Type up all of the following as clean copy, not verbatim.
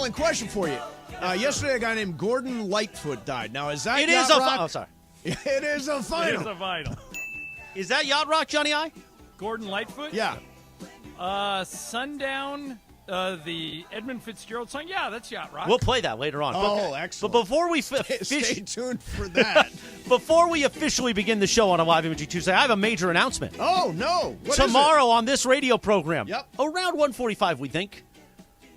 Ireland, question for you. Yesterday, a guy named Gordon Lightfoot died. Now, is that It Yacht is a Rock? Oh, sorry. It is a final. It is a final. Is that Yacht Rock, Johnny I? Gordon Lightfoot? Yeah. Sundown, the Edmund Fitzgerald song. Yeah, that's Yacht Rock. We'll play that later on. Oh, excellent. But before we Stay tuned for that. before we officially begin the show on a Live Imaging Tuesday, I have a major announcement. Oh, no. What Tomorrow on this radio program, Yep. around 1:45, we think,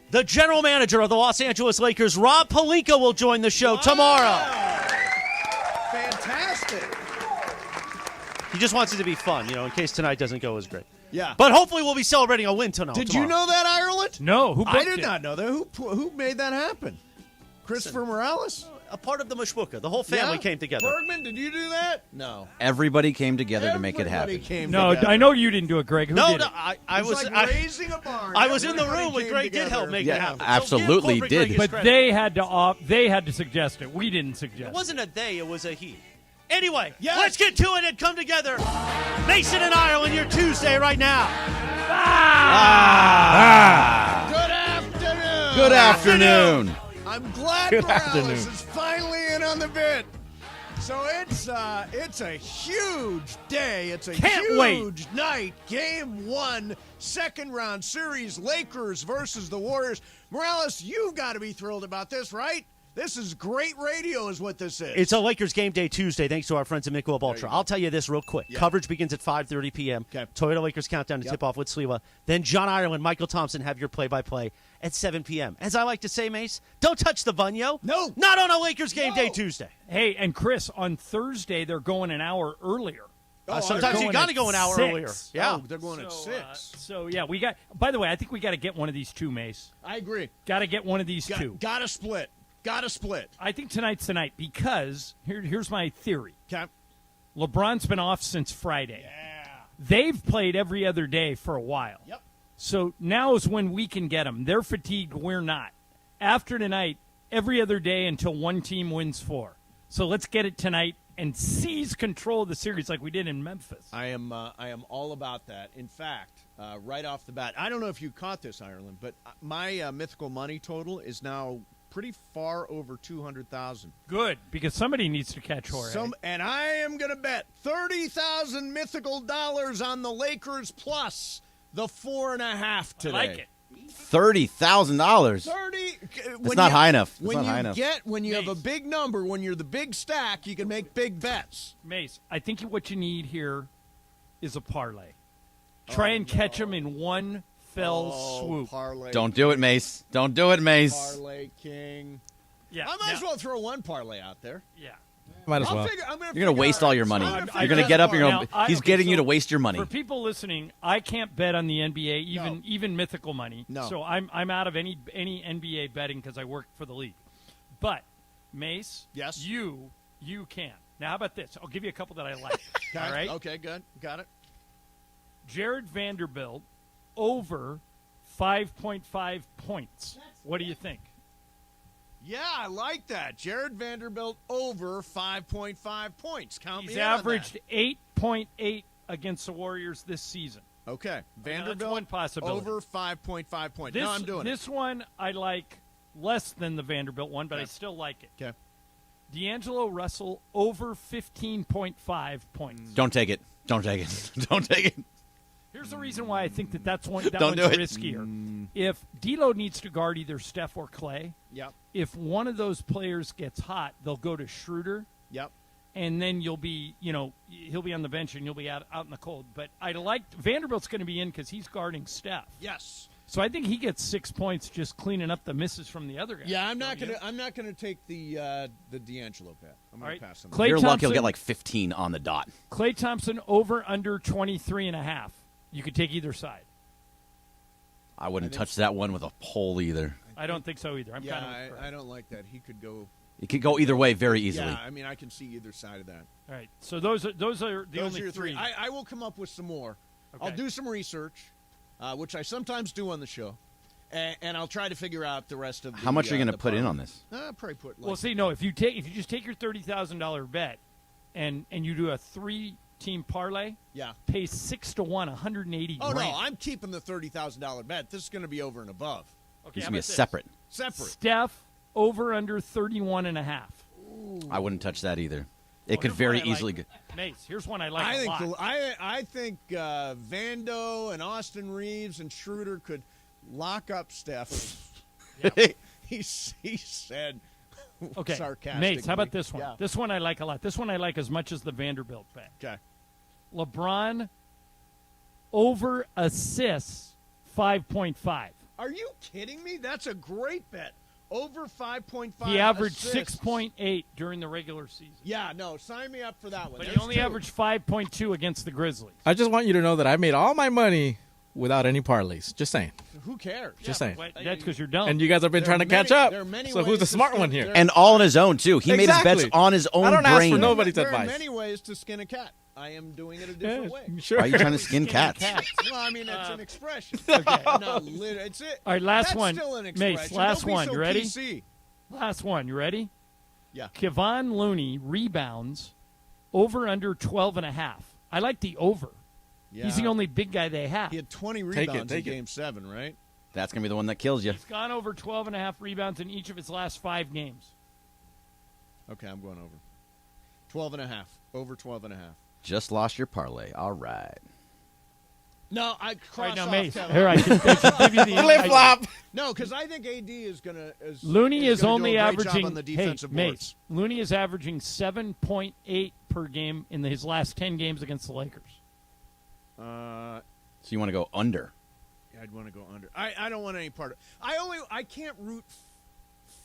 the general manager of the Los Angeles Lakers, Rob Pelinka, will join the show tomorrow. Fantastic. He just wants it to be fun, in case tonight doesn't go as great. Yeah. But hopefully we'll be celebrating a win tonight. Did you know that, Ireland? No, who booked I did it? not know that. Who made that happen? Christopher Morales? A part of the Mashbuka. The whole family came together. Bergman, did you do that? No. Everybody came together to make it Everybody happen. came No, together. I know you didn't do it, Greg. Who No, did it? I was like raising a barn. I was in the Everybody room when came Greg did help together. make Yeah, it happen. absolutely give corporate did. Greg his But credit. they had to suggest it. We didn't suggest It wasn't a they, it was a he. Anyway, Yes. let's get to it and come together. Mason and Ireland, your Tuesday right now. Good afternoon. Good afternoon. I'm glad Morales is finally in on the bit. So it's a huge day. It's a Can't wait. huge night. Game 1, second round series, Lakers versus the Warriors. Morales, you've got to be thrilled about this, right? This is great radio is what this is. It's a Lakers Game Day Tuesday, thanks to our friends at Michelob Ultra. I'll tell you this real quick. Yeah. Coverage begins at 5:30 p.m. Okay. Toyota Lakers Countdown to tip-off with Sliwa. Then John Ireland, Michael Thompson have your play-by-play at 7 p.m. As I like to say, Mace, don't touch the bunyo. No. Not on a Lakers Game Day No. Tuesday. Hey, and Chris, on Thursday, they're going an hour earlier. Sometimes they're you going got to at go an hour 6. earlier. Yeah. Oh, they're going at 6. So, yeah, we got – by the way, I think we got to get one of these two, Mace. I agree. Got to get one of these two. Got to split. Got to split. I think tonight's the night because here's my theory. Okay. LeBron's been off since Friday. Yeah. They've played every other day for a while. Yep. So now is when we can get them. They're fatigued. We're not. After tonight, every other day until one team wins 4. So let's get it tonight and seize control of the series like we did in Memphis. I am all about that. In fact, right off the bat, I don't know if you caught this, Ireland, but my mythical money total is now pretty far over 200,000. Good, because somebody needs to catch Jorge. And I am going to bet 30,000 mythical dollars on the Lakers plus the 4.5 today. I like it. $30,000. 30. That's not high enough. That's When not you high enough. when you have a Mace. big number, when you're the big stack, you can make big bets. Mace, I think what you need here is a parlay. Try and catch them in one fell swoop. Parlay. Don't do it, Mace. Don't do it, Mace. Parlay king. Yeah, I might as well throw one parlay out there. Yeah. Might as well. You're going to waste all your money. I'm- You're going to get up. Now, He's okay, getting you so to waste your money. For people listening, I can't bet on the NBA, No. even mythical money. No. So I'm out of any NBA betting because I work for the league. But Mace, Yes? you can. Now how about this? I'll give you a couple that I like. Okay. All right. Okay, good. Got it. Jared Vanderbilt over 5.5 points. What do you think? Yeah, I like that. Jared Vanderbilt over 5.5 points. Count He's me in on averaged 8.8 against the Warriors this season. that. Okay. that's Vanderbilt one possibility. over 5.5 points. This, No, I'm doing this one I like less than the Vanderbilt one, but I still like it. it. Okay. D'Angelo Russell over 15.5 points. Don't take it. Don't take it. Don't take it. Here's the reason why I think that Don't one's do it. riskier. If D'Lo needs to guard either Steph or Clay, Yep. if one of those players gets hot, they'll go to Schroeder, Yep. and then he'll be on the bench and you'll be out in the cold. But I like Vanderbilt's going to be in because he's guarding Steph. Yes. So I think he gets 6 points just cleaning up the misses from the other guy. Yeah, I'm not gonna take the D'Angelo bet. I'm gonna All right. pass on that. Klay You're lucky he'll Thompson- get like 15 on the dot. Klay Thompson over under 23.5. You could take either side. I wouldn't touch that one with a pole either. I don't think so either. I'm Yeah, kind of I don't like that. He could go. It could go either way very easily. Yeah, I mean, I can see either side of that. All right. So those are the Those only are your three. I will come up with some more. Okay. I'll do some research, which I sometimes do on the show, and I'll try to figure out the rest of. How much are you going to put in on this? Probably put. Like, Well, see, no. If you just take your $30,000 bet, and you do a 3-team parlay, yeah. pay 6 to 1, 180 Oh grand. no, I'm keeping the $30,000 bet. This is going to be over and above. Okay, Needs how to be a about this? separate. Separate. Steph over under 31.5. I wouldn't touch that either. It could Here's very one I like. easily go. Mace, here's one I like I a think lot. I think Vando and Austin Reeves and Schroeder could lock up Steph. He said Okay, sarcastically. Mace, how about this one? Yeah. This one I like a lot. This one I like as much as the Vanderbilt bet. Okay. LeBron over assists 5.5. Are you kidding me? That's a great bet. Over 5.5. He averaged assists. 6.8 during the regular season. Yeah, no, sign me up for that one. But he There's only two. averaged 5.2 against the Grizzlies. I just want you to know that I made all my money without any parlays. Just saying. Who cares? Just saying. But that's because you're dumb. And you guys have been There are trying to catch many- up. there are many So who's ways the to smart skin- one here? there- And all on his own, too. He made his Exactly. bets on his own I don't ask brain. for nobody's There advice. are many ways to skin a cat. I am doing it a Yeah, different way. sure. Why are you trying to skin cats? Well, I mean, it's an expression. It's it. All right, last That's one. Still an Mace, expression. last Don't be one. so You ready? PC. Last one. You ready? Yeah. Kevon Looney rebounds over under 12.5. I like the over. Yeah. He's the only big guy they have. He had 20 Take it, rebounds take in it. Game 7, right? That's going to be the one that kills you. He's gone over 12.5 rebounds in each of his last 5 games. Okay, I'm going over. 12.5. Over 12.5. Just lost your parlay. All right. No, I All cross right, now, off Mace. Kevin. Here, I should give you the Flip flop. No, because I think AD is going to. Looney is gonna only do a great job averaging on the defensive boards. Mace. Looney is averaging 7.8 per game in his last 10 games against the Lakers. Uh, So you want to go under. I'd want to go under. I don't want any part of. I can't root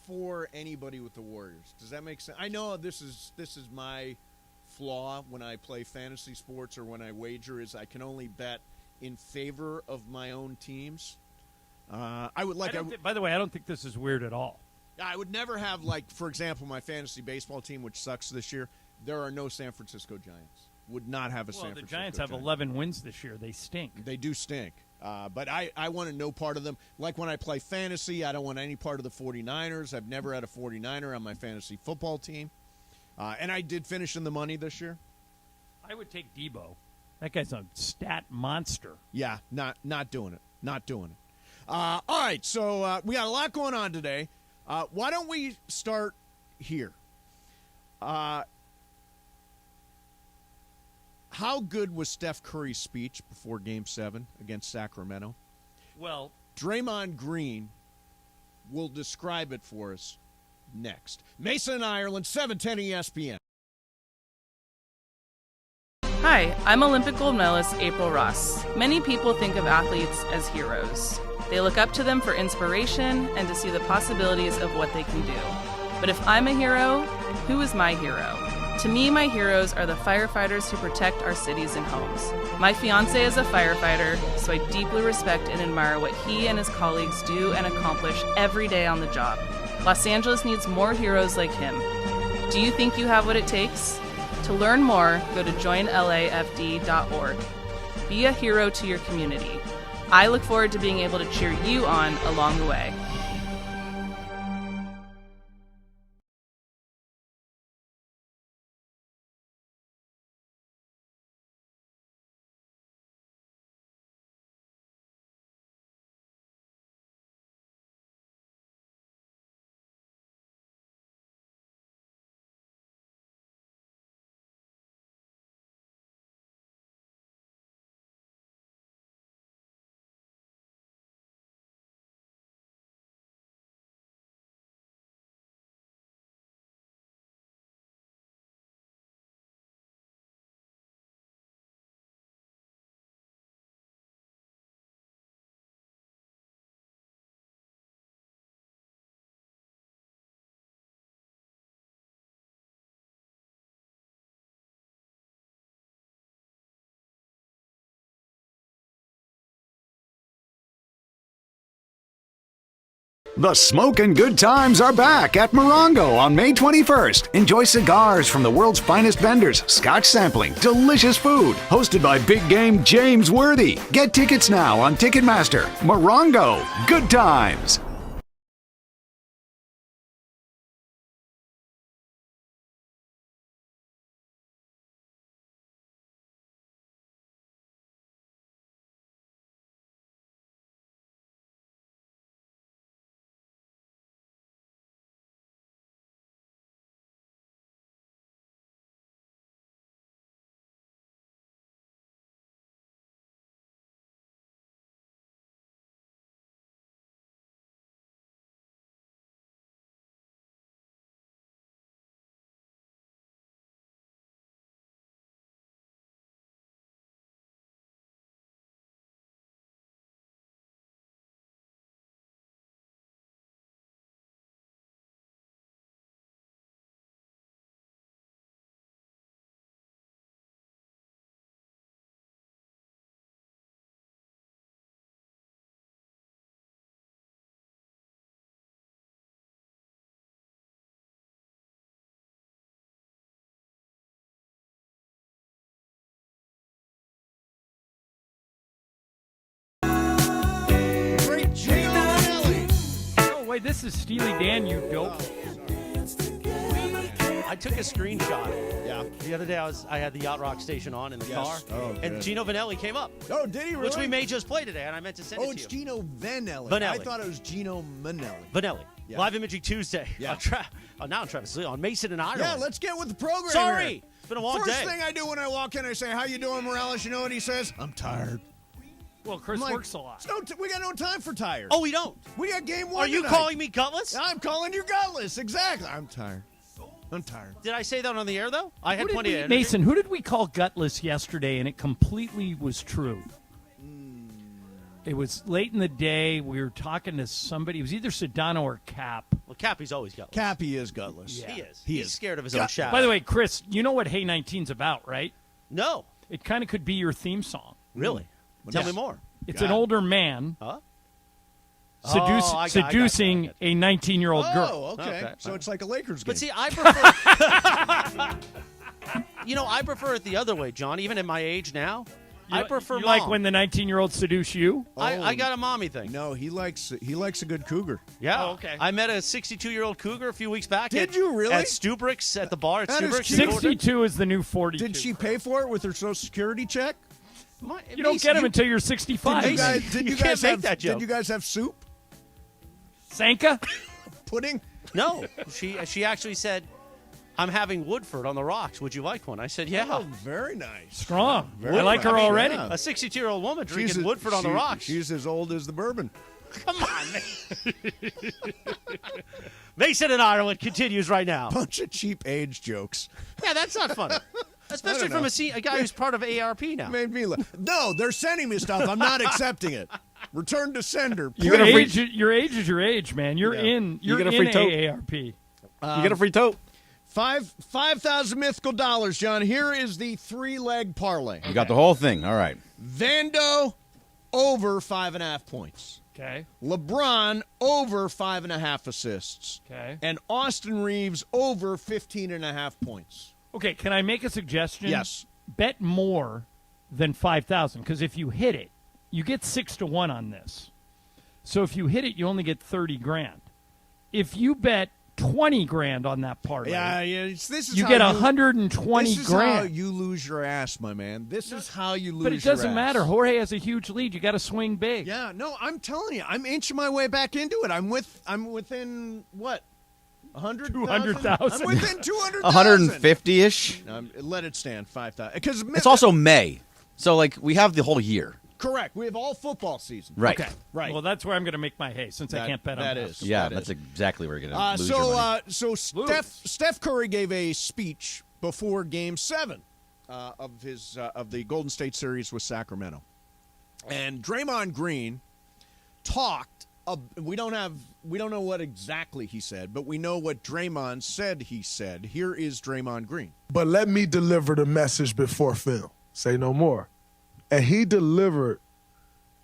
for anybody with the Warriors. Does that make sense? I know this is my flaw when I play fantasy sports or when I wager is I can only bet in favor of my own teams. I would like. By the way, I don't think this is weird at all. I would never have, like, for example, my fantasy baseball team, which sucks this year. There are no San Francisco Giants. Would not have a San Well, the Francisco Giants have Giant. 11 wins this year. They stink. They do stink. But I want no part of them. Like when I play fantasy, I don't want any part of the 49ers. I've never had a 49er on my fantasy football team. And I did finish in the money this year. I would take Debo. That guy's a stat monster. Yeah, not doing it. Not doing it. All right, so we got a lot going on today. Why don't we start here? How good was Steph Curry's speech before Game 7 against Sacramento? Well, Draymond Green will describe it for us next. Mason, Ireland, 710 ESPN. Hi, I'm Olympic gold medalist April Ross. Many people think of athletes as heroes. They look up to them for inspiration and to see the possibilities of what they can do. But if I'm a hero, who is my hero? To me, my heroes are the firefighters who protect our cities and homes. My fiancé is a firefighter, so I deeply respect and admire what he and his colleagues do and accomplish every day on the job. Los Angeles needs more heroes like him. Do you think you have what it takes? To learn more, go to joinlafd.org. Be a hero to your community. I look forward to being able to cheer you on along the way. The smoking good times are back at Morongo on May 21st. Enjoy cigars from the world's finest vendors, scotch sampling, delicious food. Hosted by big game James Worthy. Get tickets now on Ticketmaster. Morongo, good times. Boy, this is Steely Dan, you dope. I took a screenshot. Yeah. The other day I had the Yacht Rock station on in the car, and good. Gino Vanelli came up. Oh, did he really? Which we may just play today, and I meant to send it to you. it's Gino Vanelli. Vanelli. I thought it was Gino Manelli. Vanelli. Yeah. Live Imaging Tuesday. Yeah. Now I'm Travis Lee on Mason and Ireland. Yeah, let's get with the program. Sorry. here. It's been a long First day. thing I do when I walk in, I say, "How you doing, Morales?" You know what he says? I'm tired. Well, Chris I'm like, works a lot. we got no time for tired. Oh, we don't. We got game one. Are you tonight. calling me gutless? I'm calling you gutless. Exactly. I'm tired. I'm tired. Did I say that on the air, though? I had Who did plenty we- of energy. Mason, who did we call gutless yesterday, and it completely was true? It was late in the day. We were talking to somebody. It was either Sedano or Cap. Well, Cappy's always gutless. Cappy is gutless. Yeah. He is. He He's is. scared of his own shadow. By the way, Chris, you know what Hey 19's about, right? No. It kind of could be your theme song. Really? Tell me more. It's an older man Huh? seducing a 19-year-old girl. Oh, okay. Okay. So it's like a Lakers game. But see, I prefer. I prefer it the other way, John. Even at my age now, I prefer you mom. like when the 19-year-old seduce you? I got a mommy thing. no, he likes a good cougar. Yeah. Oh, okay. I met a 62-year-old cougar a few weeks back. Did at, you really? At Stubrick's at the bar at That is Stubrick's. cute. 62 is the new 42. Did she pay for it with her Social Security check? You don't get them until you're 65. Did you Mason, guys, did you you can't guys make have that joke. Did you guys have soup, Sanka? pudding? No, she actually said, "I'm having Woodford on the rocks. Would you like one?" I said, "Yeah." Oh, very nice. Strong. Very I like her nice, already. yeah. A 62-year-old woman drinking Woodford on the rocks. She's as old as the bourbon. Come on, man. Mason and Ireland continues right now. Bunch of cheap age jokes. Yeah, that's not funny. Especially from a guy who's part of ARP now. Made me laugh. No, they're sending me stuff. I'm not accepting it. Return to sender. Your please. age is your age, man. You're Yeah. in. You're get a in free tote. AARP. You get a free tote. 5,000 mythical dollars, John. Here is the 3-leg parlay. You got the whole thing. All right. Vando over 5.5 points. Okay. LeBron over 5.5 assists. Okay. And Austin Reeves over 15.5 points. Okay. Can I make a suggestion? Yes. Bet more than 5,000 because if you hit it, you get 6-1 on this. So if you hit it, you only get 30 grand. If you bet 20 grand on that parlay, This is you how get 120 This is grand. how you lose your ass, my man. This is how you lose. But it your doesn't ass. matter. Jorge has a huge lead. You got to swing big. Yeah, no, I'm telling you, I'm inching my way back into it. I'm within what? 100,000? 200,000. I'm within 200,000. 150-ish. Let it stand 5,000. Because It's also May. So, we have the whole year. correct. We have all football season. Right. Okay. Right. Well, that's where I'm going to make my hay since I can't bet on that that. is. Yeah, That that's is. exactly where you're going to lose your money. So Steph Curry gave a speech before Game 7 of the Golden State series with Sacramento, and Draymond Green talked. We don't know what exactly he said, but we know what Draymond said. He said, "Here is Draymond Green." But let me deliver the message before Phil. Say no more. And he delivered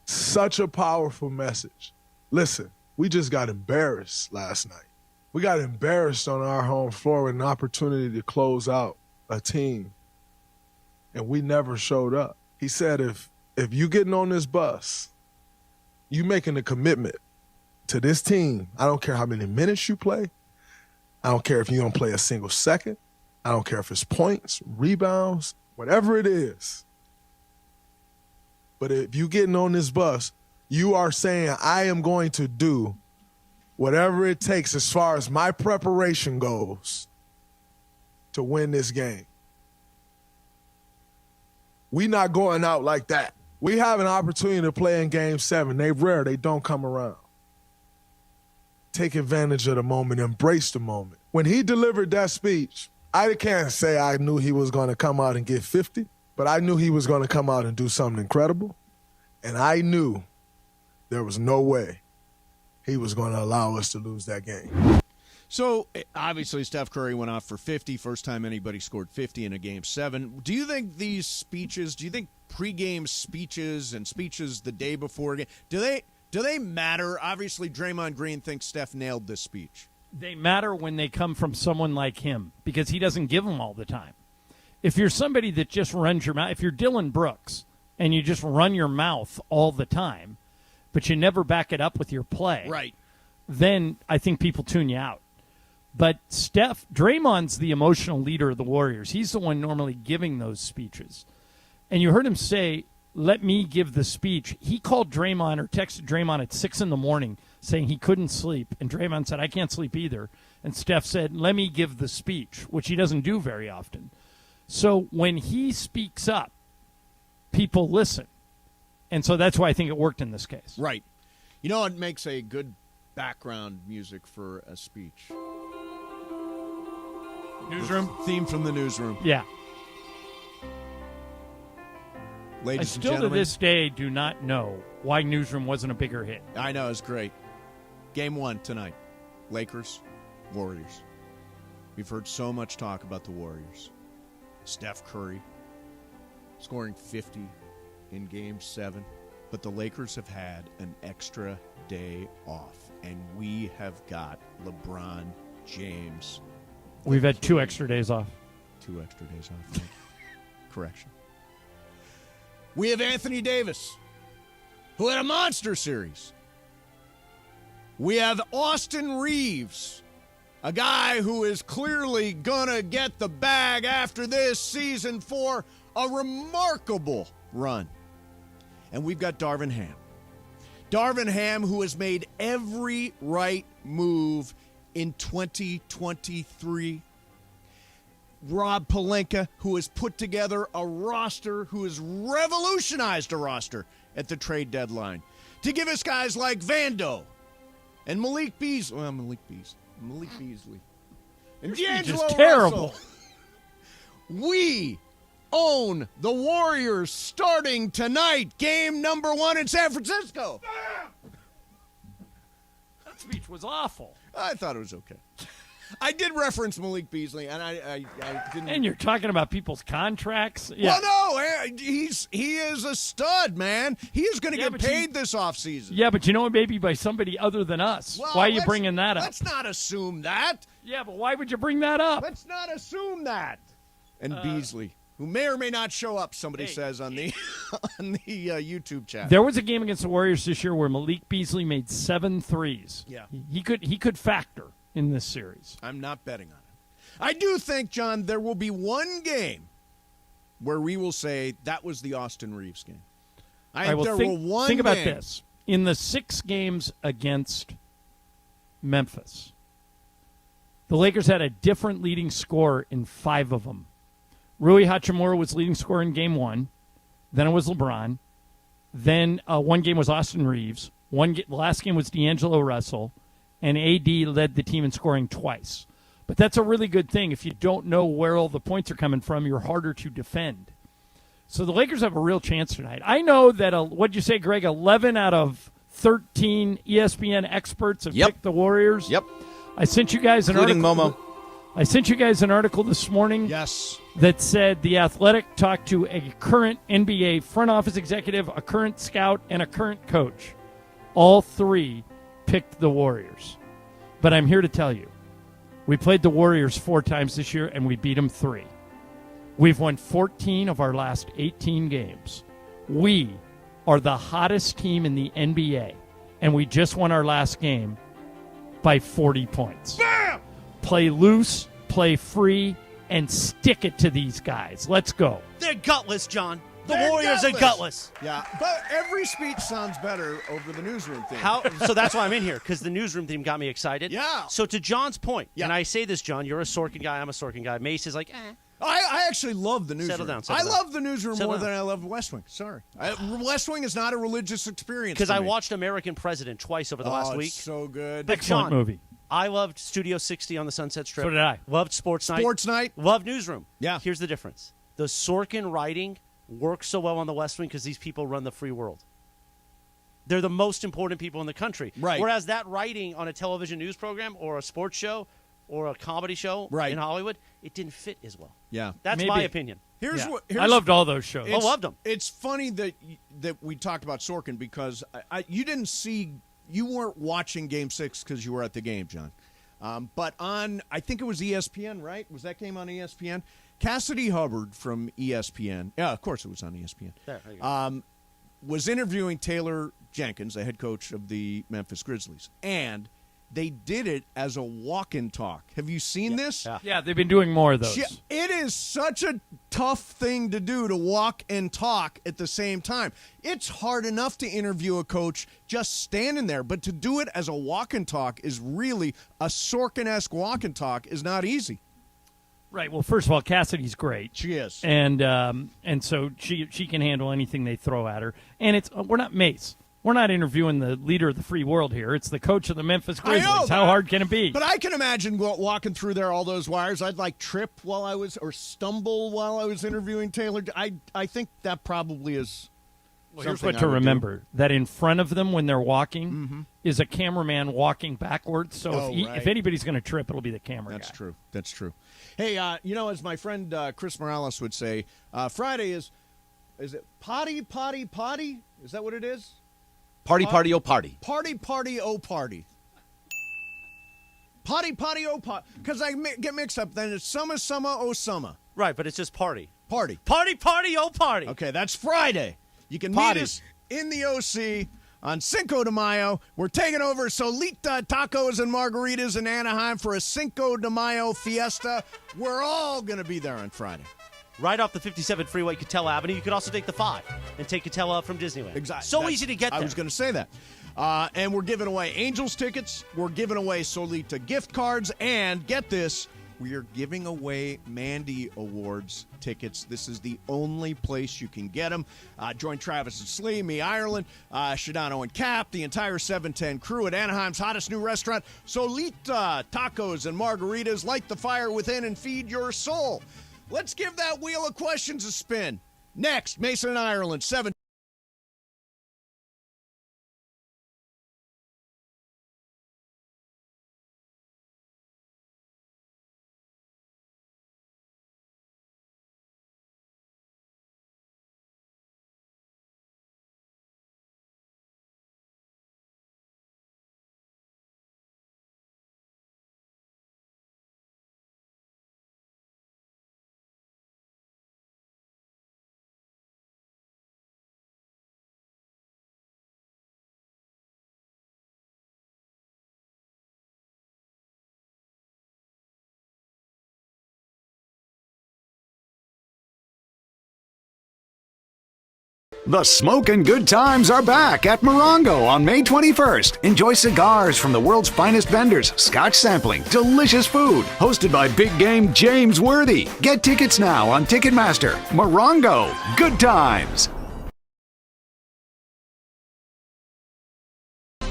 such a powerful message. Listen, we just got embarrassed last night. We got embarrassed on our home floor with an opportunity to close out a team, and we never showed up. He said, if you getting on this bus, you making a commitment to this team, I don't care how many minutes you play. I don't care if you don't play a single second. I don't care if it's points, rebounds, whatever it is. But if you getting on this bus, you are saying, I am going to do whatever it takes as far as my preparation goes to win this game. We not going out like that. We have an opportunity to play in Game 7. They rare. They don't come around. Take advantage of the moment. Embrace the moment. When he delivered that speech, I can't say I knew he was going to come out and get 50, but I knew he was going to come out and do something incredible. And I knew there was no way he was going to allow us to lose that game. So, obviously, Steph Curry went off for 50. First time anybody scored 50 in a Game 7. Do you think these speeches, pregame speeches and speeches the day before a game, do they matter? Obviously, Draymond Green thinks Steph nailed this speech. They matter when they come from someone like him because he doesn't give them all the time. If you're somebody that just runs your mouth, if you're Dylan Brooks and you just run your mouth all the time, but you never back it up with your play. Right. then I think people tune you out. But Draymond's the emotional leader of the Warriors. He's the one normally giving those speeches. And you heard him say, let me give the speech. He called Draymond or texted Draymond at 6 a.m. saying he couldn't sleep. And Draymond said, I can't sleep either. And Steph said, let me give the speech, which he doesn't do very often. So when he speaks up, people listen. And so that's why I think it worked in this case. Right. You know what makes a good background music for a speech? Newsroom? Theme from the newsroom. Yeah. Ladies I and still gentlemen. to this day do not know why Newsroom wasn't a bigger hit. I know, it's great. Game 1 tonight. Lakers, Warriors. We've heard so much talk about the Warriors. Steph Curry scoring 50 in Game 7. But the Lakers have had an extra day off. And we have got LeBron James. We've had 2 extra days off. 2 extra days off. Correction. We have Anthony Davis, who had a monster series. We have Austin Reeves, a guy who is clearly going to get the bag after this season for a remarkable run. And we've got Darvin Ham. Darvin Ham, who has made every right move in 2023. Rob Pelinka, who has put together a roster, who has revolutionized a roster at the trade deadline. To give us guys like Vando and Malik Beasley. And D'Angelo Just terrible. Russell. We own the Warriors starting tonight. Game number 1 in San Francisco. That speech was awful. I thought it was okay. I did reference Malik Beasley, and I didn't. And you're talking about people's contracts? Yeah. Well, no, he is a stud, man. He is going to get but paid this offseason. Yeah, but you know what? Maybe by somebody other than us. Well, why are you bringing that up? Let's not assume that. Yeah, but why would you bring that up? Let's not assume that. And Beasley, who may or may not show up, somebody says on the on the YouTube chat. There was a game against the Warriors this year where Malik Beasley made 7 threes. Yeah. He could factor in this series. I'm not betting on it. I do think, John, there will be one game where we will say that was the Austin Reeves game. Think about this. In the 6 games against Memphis, the Lakers had a different leading scorer in 5 of them. Rui Hachimura was leading scorer in Game 1. Then it was LeBron. Then one game was Austin Reeves. The last game was D'Angelo Russell. And AD led the team in scoring twice. But that's a really good thing. If you don't know where all the points are coming from, you're harder to defend. So the Lakers have a real chance tonight. I know that, what'd you say, Greg, 11 out of 13 ESPN experts have picked the Warriors? Yep. I sent you guys an Including article. Momo. I sent you guys an article this morning. Yes. That said The Athletic talked to a current NBA front office executive, a current scout, and a current coach. All 3 picked the Warriors. But I'm here to tell you, we played the Warriors 4 times this year, and we beat them 3. We've won 14 of our last 18 games. We are the hottest team in the NBA, and we just won our last game by 40 points. Bam! Play loose, play free, and stick it to these guys. Let's go. They're gutless, John. The They're Warriors are gutless. Yeah, but every speech sounds better over the newsroom thing. So that's why I'm in here, because the newsroom theme got me excited. Yeah. So to John's point, Yeah. and I say this, John, you're a Sorkin guy, I'm a Sorkin guy. Mace is like, I actually love the newsroom. Settle down. I love the newsroom Settle more down. than I love West Wing. Sorry. West Wing is not a religious experience. because to I me. watched American President twice over the last it's week. so good. But Excellent John, movie. I loved Studio 60 on the Sunset Strip. So did I. Loved Sports Night. Sports Night. Loved Newsroom. Yeah. Here's the difference. The Sorkin writing works so well on the West Wing because these people run the free world. They're the most important people in the country. Right. Whereas that writing on a television news program or a sports show or a comedy show Right. in Hollywood, it didn't fit as well. Yeah. That's Maybe. my opinion. Here's Yeah. what I loved all those shows. I loved them. It's funny that we talked about Sorkin because you weren't watching Game 6 because you were at the game, John. But on, I think it was ESPN, right? Was that game on ESPN? Cassidy Hubbard from ESPN. Yeah, of course it was on ESPN. There you go. Was interviewing Taylor Jenkins, the head coach of the Memphis Grizzlies. And they did it as a walk and talk. Have you seen this? Yeah. Yeah, they've been doing more of those. Yeah, it is such a tough thing to do, to walk and talk at the same time. It's hard enough to interview a coach just standing there, but to do it as a walk and talk is really a Sorkin-esque walk and talk is not easy. Right. Well, first of all, Cassidy's great. She is. And so she can handle anything they throw at her. And we're not Mace. We're not interviewing the leader of the free world here. It's the coach of the Memphis Grizzlies. I know, How hard can it be? But I can imagine walking through there, all those wires. I'd trip while I was, or stumble while I was interviewing Taylor. I think that probably is. Well, here's what to remember: that in front of them when they're walking is a cameraman walking backwards. So if anybody's going to trip, it'll be the camera That's guy. true. That's true. Hey, as my friend Chris Morales would say, Friday is it potty? Is that what it is? Party, party, oh party. Party, oh party. Potty, oh potty. Because I get mixed up. Then it's summer, oh summer. Right, but it's just party. Party. Party, oh party. Okay, that's Friday. You can meet us in the OC on Cinco de Mayo. We're taking over Solita Tacos and Margaritas in Anaheim for a Cinco de Mayo fiesta. We're all going to be there on Friday. Right off the 57 freeway, Cattell Avenue. You could also take the 5 and take Cattell up from Disneyland. Exactly. So easy to get there. I was going to say that. And we're giving away Angels tickets. We're giving away Solita gift cards. And get this, we are giving away Mandy Awards tickets. This is the only place you can get them. Join Travis and Slee, me, Ireland, Shadano and Cap, the entire 710 crew at Anaheim's hottest new restaurant, Solita Tacos and Margaritas. Light the fire within and feed your soul. Let's give that wheel of questions a spin. Next, Mason and Ireland, 7. The smoking good times are back at Morongo on May 21st. Enjoy cigars from the world's finest vendors, scotch sampling, delicious food. Hosted by Big Game James Worthy. Get tickets now on Ticketmaster. Morongo, good times.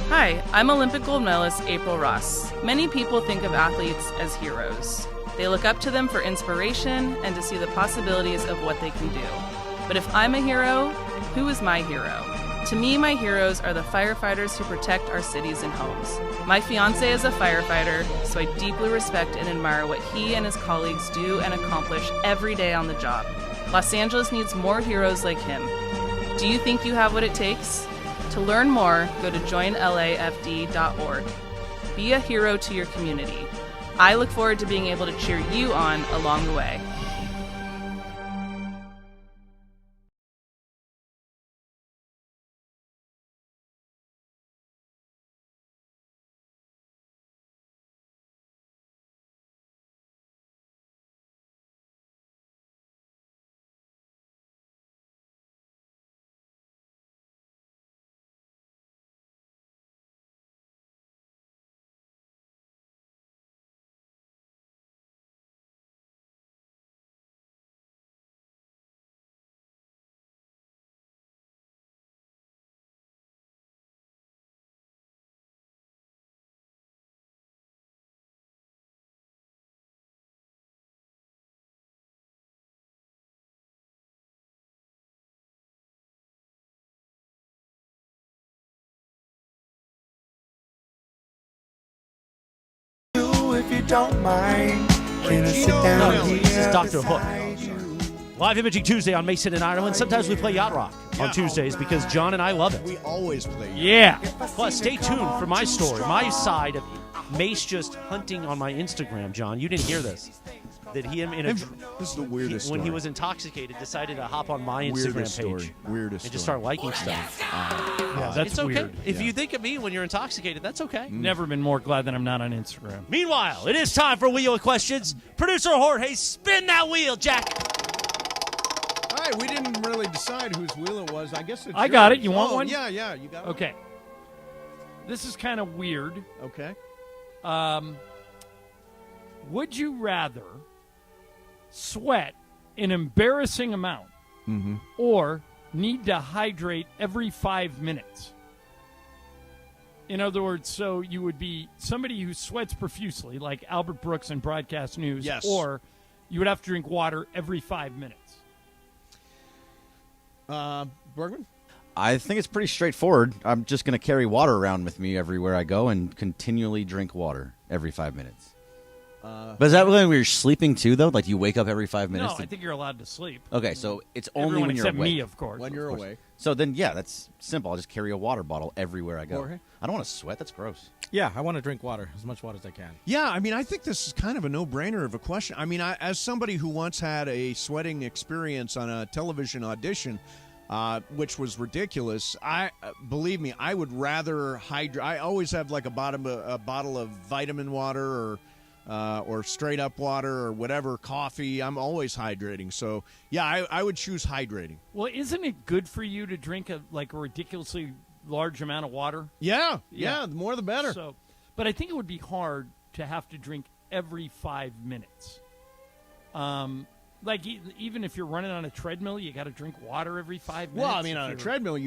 Hi, I'm Olympic gold medalist April Ross. Many people think of athletes as heroes. They look up to them for inspiration and to see the possibilities of what they can do. But if I'm a hero, who is my hero? To me, my heroes are the firefighters who protect our cities and homes. My fiancé is a firefighter, so I deeply respect and admire what he and his colleagues do and accomplish every day on the job. Los Angeles needs more heroes like him. Do you think you have what it takes? To learn more, go to joinlafd.org. Be a hero to your community. I look forward to being able to cheer you on along the way. Don't mind. Can I sit down here? This is Dr. Hook. Live Imaging Tuesday on Mason and Ireland. Sometimes we play Yacht Rock on Tuesdays because John and I love it. We always play. Yeah. Plus, stay tuned for my story, my side of Mace just hunting on my Instagram, John. You didn't hear this. that he in a This is the weirdest when he story. was intoxicated decided to hop on my Weirdest Instagram story. page Weirdest and just story. start liking stuff. Yeah, that's It's okay. weird. If you think of me when you're intoxicated, that's okay. Never been more glad that I'm not on Instagram. Meanwhile, it is time for Wheel of Questions. Producer Jorge, spin that wheel, Jack. All right, we didn't really decide whose wheel it was. I guess it's I got yours. it. You want one? Yeah, you got one. Okay. This is kind of weird. Okay. Would you rather sweat an embarrassing amount or need to hydrate every 5 minutes? In other words, so you would be somebody who sweats profusely, like Albert Brooks in Broadcast News, Yes. or you would have to drink water every 5 minutes. Bergman? I think it's pretty straightforward. I'm just going to carry water around with me everywhere I go and continually drink water every 5 minutes. But is that when you're sleeping too, though? Like you wake up every 5 minutes? No, I think you're allowed to sleep. Okay, so it's only Everyone when you're except awake. me, of course. When you're Of course. awake. So then, yeah, that's simple. I'll just carry a water bottle everywhere I go. Jorge? I don't want to sweat. That's gross. Yeah, I want to drink water, as much water as I can. Yeah, I mean, I think this is kind of a no-brainer of a question. I mean, as somebody who once had a sweating experience on a television audition, which was ridiculous, believe me, I would rather hydrate. I always have like a bottle of vitamin water or straight up water or whatever, coffee. I'm always hydrating. So yeah, I would choose hydrating. Well, isn't it good for you to drink a ridiculously large amount of water? Yeah, the more the better. So, but I think it would be hard to have to drink every 5 minutes. Even if you're running on a treadmill, you got to drink water every 5 minutes. Well, I mean, on a treadmill,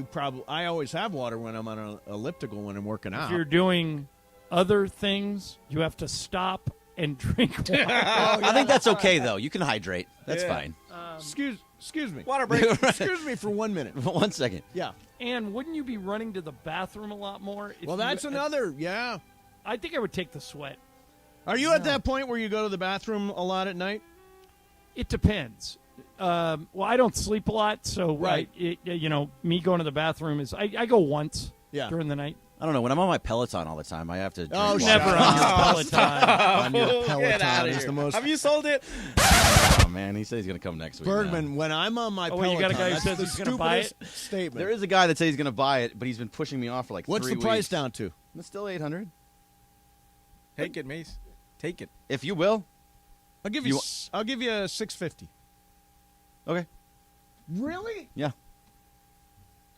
I always have water when I'm on an elliptical when I'm working out. If you're doing other things, you have to stop and drink water. I think that's okay, though. You can hydrate. That's fine. Excuse me. Water break. Excuse me for 1 minute. 1 second. Yeah. And wouldn't you be running to the bathroom a lot more? Well, that's another. Yeah. I think I would take the sweat. Are you at that point where you go to the bathroom a lot at night? It depends. Well, I don't sleep a lot, so Right. Me going to the bathroom is I go once during the night. I don't know. When I'm on my Peloton all the time, I have to drink water. Never on your Peloton. On your Get Peloton outta is here. the most. Have you sold it? Oh, man. He said he's going to come next week. Bergman, when I'm on my Oh, Peloton, you got a guy who that's says the he's gonna buy stupidest statement. There is a guy that says he's going to buy it, but he's been pushing me off for like What's 3 the price weeks. down to? It's still $800. Take it, Mace. Take it. If you will. I'll give you $650. Okay. Really? Yeah.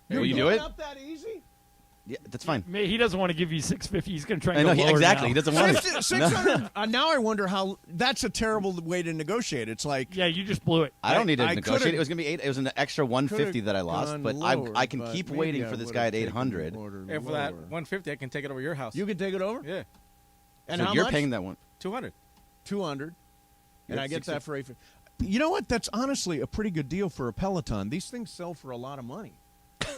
You're Will you do giving it? up that easy? Yeah, that's fine. He doesn't want to give you $650. He's going to try I and know. go lower Exactly. now. He doesn't want it. 600. Now I wonder how. That's a terrible way to negotiate. It's like Yeah, you just blew it. I don't need to I negotiate. could've- It was going to be 8. It was an extra 150 that I lost, gone but lower, I can but keep maybe waiting I for this would've guy at taken 800. the order And for that lower. 150, I can take it over your house. You can take it over. Yeah. And So how you're much? paying that one. 200. 200. And Yep, I get 60. that for 850. You know what? That's honestly a pretty good deal for a Peloton. These things sell for a lot of money.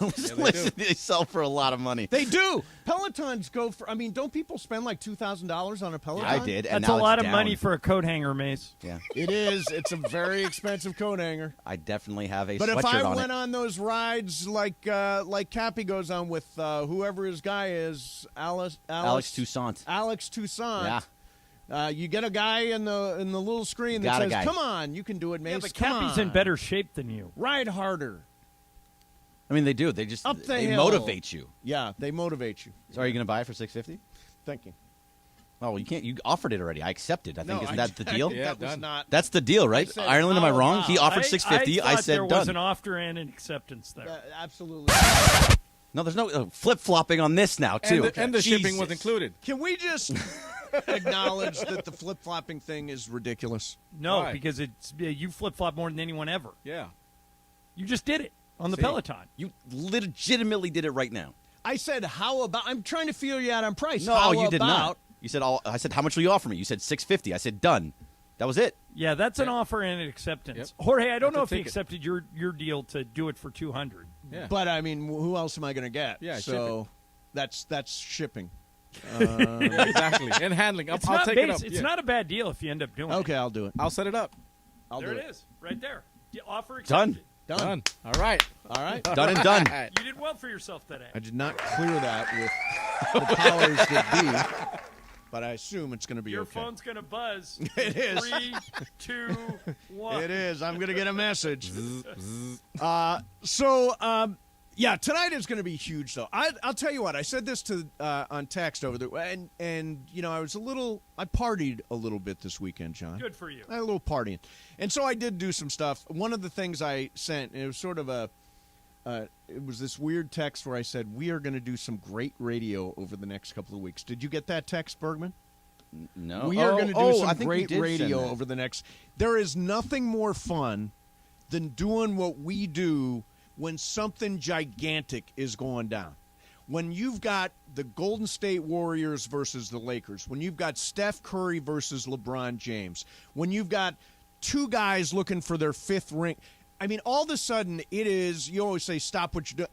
Listen, they sell for a lot of money. They do. Pelotons go for. I mean, don't people spend like $2,000 on a Peloton? I did, and That's a now lot it's of down. money for a coat hanger, Mace. Yeah, It is. It's a very expensive coat hanger. I definitely have a But sweatshirt if I on went it. on those rides like Cappy goes on with whoever his guy is, Alex Toussaint. Alex Toussaint. Yeah. You get a guy in the little screen that Got a says, guy. "Come on, you can do it, Mace. Yeah, but Come Cappy's on. in better shape than you. Ride harder." I mean, they do. They just Up the they hill. motivate you. Yeah, they motivate you. So are you going to buy it for $650? Thinking. Oh, well, you can't. You offered it already. I accepted. I think isn't that the deal? Yeah, that was done. not. That's the deal, right? said, Ireland, am I how wrong? about? He offered $650. I thought said there done. was an offer and an acceptance there. Absolutely. No, there's no flip flopping on this now too. And the shipping was Jesus. included. Can we just acknowledge that the flip flopping thing is ridiculous? No, Why? because you flip flop more than anyone ever. Yeah. You just did it on the See. Peloton. You legitimately did it right now. I said, "How about?" I'm trying to feel you out on price. No, How you did about? not. You said I said, how much will you offer me? You said $650. I said done. That was it. Yeah, that's an offer and an acceptance. Yep. Jorge, I don't That's know a if he ticket. accepted your deal to do it for $200. Yeah. But I mean, who else am I going to get? Yeah, so that's shipping. Exactly. And handling. I'll Not take base, it up. It's Yeah. not a bad deal if you end up doing it. Okay, I'll do it. I'll set it up. I'll There do it is, right there. Offer Done. accepted. Done. All right. All right. Done and done. You did well for yourself today. I did not clear that with the powers that be. but I assume it's going to be Your okay. phone's going to buzz. It is. 3, 2, 1. It is. I'm going to get a message. Yeah, tonight is going to be huge, though. I'll tell you what. I said this to on text over there, and I partied a little bit this weekend, John. Good for you. I had a little partying, and so I did do some stuff. One of the things I sent, it was sort of it was this weird text where I said, we are going to do some great radio over the next couple of weeks. Did you get that text, Bergman? No. We are going to do some I think great you did radio send that. over the next. There is nothing more fun than doing what we do when something gigantic is going down. When you've got the Golden State Warriors versus the Lakers, when you've got Steph Curry versus LeBron James, when you've got two guys looking for their fifth ring. I mean, all of a sudden, it is, you always say, stop what you do.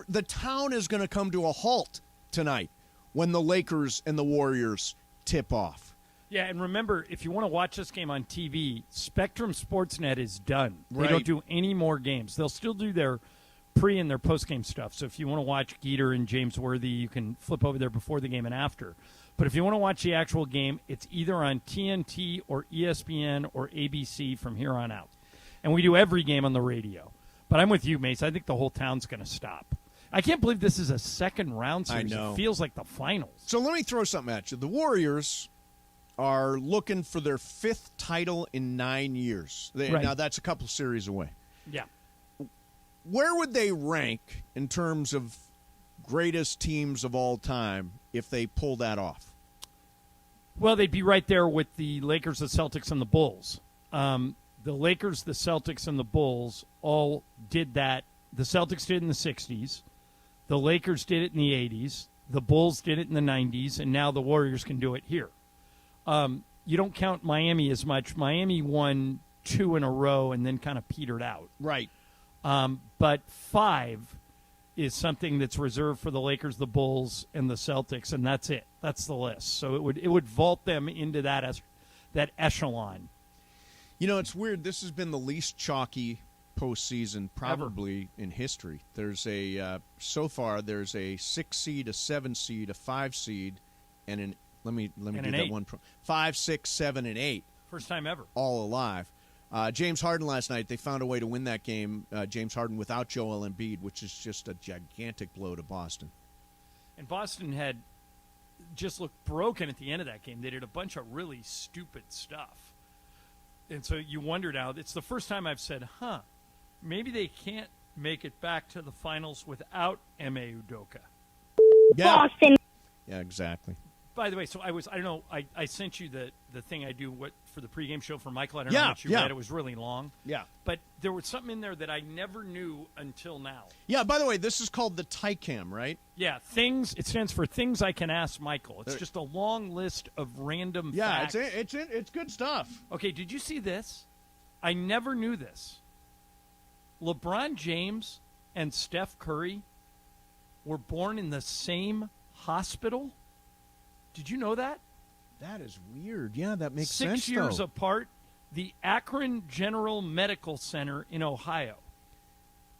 The town is going to come to a halt tonight when the Lakers and the Warriors tip off. Yeah, and remember, if you want to watch this game on TV, Spectrum Sportsnet is done. They Right. don't do any more games. They'll still do their pre- and their post-game stuff. So if you want to watch Geeter and James Worthy, you can flip over there before the game and after. But if you want to watch the actual game, it's either on TNT or ESPN or ABC from here on out. And we do every game on the radio. But I'm with you, Mace. I think the whole town's going to stop. I can't believe this is a second-round series. I know. It feels like the finals. So let me throw something at you. The Warriors are looking for their fifth title in 9 years. Right. Now, that's a couple series away. Yeah. Where would they rank in terms of greatest teams of all time if they pull that off? Well, they'd be right there with the Lakers, the Celtics, and the Bulls. The Lakers, the Celtics, and the Bulls all did that. The Celtics did it in the 60s. The Lakers did it in the 80s. The Bulls did it in the 90s. And now the Warriors can do it here. You don't count Miami as much. Miami won 2 in a row and then kind of petered out. Right. But 5 is something that's reserved for the Lakers, the Bulls, and the Celtics, and that's it. That's the list. So it would vault them into that echelon. You know, it's weird. This has been the least chalky postseason probably in history. There's so far there's a 6 seed, a 7 seed, a 5 seed, and an let me And do an that 8. one. 5, 6, 7, and 8. First time ever. All alive. James Harden last night, they found a way to win that game, James Harden without Joel Embiid, which is just a gigantic blow to Boston. And Boston had just looked broken at the end of that game. They did a bunch of really stupid stuff. And so you wonder now, it's the first time I've said, maybe they can't make it back to the finals without Ime Udoka. Yeah. Yeah, exactly. By the way, so I sent you the thing I do for the pregame show for Michael. I don't know Yeah, what you yeah. read. It was really long. Yeah. But there was something in there that I never knew until now. Yeah, by the way, this is called the TICAM, right? Yeah, things. It stands for Things I Can Ask Michael. It's just a long list of random facts. Yeah, it's good stuff. Okay, did you see this? I never knew this. LeBron James and Steph Curry were born in the same hospital. Did you know that? That is weird. Yeah, that makes 6 sense, years though. apart, the Akron General Medical Center in Ohio.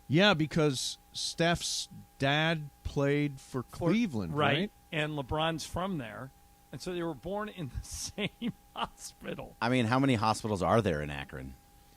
Yeah, because Steph's dad played for Cleveland, right? And LeBron's from there. And so they were born in the same hospital. I mean, how many hospitals are there in Akron?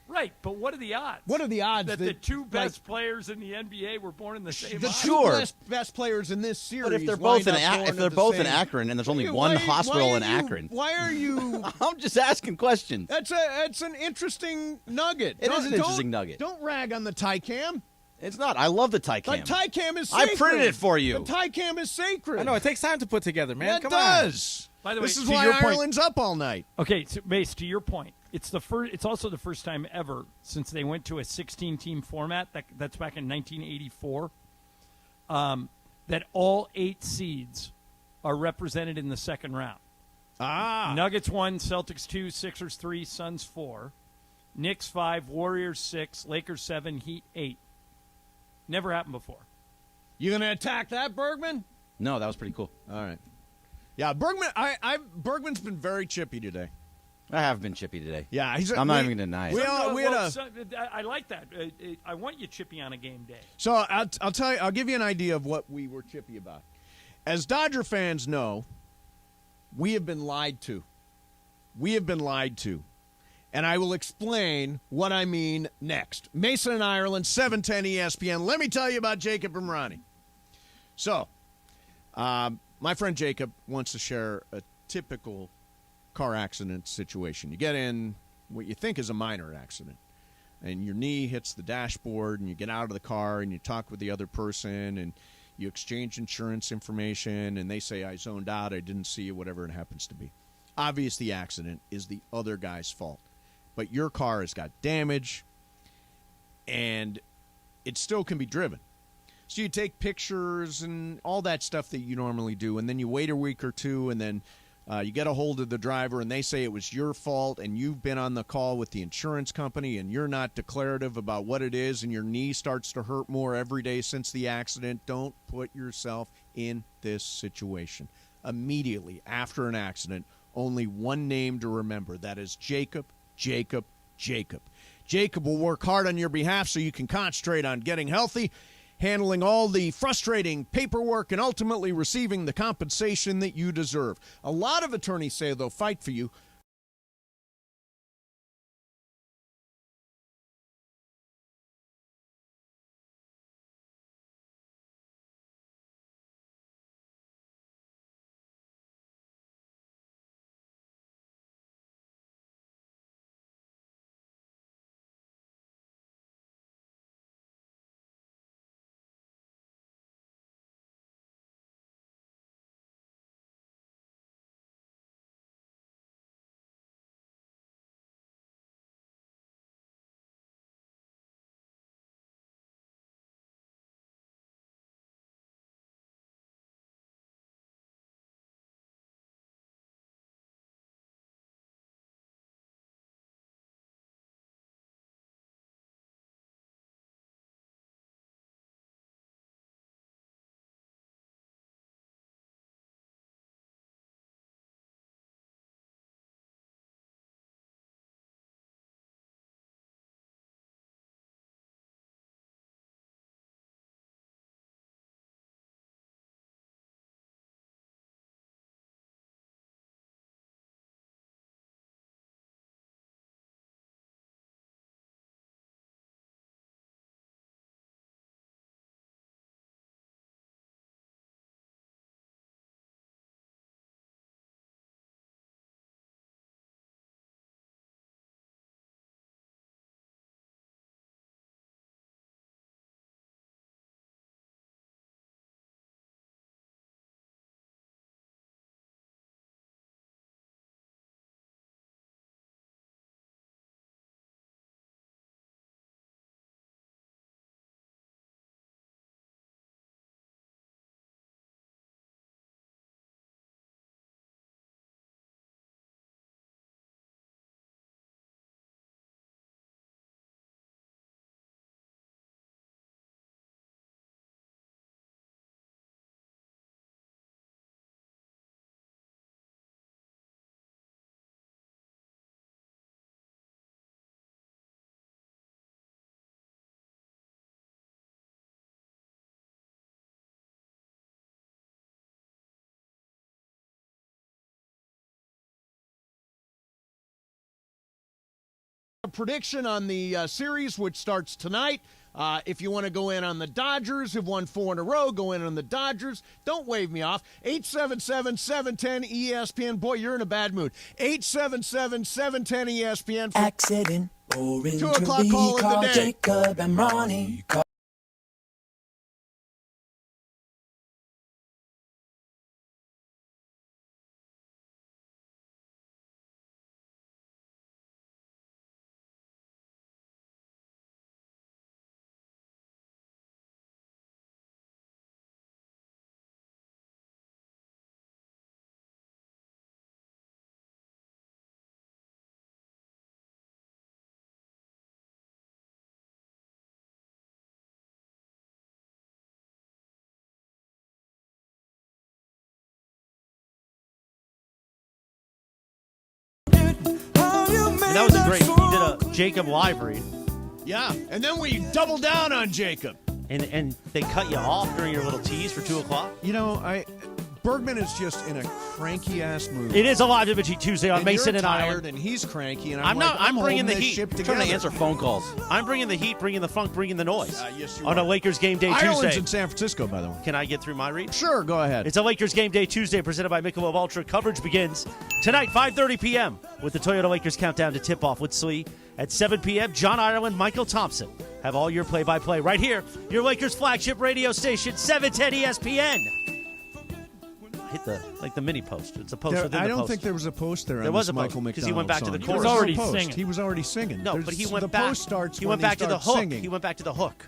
Right, but what are the odds? What are the odds that the two best players in the NBA were born in the same the hospital? two best players in this series? But if they're wind both in up going if to they're the both in same- Akron and there's only Why- one why hospital are in you- Akron, Why are you? I'm just asking questions. That's an interesting nugget. It is an interesting nugget. Don't rag on the TICAM. It's not. I love the TICAM. The TICAM is I sacred. printed it for you. The TICAM is sacred. I know it takes time to put together, man. It Come does. By the way, this is to why your point- Ireland's up all night. Okay, so Mace, to your point, it's also the first time ever since they went to a 16-team format. That's back in 1984. That all 8 seeds are represented in the second round. Nuggets 1, Celtics 2, Sixers 3, Suns 4, Knicks 5, Warriors 6, Lakers 7, Heat 8. Never happened before. You gonna attack that, Bergman? No, that was pretty cool. All right. Yeah, Bergman. Bergman's been very chippy today. I have been chippy today. Yeah, I'm not even gonna deny it. I like that. I want you chippy on a game day. So I'll tell you. I'll give you an idea of what we were chippy about. As Dodger fans know, We have been lied to. We have been lied to. And I will explain what I mean next. Mason and Ireland, 710 ESPN. Let me tell you about Jacob and Ronnie. So, my friend Jacob wants to share a typical car accident situation. You get in what you think is a minor accident, and your knee hits the dashboard, and you get out of the car, and you talk with the other person, and you exchange insurance information, and they say, I zoned out, I didn't see you, whatever it happens to be. Obvious the accident is the other guy's fault. But your car has got damage, and it still can be driven. So you take pictures and all that stuff that you normally do, and then you wait a week or two, and then you get a hold of the driver, and they say it was your fault, and you've been on the call with the insurance company, and you're not declarative about what it is, and your knee starts to hurt more every day since the accident. Don't put yourself in this situation. Immediately after an accident, only one name to remember. That is Jacob, Jacob, Jacob. Jacob will work hard on your behalf so you can concentrate on getting healthy, handling all the frustrating paperwork, and ultimately receiving the compensation that you deserve. A lot of attorneys say they'll fight for you. A prediction on the series, which starts tonight. If you want to go in on the Dodgers, who've won 4 in a row, go in on the Dodgers. Don't wave me off. 877-710-ESPN. Boy, you're in a bad mood. 877-710-ESPN. Accident or 2 o'clock injury, call of the call day. Jacob and Ronnie. And that was a great. You did a Jacob live read, Yeah, and then we double down on Jacob. and they cut you off during your little tease for 2 o'clock. You know, Bergman is just in a cranky ass mood. It is a Live Imaging Tuesday on and Mason you're and tired, Ireland. and he's cranky, and I'm not. I'm bringing the holding this heat. ship I'm together. trying to answer phone calls. I'm bringing the heat, bringing the funk, bringing the noise. Yes, you on are. a Lakers Game Day Ireland's Tuesday. in San Francisco, by the way. Can I get through my read? Sure, go ahead. It's a Lakers Game Day Tuesday presented by Michelob Ultra. Coverage begins tonight, 5:30 p.m. with the Toyota Lakers countdown to tip-off with Slee. At 7 p.m., John Ireland, Michael Thompson have all your play-by-play right here. Your Lakers flagship radio station, 710 ESPN. Hit the mini post. It's a post within the post. I don't think there was a post there. There was a Michael post, McDonald because he went back to the song. chorus. He was already There was no post. singing. He was already singing. No, but he went the back. Post starts he when went back to the start hook. Singing. He went back to the hook.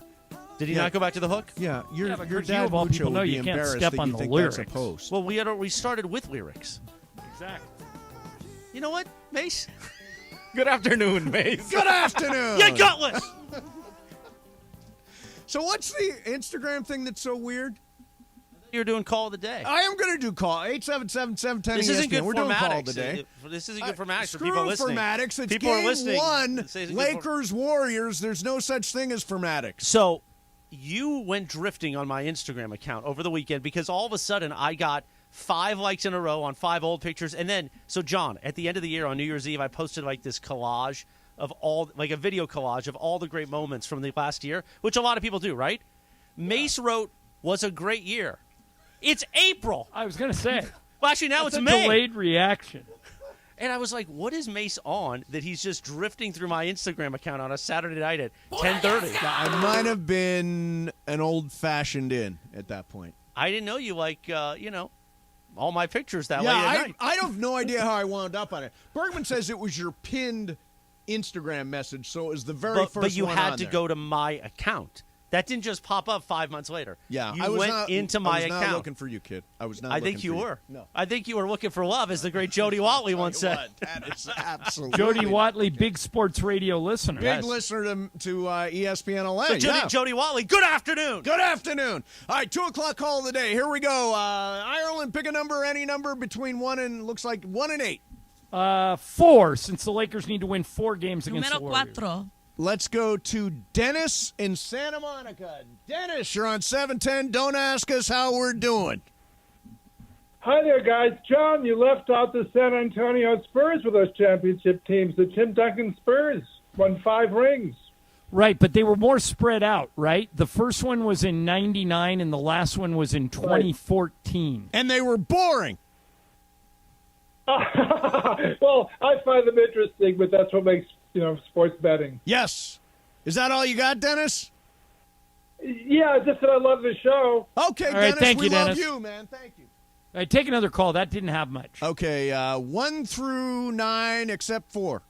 Did he Yeah. not go back to the hook? Yeah, your Yeah, but your Chris, you dad of all Mucho people know would be you can't embarrassed step that on you the think that's a lyrics. post. Well, we started with lyrics. Exactly. You know what, Mace? Good afternoon, Mace. Good afternoon. You're gutless. So what's the Instagram thing that's so weird? You're doing call of the day. I am going to do call 877-710 This isn't good We're for doing call of Maddox. the day. This isn't good for Maddox. For Screw people listening. for Maddox. It's people game are listening. one. This isn't good for- Lakers Warriors. There's no such thing as for Maddox. So you went drifting on my Instagram account over the weekend because all of a sudden I got 5 likes in a row on 5 old pictures. And then, so John, at the end of the year on New Year's Eve, I posted like this collage of all, like a video collage of all the great moments from the last year, which a lot of people do, right? Mace wrote, was a great year. It's April. I was going to say. Well, actually, now That's it's a May. delayed reaction. And I was like, what is Mace on that he's just drifting through my Instagram account on a Saturday night at 10:30? I might have been an old-fashioned in at that point. I didn't know you like, all my pictures that late Yeah, at night. I have no idea how I wound up on it. Bergman says it was your pinned Instagram message, so it was the very first one But you had on to there. go to my account. That didn't just pop up 5 months later. Yeah, you I was went not, into my I was account. not looking for you, kid. I was not. I looking think you for were. No. I think you were looking for love, as the great Jody Watley once said. That is absolutely Jody Watley, big sports radio listener. big Yes. listener to ESPN LA. So yeah. Jody Watley, good afternoon. Good afternoon. All right, 2:00 call of the day. Here we go. Ireland, pick a number, any number between 1 and looks like 1 and 8. 4, since the Lakers need to win 4 games against the Número Warriors. 4. Let's go to Dennis in Santa Monica. Dennis, you're on 710. Don't ask us how we're doing. Hi there, guys. John, you left out the San Antonio Spurs with those championship teams. The Tim Duncan Spurs won 5 rings. Right, but they were more spread out, right? The first one was in 99 and the last one was in 2014. And they were boring. Well, I find them interesting, but that's what makes, sports betting. Yes. Is that all you got, Dennis? Yeah, just that I love the show. Okay, All right, Dennis, thank we you, love Dennis. you, man. Thank you. All right, take another call. That didn't have much. Okay, 1 through 9 except 4.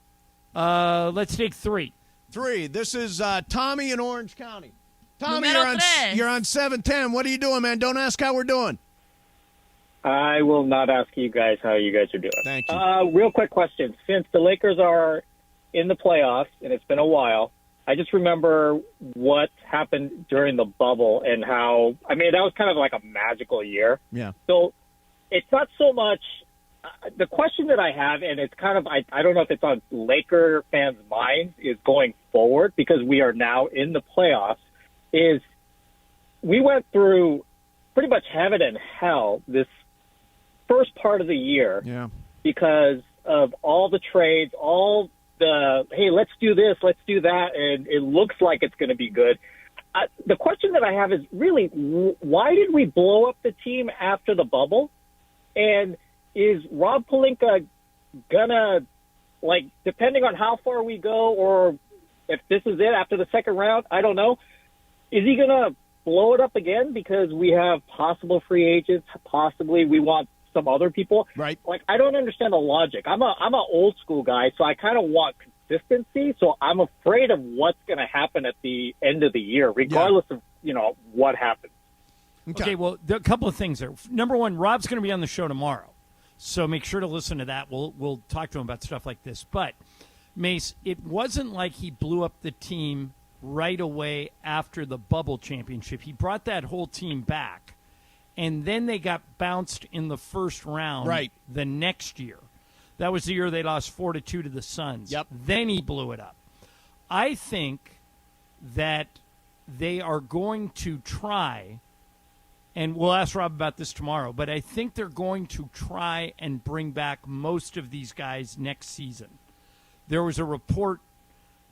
Let's take 3. 3. This is Tommy in Orange County. Tommy, Número tres. you're on 710. What are you doing, man? Don't ask how we're doing. I will not ask you guys how you guys are doing. Thank you. Real quick question. Since the Lakers are in the playoffs, and it's been a while, I just remember what happened during the bubble and how, that was kind of like a magical year. Yeah. So it's not so much the question that I have, and it's kind of, I don't know if it's on Laker fans' minds, is going forward, because we are now in the playoffs, is we went through pretty much heaven and hell this first part of the year Yeah. because of all the trades, all the, hey, let's do this, let's do that, and it looks like it's going to be good. The question that I have is really, why did we blow up the team after the bubble? And is Rob Pelinka gonna, depending on how far we go, or if this is it after the second round, I don't know, is he gonna blow it up again because we have possible free agents, possibly we want some other people? Right. I don't understand the logic. I'm a old school guy, so I kind of want consistency. So I'm afraid of what's going to happen at the end of the year, regardless of what happens. Okay, well, there are a couple of things there. Number one, Rob's going to be on the show tomorrow, so make sure to listen to that. We'll talk to him about stuff like this. But, Mace, it wasn't like he blew up the team right away after the bubble championship. He brought that whole team back, and then they got bounced in the first round the next year. That was the year they lost 4-2 to the Suns. Yep. Then he blew it up. I think that they are going to try and we'll ask Rob about this tomorrow, but I think they're going to try and bring back most of these guys next season. There was a report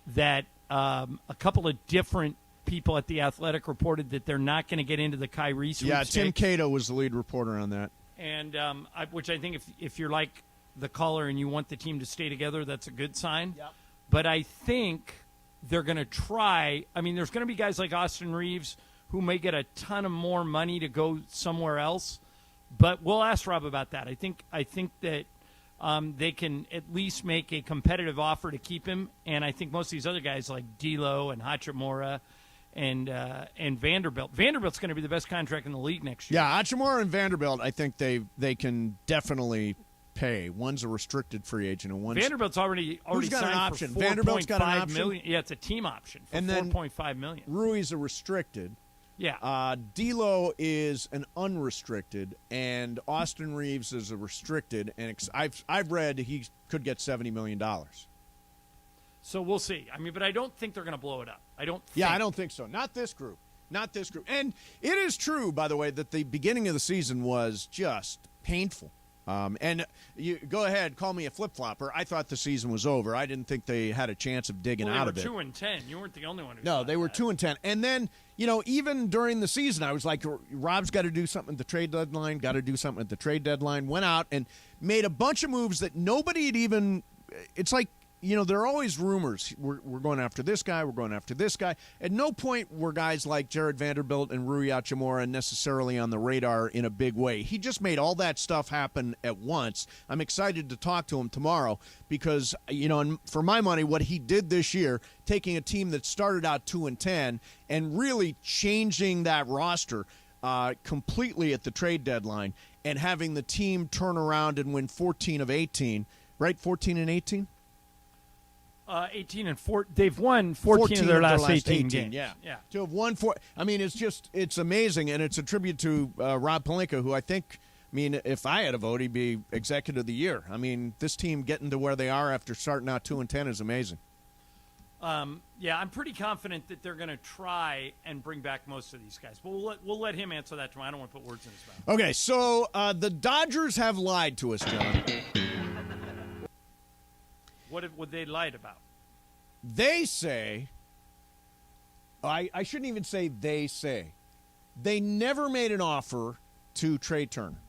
that a couple of different people at The Athletic reported that they're not going to get into the Kyrie sweepstakes. Yeah, Tim Cato was the lead reporter on that. And which I think if you're like the caller and you want the team to stay together, that's a good sign. Yep. But I think they're going to try. I mean, there's going to be guys like Austin Reeves who may get a ton of more money to go somewhere else. But we'll ask Rob about that. I think that they can at least make a competitive offer to keep him. And I think most of these other guys like D'Lo and Hachimura and Vanderbilt. Vanderbilt's going to be the best contract in the league next year. Yeah, Hachimura and Vanderbilt, I think they can definitely pay. One's a restricted free agent, and one's Vanderbilt's already got signed an option. For Vanderbilt's got an option. Million. Yeah, it's a team option for and then $4.5 million. Rui's a restricted. Yeah. D'Lo is an unrestricted, and Austin Reeves is a restricted. And I've read he could get $70 million. So we'll see. I mean, but I don't think they're going to blow it up. I don't think so. Not this group. And it is true, by the way, that the beginning of the season was just painful. And you go ahead, call me a flip-flopper. I thought the season was over. I didn't think they had a chance of digging out of it. They were 2-10. You weren't the only one who No, they were 2-10. And then, even during the season, I was like, Rob's got to do something at the trade deadline, went out and made a bunch of moves that nobody had even – it's like, there are always rumors. We're going after this guy. We're going after this guy. At no point were guys like Jared Vanderbilt and Rui Hachimura necessarily on the radar in a big way. He just made all that stuff happen at once. I'm excited to talk to him tomorrow because, and for my money, what he did this year, taking a team that started out 2-10 and really changing that roster completely at the trade deadline and having the team turn around and win 14 of 18, right? 14 and 18? 18 and 4. They've won 14 of their last 18 games. Yeah. To have won 4. I mean, it's amazing, and it's a tribute to Rob Pelinka, who I think, if I had a vote, he'd be executive of the year. I mean, this team getting to where they are after starting out 2-10 is amazing. Yeah, I'm pretty confident that they're going to try and bring back most of these guys. But we'll let him answer that tomorrow. I don't want to put words in his mouth. Okay, so the Dodgers have lied to us, John. What would they lied about? They say, I shouldn't even say they say, they never made an offer to Trey Turner.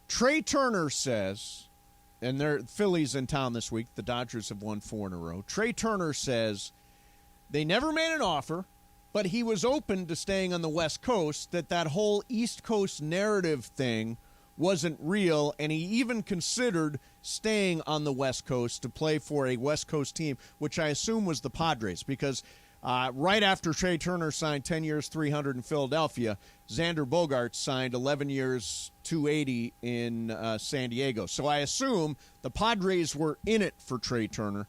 Trey Turner says, and their Phillies in town this week, the Dodgers have won 4 in a row. Trey Turner says they never made an offer, but he was open to staying on the West Coast, that whole East Coast narrative thing wasn't real, and he even considered staying on the West Coast to play for a West Coast team, which I assume was the Padres, because right after Trey Turner signed 10 years, $300 in Philadelphia, Xander Bogaerts signed 11 years, $280 in San Diego. So I assume the Padres were in it for Trey Turner.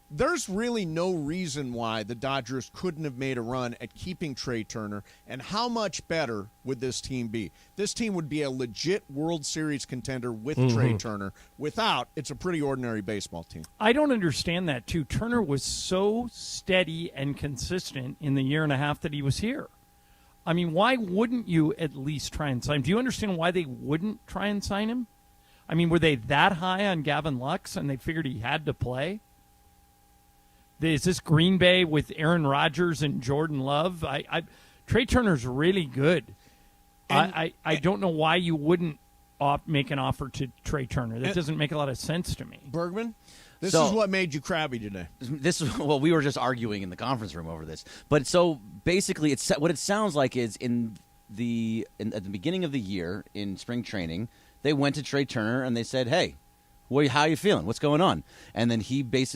There's really no reason why the Dodgers couldn't have made a run at keeping Trey Turner, and how much better would this team be? This team would be a legit World Series contender with Trey Turner. Without, it's a pretty ordinary baseball team. I don't understand that, too. Turner was so steady and consistent in the year and a half that he was here. I mean, why wouldn't you at least try and sign him? Do you understand why they wouldn't try and sign him? I mean, were they that high on Gavin Lux and they figured he had to play? Is this Green Bay with Aaron Rodgers and Jordan Love? Trey Turner's really good. I don't know why you wouldn't make an offer to Trey Turner. That doesn't make a lot of sense to me. Bergman, this is what made you crabby today. We were just arguing in the conference room over this. But so basically, what it sounds like is at the beginning of the year in spring training, they went to Trey Turner and they said, "Hey, how are you feeling? What's going on?" And then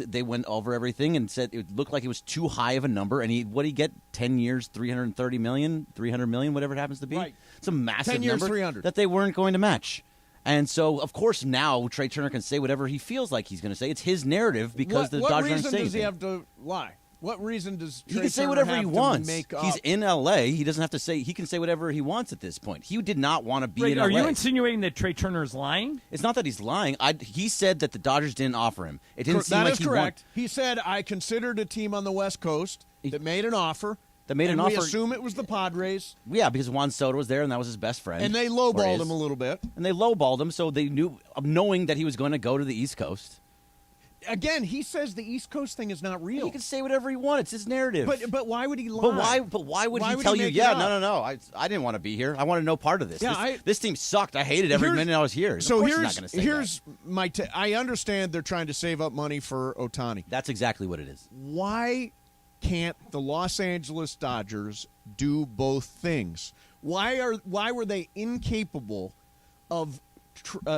they went over everything and said it looked like it was too high of a number. And what did he get? 10 years, $330 million, $300 million, whatever it happens to be. Right. It's a massive 10 years, number 300. that they weren't going to match. And so, of course, now Trey Turner can say whatever he feels like he's going to say. It's his narrative because the Dodgers aren't saying What reason does he anything. have to lie? What reason does Trey He can say Turner whatever have he to wants. make up? He's in L.A. He doesn't have to say. He can say whatever he wants at this point. He did not want to be in L.A. Are you insinuating that Trey Turner is lying? It's not that he's lying. He said that the Dodgers didn't offer him. It didn't seem that like is he correct. He said, "I considered a team on the West Coast that made an offer that made and an we offer. assume it was the Padres. Yeah, because Juan Soto was there, and that was his best friend. And they lowballed him a little bit. And they lowballed him, so they knew, knowing that he was going to go to the East Coast. Again, he says the East Coast thing is not real. He can say whatever he wants. It's his narrative. But why would he lie? But why would he tell you? Yeah, no. I didn't want to be here. I want to know part of this. Yeah, this team sucked. I hated every minute I was here. So of course he's not going to say here's my. I understand they're trying to save up money for Ohtani. That's exactly what it is. Why can't the Los Angeles Dodgers do both things? Why were they incapable of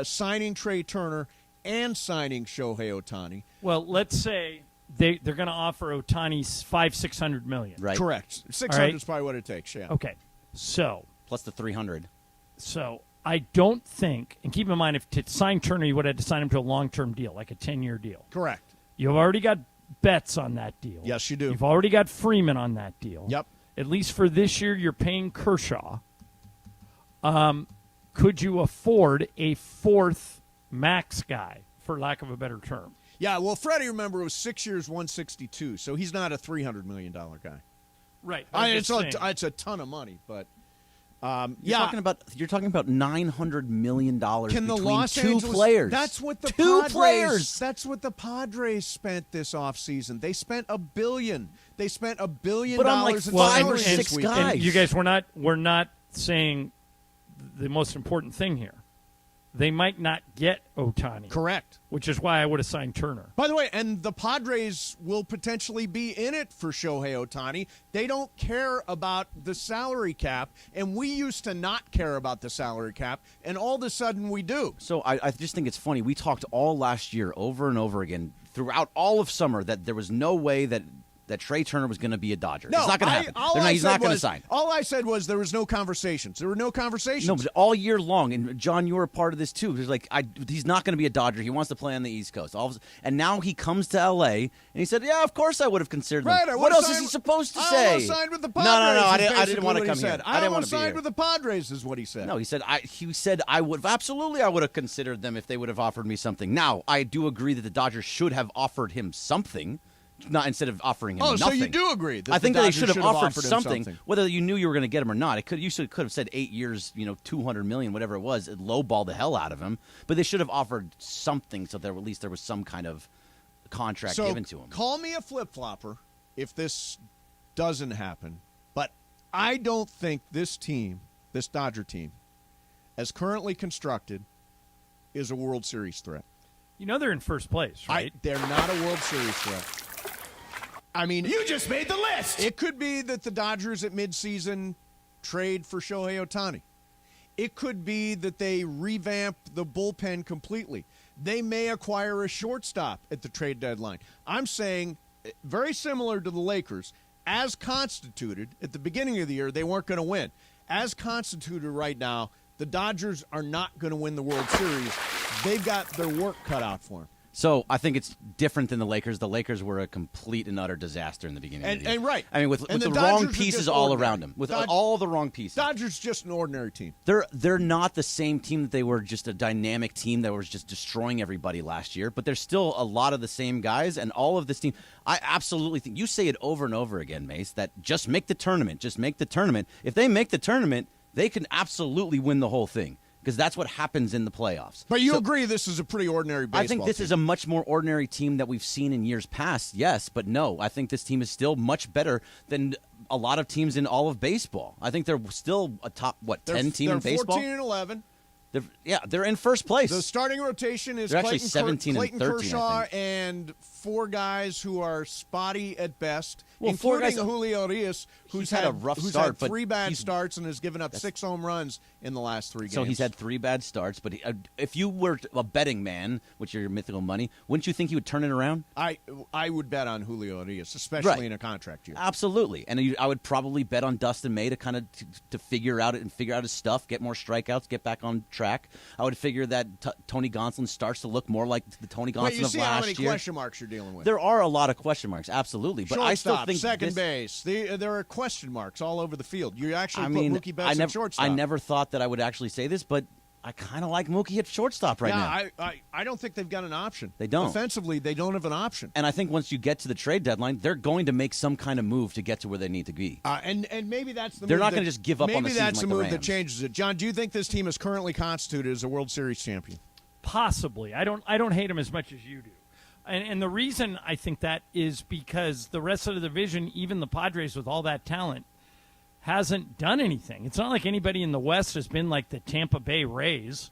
signing Trey Turner and signing Shohei Ohtani? Well, let's say they're going to offer Ohtani $500-600 million. Right. Correct. 600 is probably what it takes. Yeah. Okay. So plus the 300. So I don't think, and keep in mind, if to sign Turner, you would have to sign him to a long-term deal, like a 10-year deal. Correct. You've already got Betts on that deal. Yes, you do. You've already got Freeman on that deal. Yep. At least for this year, you're paying Kershaw. Could you afford a fourth max guy, for lack of a better term? Yeah, well, Freddie, remember, it was 6 years, 162, so he's not a $300 million guy. Right. It's a ton of money, but You're talking about $900 million Can the between Los two Angeles, players. That's what the two Padres, players. That's what the Padres spent this offseason. They spent $1 billion. They spent $1 billion But on like in 5 or salaries 6 this week. guys. And you guys, we're not saying the most important thing here. They might not get Ohtani. Correct. Which is why I would have signed Turner. By the way, and the Padres will potentially be in it for Shohei Ohtani. They don't care about the salary cap, and we used to not care about the salary cap, and all of a sudden we do. So I just think it's funny. We talked all last year over and over again throughout all of summer that there was no way that Trey Turner was going to be a Dodger. No, it's not going to happen. He's not going to sign. All I said was there was no conversations. There were no conversations. No, but all year long, and John, you were a part of this too. There's like, he's not going to be a Dodger. He wants to play on the East Coast. And now he comes to L.A. and he said, "Yeah, of course I would have considered him." Right, what else is he supposed to say? I signed with the Padres. No. I didn't want to come here. I didn't want to sign with the Padres, is what he said. No, he said I would have absolutely. I would have considered them if they would have offered me something. Now I do agree that the Dodgers should have offered him something. Not instead of offering him nothing. So you do agree that I think the they Dodgers should have offered something, whether you knew you were going to get him or not. You could have said 8 years, $200 million, whatever it was, lowball the hell out of him. But they should have offered something so that at least there was some kind of contract given to him. Call me a flip-flopper if this doesn't happen, but I don't think this team, this Dodger team, as currently constructed, is a World Series threat. They're in first place, right? They're not a World Series threat. I mean, you just made the list. It could be that the Dodgers at midseason trade for Shohei Ohtani. It could be that they revamp the bullpen completely. They may acquire a shortstop at the trade deadline. I'm saying, very similar to the Lakers, as constituted at the beginning of the year, they weren't going to win. As constituted right now, the Dodgers are not going to win the World Series. They've got their work cut out for them. So I think it's different than the Lakers. The Lakers were a complete and utter disaster in the beginning of the year. And right. I mean, with the Dodgers wrong pieces all around them. With all the wrong pieces. Dodgers just an ordinary team. They're not the same team that they were, just a dynamic team that was just destroying everybody last year. But there's still a lot of the same guys, and all of this team. I absolutely think, you say it over and over again, Mace, that just make the tournament. Just make the tournament. If they make the tournament, they can absolutely win the whole thing. Because that's what happens in the playoffs. But you agree this is a pretty ordinary baseball I think this team. is a much more ordinary team that we've seen in years past, yes. But no, I think this team is still much better than a lot of teams in all of baseball. I think they're still a top, 10 team in baseball? They're 14 and 11. They're in first place. The starting rotation is they're Clayton, actually 17 Clayton and 13, Kershaw and 4 guys who are spotty at best, well, including Julio Urias, who's had a rough start, had 3 but bad starts and has given up 6 home runs in the last 3 games. So he's had 3 bad starts, but if you were a betting man, which are your mythical money, wouldn't you think he would turn it around? I would bet on Julio Urias, especially in a contract year. Absolutely, and I would probably bet on Dustin May to kind of to figure out his stuff, get more strikeouts, get back on track. I would figure that Tony Gonsolin starts to look more like the Tony Gonsolin of last year. You see how many question marks you're dealing with. There are a lot of question marks, absolutely. But shortstop, I still think second base. There are question marks all over the field. You actually put Mookie Betts at shortstop. I never thought that I would actually say this, but I kind of like Mookie at shortstop right now. I don't think they've got an option. They don't. Offensively, they don't have an option. And I think once you get to the trade deadline, they're going to make some kind of move to get to where they need to be. And maybe that's the They're move not going to just give up on the season. Maybe that's the move like that changes it. John, do you think this team is currently constituted as a World Series champion? Possibly. I don't hate them as much as you do. And the reason I think that is because the rest of the division, even the Padres with all that talent, hasn't done anything. It's not like anybody in the West has been like the Tampa Bay Rays.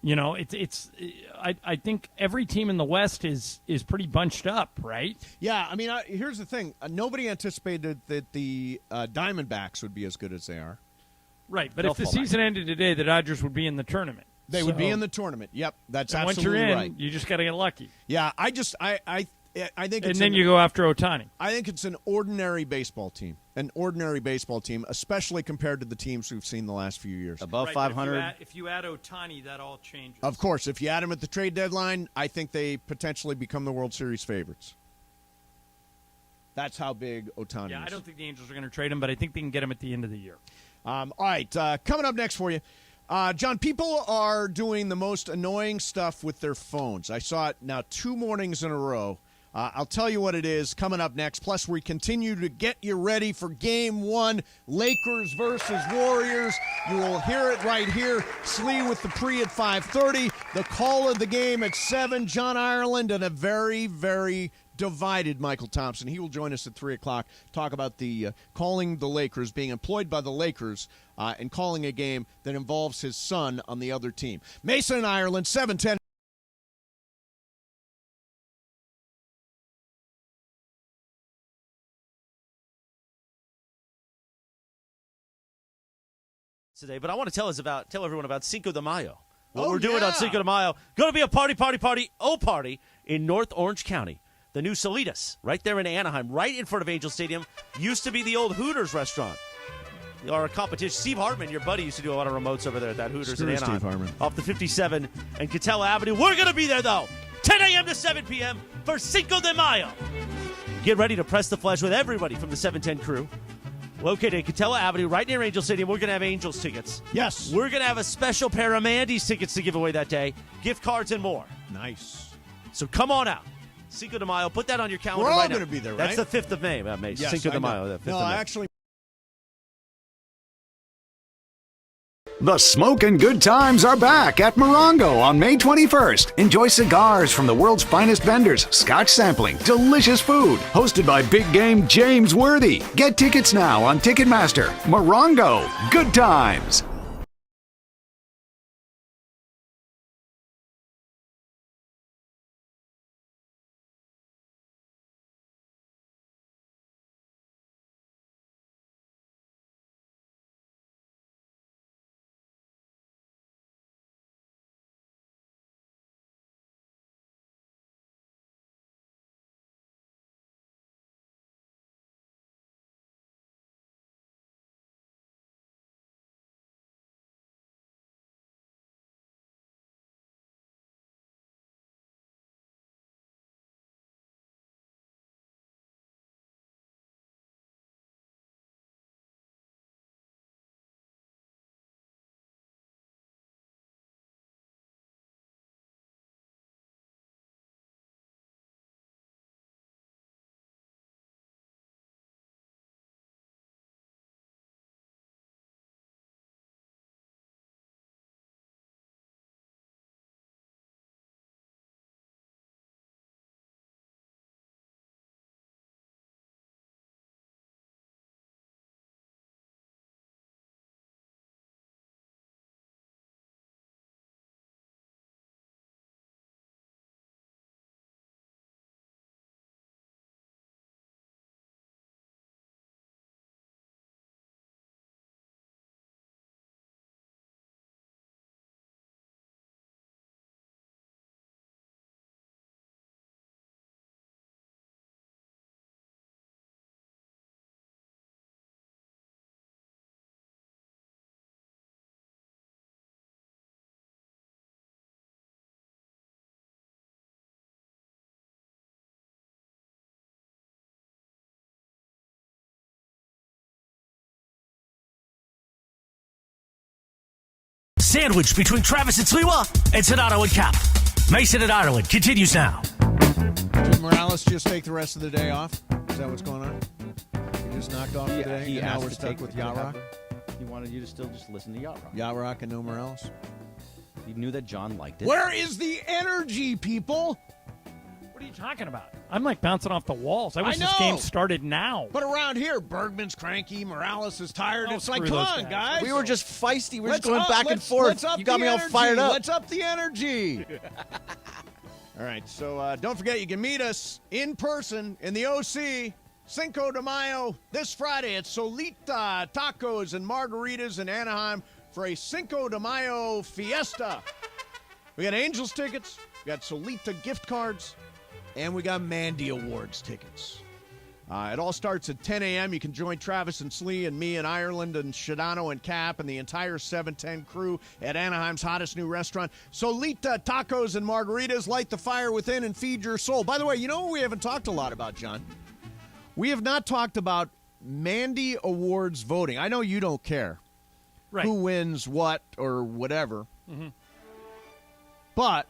You know, I think every team in the West is pretty bunched up, right? Yeah, I mean, here's the thing. Nobody anticipated that the Diamondbacks would be as good as they are. Right, but if the season ended today, the Dodgers would be in the tournament. They would be in the tournament. Yep, that's absolutely once you're in, right. you just got to get lucky. Yeah, I think it's and then you go after Ohtani. I think it's an ordinary baseball team. An ordinary baseball team, especially compared to the teams we've seen the last few years. Above 500. If you add Ohtani, that all changes. Of course, if you add them at the trade deadline, I think they potentially become the World Series favorites. That's how big Ohtani is. Yeah, I don't think the Angels are going to trade him, but I think they can get him at the end of the year. All right, coming up next for you. John, people are doing the most annoying stuff with their phones. I saw it now 2 mornings in a row. I'll tell you what it is coming up next. Plus, we continue to get you ready for Game 1, Lakers versus Warriors. You will hear it right here. Slee with the pre at 5:30. The call of the game at 7. John Ireland and a very, very divided Michael Thompson. He will join us at 3 o'clock, talk about the calling the Lakers, being employed by the Lakers, and calling a game that involves his son on the other team. Mason and Ireland, 7:10. Today, but I want to tell everyone about Cinco de Mayo. What we're doing on Cinco de Mayo. Going to be a party in North Orange County. The new Salitas, right there in Anaheim, right in front of Angel Stadium, used to be the old Hooters restaurant. Our competition, Steve Hartman, your buddy, used to do a lot of remotes over there at that Hooters in Anaheim. Steve Hartman. Off the 57 and Catella Avenue. We're going to be there, though, 10 a.m. to 7 p.m. for Cinco de Mayo. Get ready to press the flesh with everybody from the 710 crew. Located at Catella Avenue, right near Angel Stadium. We're going to have Angels tickets. Yes. We're going to have a special pair of Mandy's tickets to give away that day, gift cards and more. Nice. So come on out. Cinco de Mayo. Put that on your calendar We're all right now. going to be there, right? That's the 5th of May. Yes, Cinco de Mayo. The 5th of May. Actually. The smoking good times are back at Morongo on May 21st. Enjoy cigars from the world's finest vendors, scotch sampling, delicious food. Hosted by big game James Worthy. Get tickets now on Ticketmaster. Morongo, good times. Sandwiched between Travis and Sliwa and Sonato and Cap. Mason and Ireland continues now. Did Morales just take the rest of the day off? Is that what's going on? He just knocked off today, He and now asked we're to stuck take with the Yacht Rock? He wanted you to still just listen to Yacht Rock. Yacht Rock and no Morales? He knew that John liked it. Where is the energy, people? What are you talking about? I'm like bouncing off the walls. I wish I this know. game started now. But around here, Bergman's cranky, Morales is tired. Oh, It's like, screw come those on, guys. guys. We were just feisty. We were Let's just going up- back and let's- forth. let's up You got the me all energy. fired up. Let's up the energy. All right, so don't forget, you can meet us in person in the OC, Cinco de Mayo, this Friday at Solita Tacos and Margaritas in Anaheim for a Cinco de Mayo fiesta. We got Angels tickets, we got Solita gift cards, and we got Mandy Awards tickets. It all starts at 10 a.m. You can join Travis and Slee and me and Ireland and Shadano and Cap and the entire 710 crew at Anaheim's hottest new restaurant. Solita Tacos and Margaritas. Light the fire within and feed your soul. By the way, you know what we haven't talked a lot about, John? We have not talked about Mandy Awards voting. I know you don't care who wins what or whatever. Mm-hmm. But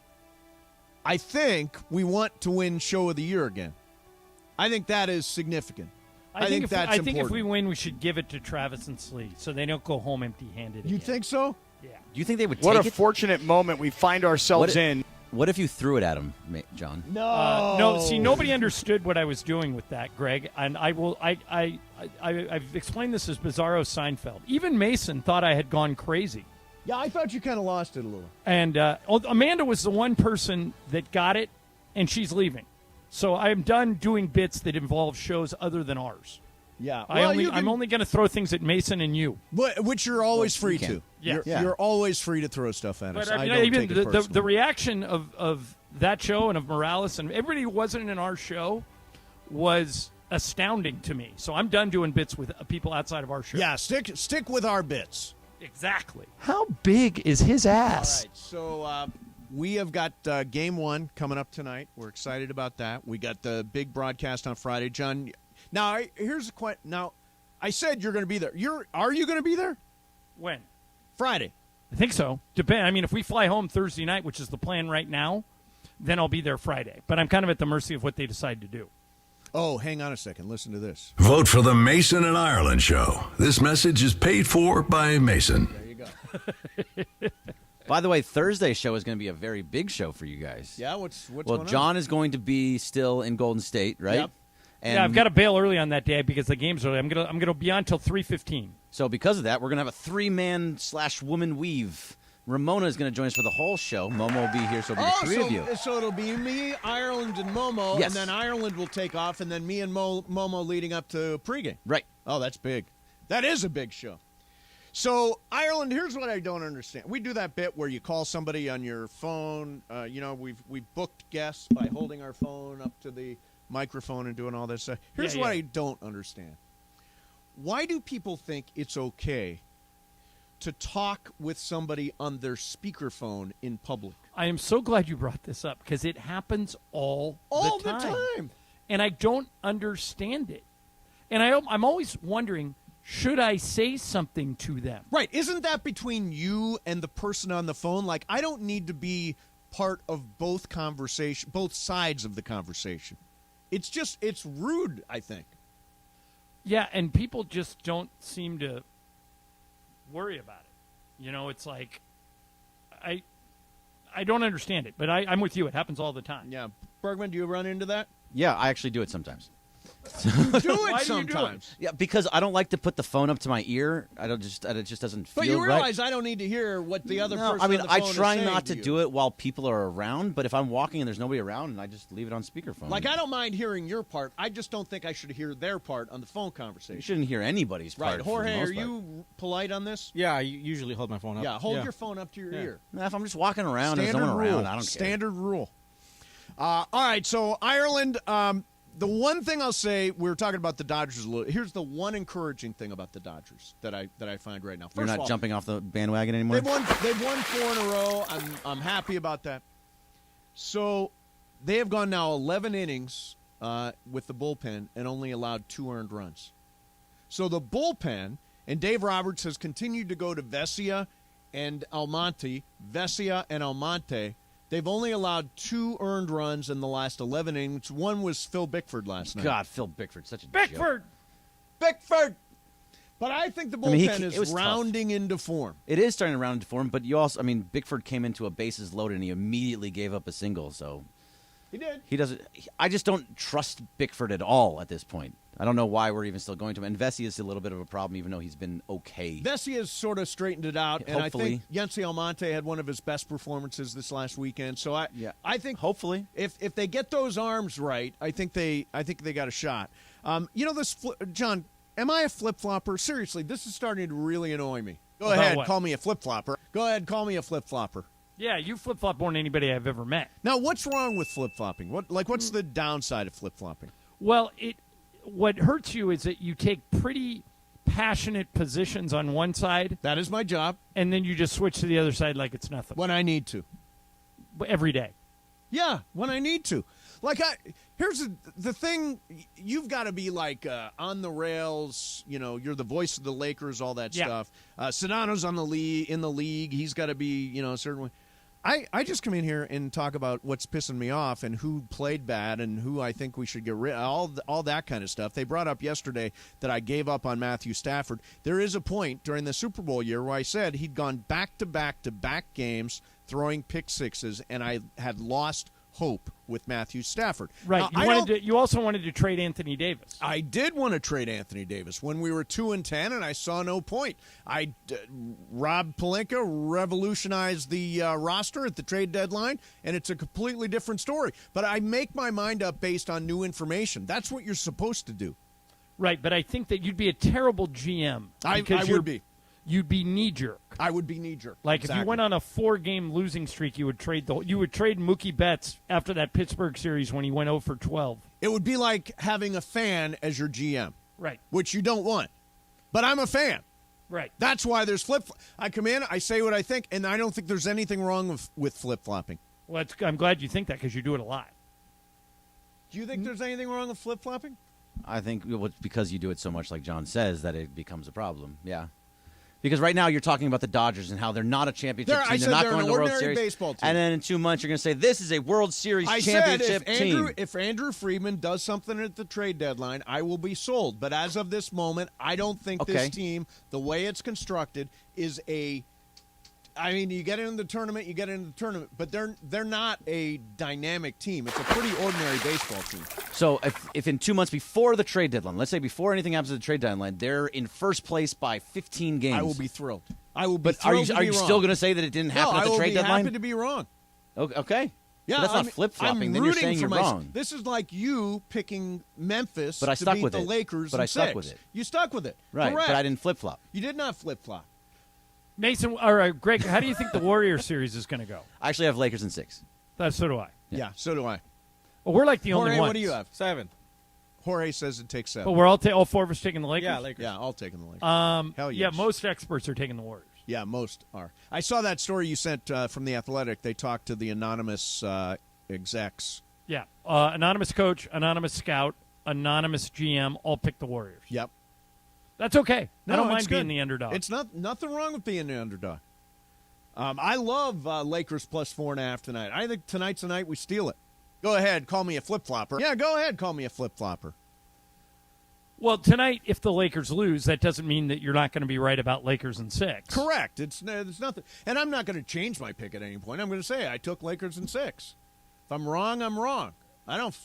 I think we want to win Show of the Year again. I think that is significant. I think that's important. I think if we win, we should give it to Travis and Slee so they don't go home empty-handed. You think so? Yeah. Do you think they would What take a it? fortunate moment we find ourselves in. What if you threw it at him, John? No. See, nobody understood what I was doing with that, Greg. And I've explained this as Bizarro Seinfeld. Even Mason thought I had gone crazy. Yeah, I thought you kind of lost it a little. And Amanda was the one person that got it, and she's leaving. So I'm done doing bits that involve shows other than ours. Yeah, I'm only going to throw things at Mason and you. Which you're always free you can. to. Yeah. You're always free to throw stuff at us. But I don't even take it personally. the reaction of that show and of Morales and everybody who wasn't in our show was astounding to me. So I'm done doing bits with people outside of our show. Yeah, stick with our bits. Exactly. How big is his ass? All right, so we have got Game 1 coming up tonight. We're excited about that. We got the big broadcast on Friday. John, now, here's a question. Now, I said you're going to be there. Are you going to be there? When? Friday. I think so. Depend. I mean, if we fly home Thursday night, which is the plan right now, then I'll be there Friday. But I'm kind of at the mercy of what they decide to do. Oh, hang on a second. Listen to this. Vote for the Mason and Ireland Show. This message is paid for by Mason. There you go. By the way, Thursday's show is going to be a very big show for you guys. Yeah, what's well, going on? John is going to be still in Golden State, right? Yep. And yeah, I've got to bail early on that day because the game's early. I'm gonna be on till 3:15. So because of that, we're going to have a three-man/woman weave. Ramona is going to join us for the whole show. Momo will be here, so it'll be the three of you. So it'll be me, Ireland, and Momo, Yes. and then Ireland will take off, and then me and Momo leading up to pregame. Right. Oh, that's big. That is a big show. So, Ireland, here's what I don't understand. We do that bit where you call somebody on your phone. We've booked guests by holding our phone up to the microphone and doing all this stuff. Here's what I don't understand. Why do people think it's okay to talk with somebody on their speakerphone in public? I am so glad you brought this up because it happens all the time. And I don't understand it. And I'm always wondering, should I say something to them? Right. Isn't that between you and the person on the phone? Like, I don't need to be part of both sides of the conversation. It's rude, I think. Yeah, and people just don't seem to worry about it. You know, it's like I don't understand it, but I'm with you. It happens all the time. Yeah. Bergman, do you run into that? Yeah, I actually do it sometimes. You do it Why sometimes. do you do it? Yeah, because I don't like to put the phone up to my ear. It just doesn't feel But you right. realize I don't need to hear what the other person I mean, on the I phone try is saying not to you. do it while people are around, but if I'm walking and there's nobody around, and I just leave it on speakerphone. Like, I don't mind hearing your part. I just don't think I should hear their part on the phone conversation. You shouldn't hear anybody's part. Right. for the Jorge, most are part. you polite on this? Yeah, I usually hold my phone up. Yeah, hold your phone up to your ear. Nah, if I'm just walking around and there's no one rule. around, I don't care. Standard rule. All right, so Ireland, the one thing I'll say, we were talking about the Dodgers a little. Here's the one encouraging thing about the Dodgers that I find right now. First You're of not all, jumping off the bandwagon anymore? They've won 4 in a row. I'm happy about that. So they have gone now 11 innings with the bullpen and only allowed 2 earned runs. So the bullpen, and Dave Roberts has continued to go to Vesia and Almonte, Vesia and Almonte, they've only allowed 2 earned runs in the last 11 innings. One was Phil Bickford last night. God, Phil Bickford, such a Bickford! Bickford! But I think the bullpen is rounding into form. It is starting to round into form, but you also, Bickford came into a bases loaded and he immediately gave up a single, so. He did. He doesn't. I just don't trust Bickford at all at this point. I don't know why we're even still going to him. And Vesey is a little bit of a problem, even though he's been okay. Vesey has sort of straightened it out, and Hopefully. I think Yency Almonte had one of his best performances this last weekend. So I think hopefully if they get those arms right, I think they got a shot. John, am I a flip flopper? Seriously, this is starting to really annoy me. Go ahead, call me a flip flopper. Go ahead, call me a flip flopper. Yeah, you flip flop more than anybody I've ever met. Now, what's wrong with flip flopping? What's the downside of flip flopping? Well, what hurts you is that you take pretty passionate positions on one side. That is my job. And then you just switch to the other side like it's nothing. When I need to. Every day. Yeah, when I need to. Here's the thing. You've got to be on the rails. You're the voice of the Lakers, all that stuff. Sedano's in the league. He's got to be, a certain way. I just come in here and talk about what's pissing me off and who played bad and who I think we should get rid of, all that kind of stuff. They brought up yesterday that I gave up on Matthew Stafford. There is a point during the Super Bowl year where I said he'd gone back-to-back-to-back games throwing pick sixes, and I had lost hope with Matthew Stafford. Right. Now, you also wanted to trade Anthony Davis. I did want to trade Anthony Davis when we were 2-10, and I saw no point. Rob Pelinka revolutionized the roster at the trade deadline, and it's a completely different story. But I make my mind up based on new information. That's what you're supposed to do. Right, but I think that you'd be a terrible GM. I would be. You'd be knee-jerk. I would be knee-jerk. If you went on a 4-game losing streak, you would trade Mookie Betts after that Pittsburgh series when he went 0 for 12. It would be like having a fan as your GM. Right. Which you don't want. But I'm a fan. Right. That's why there's I come in, I say what I think, and I don't think there's anything wrong with flip-flopping. Well, I'm glad you think that because you do it a lot. Do you think there's anything wrong with flip-flopping? I think it's because you do it so much, like John says, that it becomes a problem. Yeah. Because right now you're talking about the Dodgers and how they're not a championship team. They're not going to the World Series. Baseball team. And then in 2 months you're going to say this is a World Series championship team. If Andrew Friedman does something at the trade deadline, I will be sold. But as of this moment, I don't think this team, the way it's constructed, is a. I mean, you get into the tournament, but they're not a dynamic team. It's a pretty ordinary baseball team. So if in 2 months before the trade deadline, let's say before anything happens at the trade deadline, they're in first place by 15 games. I will be thrilled. I will be But thrilled. are you still going to say that it didn't happen at the trade deadline? I will be happy to be wrong. Okay. Yeah, but that's not flip-flopping. Then you're saying you're wrong. This is like you picking Memphis but I to stuck beat with the it. Lakers But in I stuck 6. with it. You stuck with it. Right, Correct. but I didn't flip-flop. You did not flip-flop. Mason, or Greg, how do you think the Warriors series is going to go? I actually have Lakers in 6. So do I. Yeah, so do I. Well, we're like the only Jorge, ones. what do you have? 7. Jorge says it takes 7. But we're all 4 of us taking the Lakers? Yeah, Lakers. Yeah, all taking the Lakers. Hell yes. Yeah, most experts are taking the Warriors. Yeah, most are. I saw that story you sent from The Athletic. They talked to the anonymous execs. Yeah, anonymous coach, anonymous scout, anonymous GM, all pick the Warriors. Yep. That's okay. No, I don't it's mind being good. the underdog. It's nothing wrong with being the underdog. I love Lakers plus 4.5 tonight. I think tonight's the night we steal it. Go ahead, call me a flip-flopper. Yeah, go ahead, call me a flip-flopper. Well, tonight, if the Lakers lose, that doesn't mean that you're not going to be right about Lakers in 6. Correct. It's nothing. And I'm not going to change my pick at any point. I'm going to say I took Lakers in 6. If I'm wrong, I'm wrong. I don't.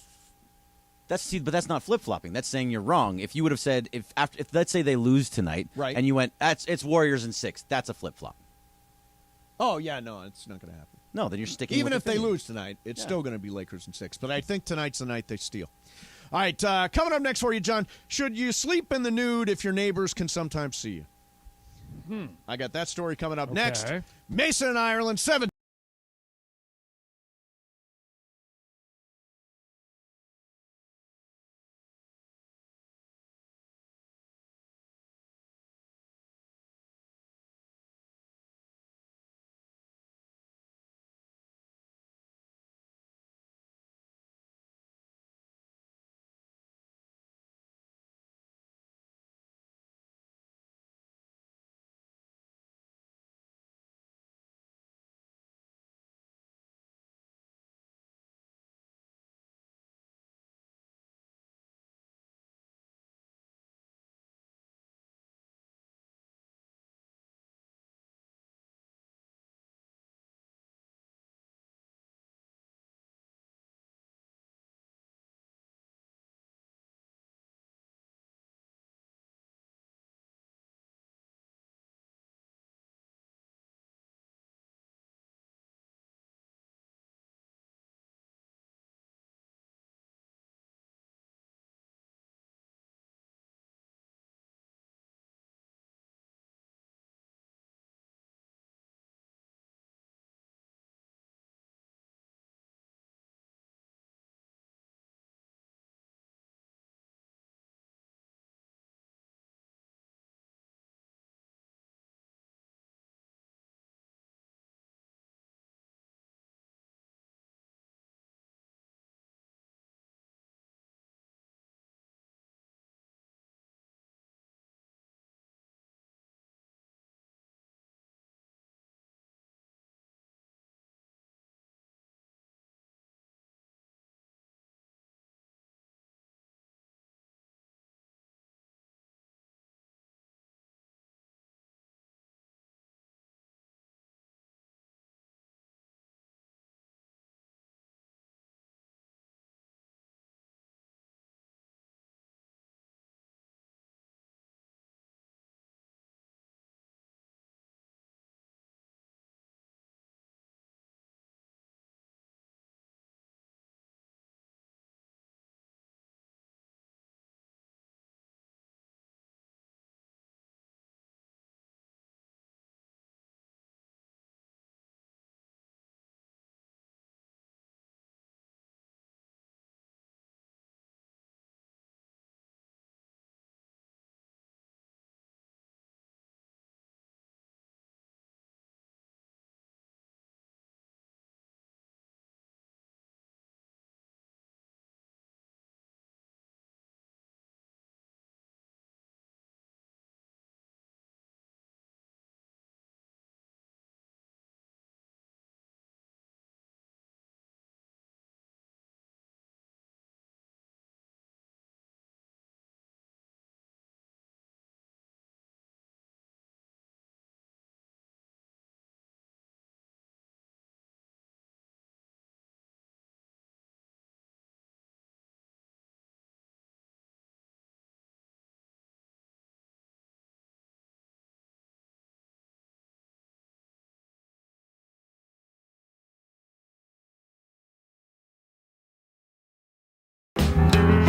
But that's not flip-flopping. That's saying you're wrong. If you would have said, if let's say they lose tonight, right, and you went, it's Warriors in 6, that's a flip-flop. Oh, yeah, no, it's not going to happen. No, then you're sticking Even with if the they thing. lose tonight, it's still going to be Lakers in 6. But I think tonight's the night they steal. All right, coming up next for you, John. Should you sleep in the nude if your neighbors can sometimes see you? I got that story coming up next. Mason in Ireland, 7.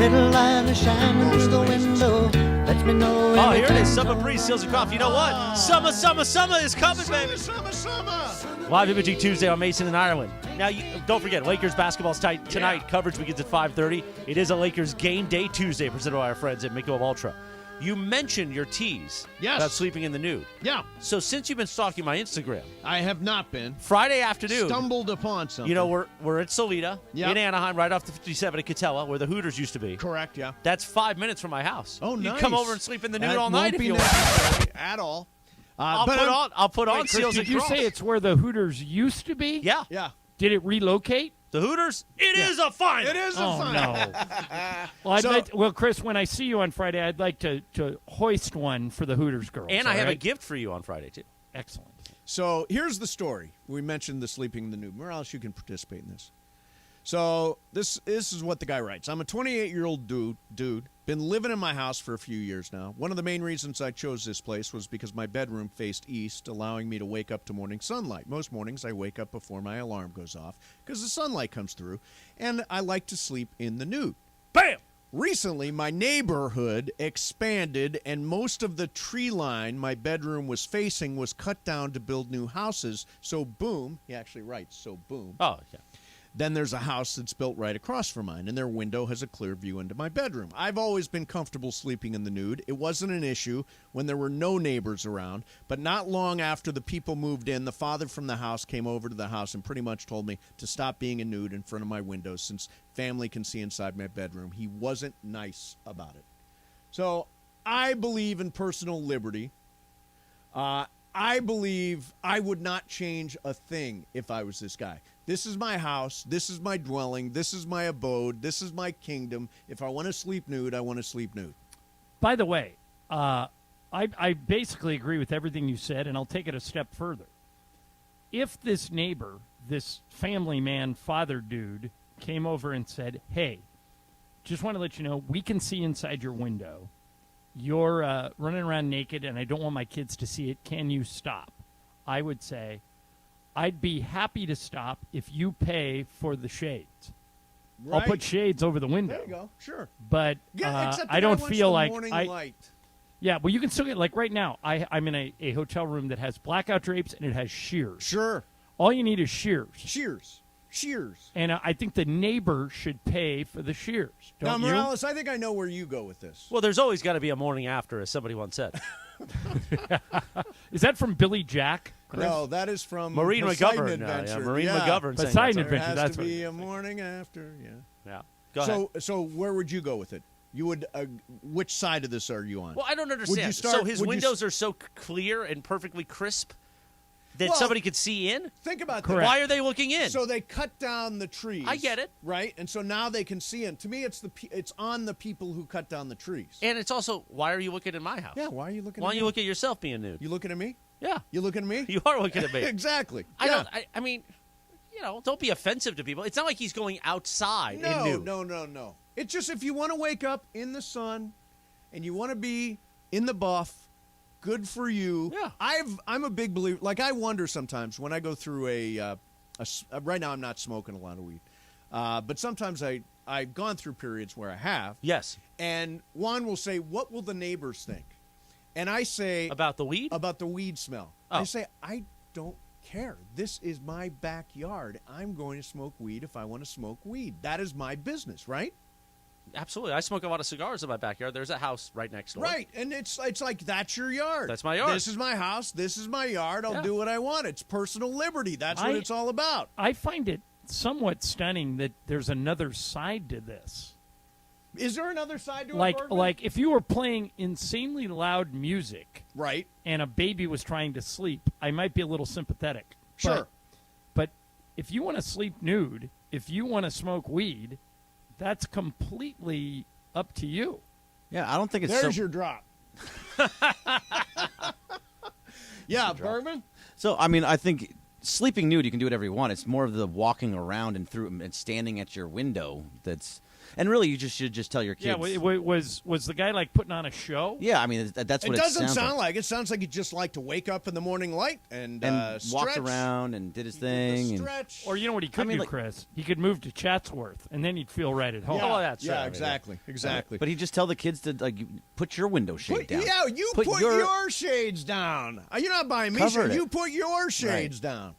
little light is shining through the window. Lets me know. Oh, here it is. Summer breeze seals your coffee. You know what? Summer is coming, baby. Summer. Live Imaging Tuesday on Mason and Ireland. Now, don't forget, Lakers basketball's tight tonight. Yeah. Coverage begins at 5:30. It is a Lakers game day Tuesday presented by our friends at Michelob Ultra. You mentioned your tease about sleeping in the nude. Yeah. So since you've been stalking my Instagram, I have not been. Friday afternoon, Stumbled upon something. you know, we're at Solita Yep. in Anaheim, right off the 57 at Catella, where the Hooters used to be. Correct, yeah. That's 5 minutes from my house. Oh, You nice. come over and sleep in the nude That all night won't if be you want. necessary at all. I'll put on Chris, Seals did and you Cross. say it's where the Hooters used to be? Yeah. Yeah. Did it relocate? The Hooters, it is a final. It is a Oh, final. no. Well, Chris, when I see you on Friday, I'd like to hoist one for the Hooters girls. And I have a right? gift for you on Friday, too. Excellent. So here's the story. We mentioned the sleeping in the nude. Morales, you can participate in this. So this is what the guy writes. I'm a 28-year-old dude, been living in my house for a few years now. One of the main reasons I chose this place was because my bedroom faced east, allowing me to wake up to morning sunlight. Most mornings I wake up before my alarm goes off because the sunlight comes through, and I like to sleep in the nude. Bam! Recently, my neighborhood expanded, and most of the tree line my bedroom was facing was cut down to build new houses. So, boom, he actually writes, so boom. Oh, yeah. Then there's a house that's built right across from mine, and their window has a clear view into my bedroom. I've always been comfortable sleeping in the nude. It wasn't an issue when there were no neighbors around, but not long after the people moved in, the father from the house came over to the house and pretty much told me to stop being a nude in front of my window since family can see inside my bedroom. He wasn't nice about it. So I believe in personal liberty. I believe I would not change a thing if I was this guy. This is my house. This is my dwelling. This is my abode. This is my kingdom. If I want to sleep nude, I want to sleep nude. By the way, I basically agree with everything you said, and I'll take it a step further. If this neighbor, this family man, father dude, came over and said, hey, just want to let you know, we can see inside your window. You're running around naked, and I don't want my kids to see it. Can you stop? I would say, I'd be happy to stop if you pay for the shades. Right. I'll put shades over the window. There you go. Sure. But Yeah, except the I guy don't wants feel the like morning I. light. Yeah, well, you can still get, like right now, I'm in a hotel room that has blackout drapes and it has shears. Sure. All you need is shears. Shears. And I think the neighbor should pay for the shears. Now, Don't you? Morales, I think I know where you go with this. Well, there's always got to be a morning after, as somebody once said. Is that from Billy Jack? Chris? No, that is from Maureen Poseidon McGovern. Adventure. Maureen McGovern. sang Poseidon that song. Adventure. There has That's to what be it a morning after. Yeah. Yeah. Go ahead. So where would you go with it? You would. Which side of this are you on? Well, I don't Would you understand. start- So his would you windows are so clear and perfectly crisp that Well, somebody could see in? Think about Correct. that. Why are they looking in? So they cut down the trees. I get it. right? And so now they can see in. To me, it's on the people who cut down the trees. And it's also, why are you looking at my house? Yeah, why are you looking? Why at don't me? you look at yourself being nude? You looking at me? Yeah. You looking at me? You are looking at me. Exactly. I Yeah. don't. I mean, don't be offensive to people. It's not like he's going outside in nude. No. It's just if you want to wake up in the sun and you want to be in the buff, good for you. Yeah. I'm a big believer. Like, I wonder sometimes when I go through right now I'm not smoking a lot of weed. But sometimes I've gone through periods where I have. Yes. And Juan will say, what will the neighbors think? And I say... About the weed? About the weed smell. Oh. I say, I don't care. This is my backyard. I'm going to smoke weed if I want to smoke weed. That is my business, right? Absolutely. I smoke a lot of cigars in my backyard. There's a house right next door. Right. And it's like, that's your yard. That's my yard. This is my house. This is my yard. I'll Yeah. do what I want. It's personal liberty. That's what it's all about. I find it somewhat stunning that there's another side to this. Is there another side to it, Like Bergman? if you were playing insanely loud music, right, and a baby was trying to sleep, I might be a little sympathetic. Sure. But if you want to sleep nude, if you want to smoke weed, that's completely up to you. Yeah, I don't think it's There's your drop. Yeah, Bergman? So, I mean, I think sleeping nude, you can do whatever you want. It's more of the walking around and through and standing at your window that's. And really, you should just tell your kids. Yeah, was the guy like putting on a show? Yeah, I mean that's what it doesn't sounds sound like. It sounds like he just liked to wake up in the morning light and walked stretch. around and did his thing. Stretch. Or you know what he could do, Chris? He could move to Chatsworth, and then he'd feel right at home. Yeah, that's right. exactly. But he just tell the kids to put your window shade down. Yeah, you put your shades down. You're not buying me shades. You put your shades down.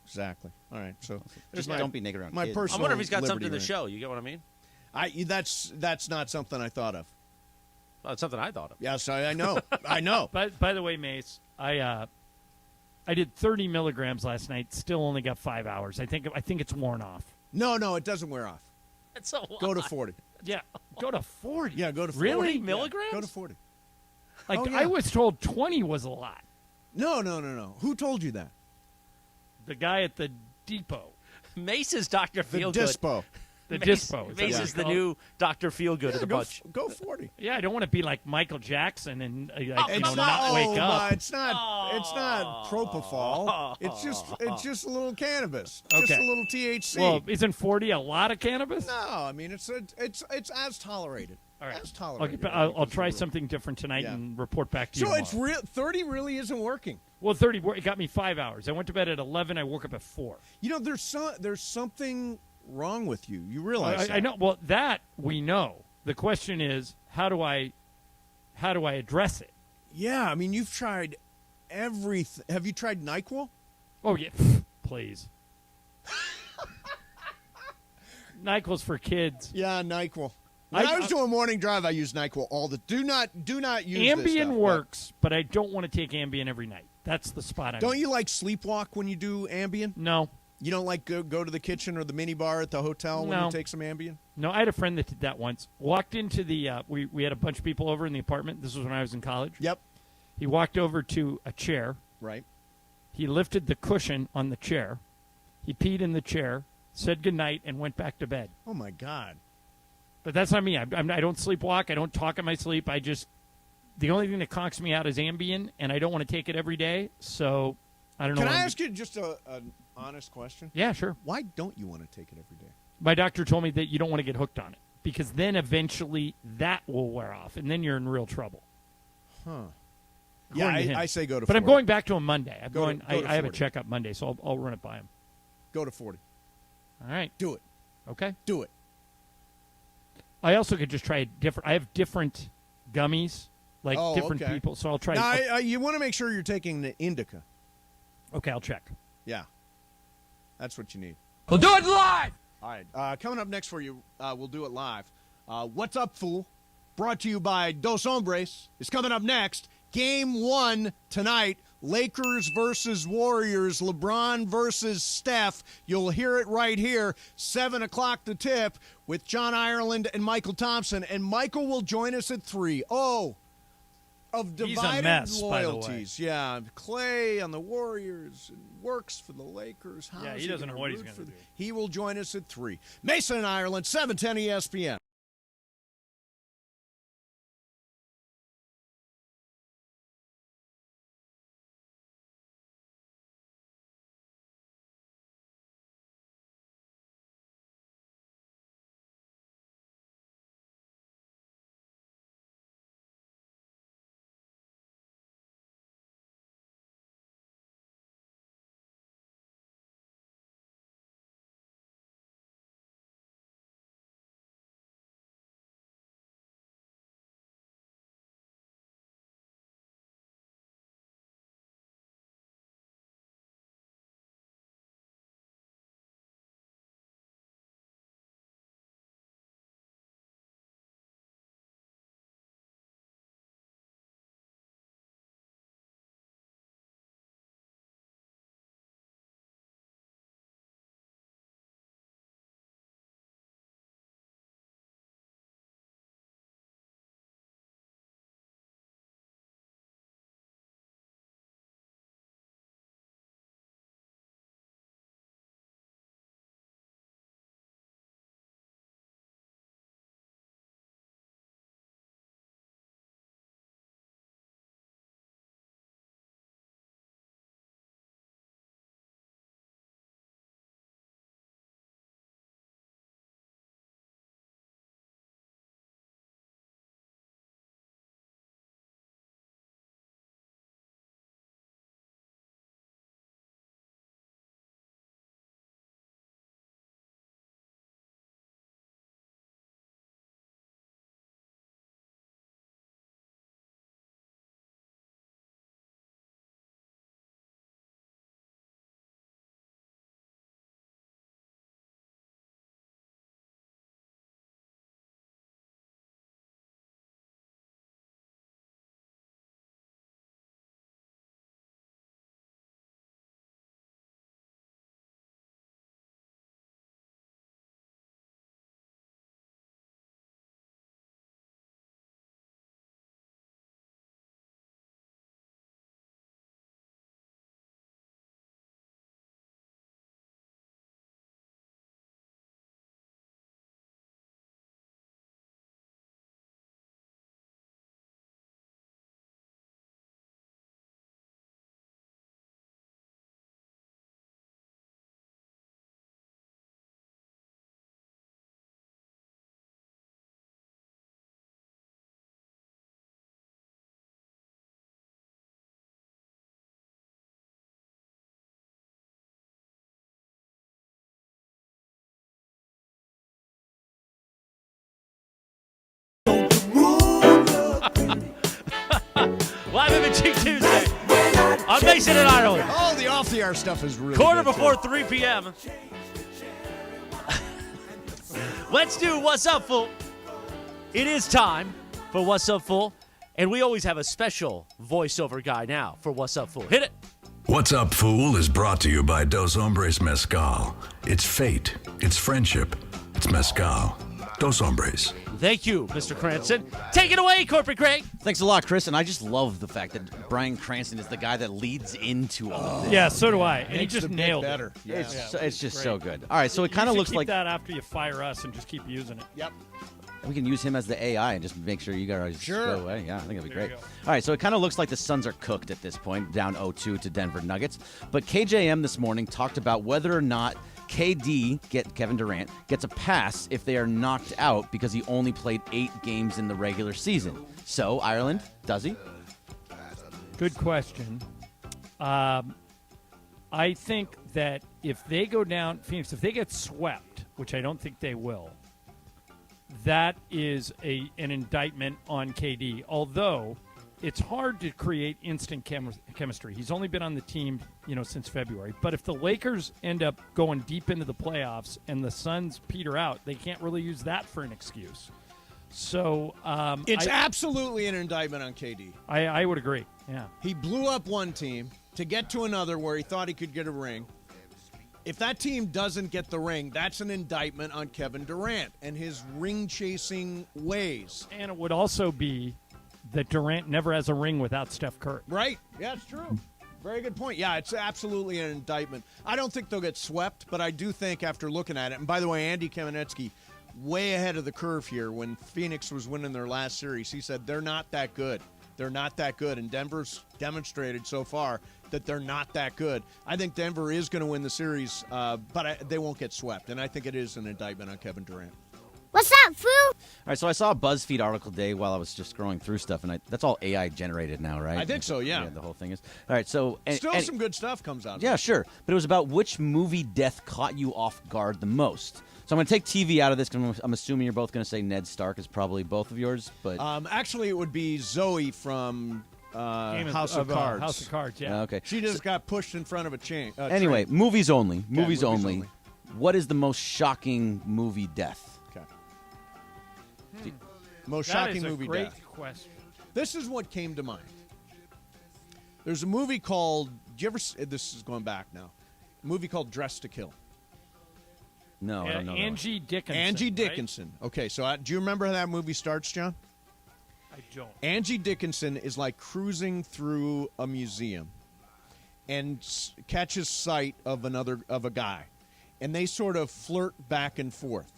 Exactly. All right. So just don't be naked around my kids. personal I wonder if he's got something to liberty show. You get what I mean? That's not something I thought of. Well, it's something I thought of. Yes, I know. I know. By the way, Mace, I did 30 milligrams last night. Still only got 5 hours. I think it's worn off. No, it doesn't wear off. It's a lot. Go to 40. Yeah, go to 40. Yeah, go to 40. Really? 40 milligrams? Go to 40. I was told 20 was a lot. No. Who told you that? The guy at the depot. Mace is Dr. The Feelgood. dispo. The dispo. Mace is the new Dr. Feelgood of the bunch. Go 40. Yeah, I don't want to be like Michael Jackson and not wake up. It's not propofol. It's just a little cannabis. Just a little THC. Well, isn't 40 a lot of cannabis? No, I mean it's as tolerated. All right. As tolerated. I'll try something different tonight and report back to you. So tomorrow. it's 30 really isn't working. Well, 30 it got me 5 hours. I went to bed at 11. I woke up at 4. You know, there's something wrong with you. You realize I know. Well, that we know. The question is, how do I address it? Yeah, I mean, you've tried everything. Have you tried NyQuil? Oh yeah, please. NyQuil's for kids. Yeah, NyQuil. When I was doing morning drive, I used NyQuil all the. Do not use this Ambien stuff, works, but I don't want to take Ambien every night. That's the spot. Don't you like sleepwalk when you do Ambien? No. You don't like go to the kitchen or the mini bar at the hotel when you take some Ambien? No, I had a friend that did that once. Walked into the we had a bunch of people over in the apartment. This was when I was in college. Yep. He walked over to a chair. Right. He lifted the cushion on the chair. He peed in the chair, said goodnight, and went back to bed. Oh, my God. But that's not me. I don't sleepwalk. I don't talk in my sleep. The only thing that conks me out is Ambien, and I don't want to take it every day, so I don't know. Can I ask you just an honest question? Yeah, sure. Why don't you want to take it every day? My doctor told me that you don't want to get hooked on it because then eventually that will wear off, and then you're in real trouble. Huh. Yeah, I say go to 40. But I'm going back to him Monday. I have a 40. checkup Monday, so I'll run it by him. Go to 40. All right. Do it. Okay. Do it. I also could just try different. I have different gummies, like different okay. people, so I'll try. Now, you want to make sure you're taking the indica. Okay, I'll check. Yeah. That's what you need. We'll do it live! All right. Coming up next for you, we'll do it live. What's Up, Fool? Brought to you by Dos Hombres. Is coming up next. Game 1 tonight. Lakers versus Warriors. LeBron versus Steph. You'll hear it right here. 7 o'clock the tip with John Ireland and Michael Thompson. And Michael will join us at 3. Oh, of divided He's a mess, loyalties. Yeah, Clay on the Warriors and works for the Lakers. How Yeah, is he doesn't gonna know what he's root going to for do. He will join us at 3. Mason and Ireland, 710 ESPN. on Mason and Ireland. Oh, the off-the-air stuff is really Quarter good, before too. 3 p.m. Let's do What's Up, Fool. It is time for What's Up, Fool. And we always have a special voiceover guy now for What's Up, Fool. Hit it. What's Up, Fool is brought to you by Dos Hombres Mezcal. It's fate. It's friendship. It's mezcal. Dos Hombres. Thank you, Mr. Cranston. Take it away, Corporate Greg. Thanks a lot, Chris. And I just love the fact that Bryan Cranston is the guy that leads into all of this. Yeah, so do I. And he Makes just the bit nailed better. it. Yeah. It's just Great. so good. All right, so it You kind of should looks keep like that after you fire us and just keep using it. Yep. we can use him as the AI and just make sure you guys Sure. go away. Yeah, I think that'd be There great. you go. All right, so it kind of looks like the Suns are cooked at this point, down 0-2 to Denver Nuggets. But KJM this morning talked about whether or not Kevin Durant gets a pass if they are knocked out because he only played 8 games in the regular season. So, Ireland, does he? Good question. I think that if they go down, Phoenix, if they get swept, which I don't think they will, that is an indictment on KD. Although it's hard to create instant chemistry. He's only been on the team, since February. But if the Lakers end up going deep into the playoffs and the Suns peter out, they can't really use that for an excuse. So it's absolutely an indictment on KD. I would agree. Yeah, he blew up one team to get to another where he thought he could get a ring. If that team doesn't get the ring, that's an indictment on Kevin Durant and his ring-chasing ways. And it would also be that Durant never has a ring without Steph Curry. Right. Yeah, it's true. Very good point. Yeah, it's absolutely an indictment. I don't think they'll get swept, but I do think after looking at it, and by the way, Andy Kamenetsky, way ahead of the curve here. When Phoenix was winning their last series, he said they're not that good. They're not that good, and Denver's demonstrated so far that they're not that good. I think Denver is going to win the series, but they won't get swept, and I think it is an indictment on Kevin Durant. What's up, fool? All right, so I saw a BuzzFeed article today while I was just scrolling through stuff, and that's all AI generated now, right? I think so, yeah. The whole thing is. All right, so Still some good stuff comes out of it. Yeah, sure. But it was about which movie death caught you off guard the most. So I'm going to take TV out of this because I'm assuming you're both going to say Ned Stark is probably both of yours. But actually, it would be Zoe from House of Cards. House of Cards, yeah. Okay. She just got pushed in front of a chain. Anyway, movies only. Movies only. only. What is the most shocking movie death? Okay. Most That shocking is a movie great death. question. This is what came to mind. There's a movie called. Did you ever? This is going back now. A movie called Dressed to Kill. No, I don't know. Angie Dickinson. Angie right? Dickinson. Okay, so do you remember how that movie starts, John? I don't. Angie Dickinson is like cruising through a museum and catches sight of a guy, and they sort of flirt back and forth.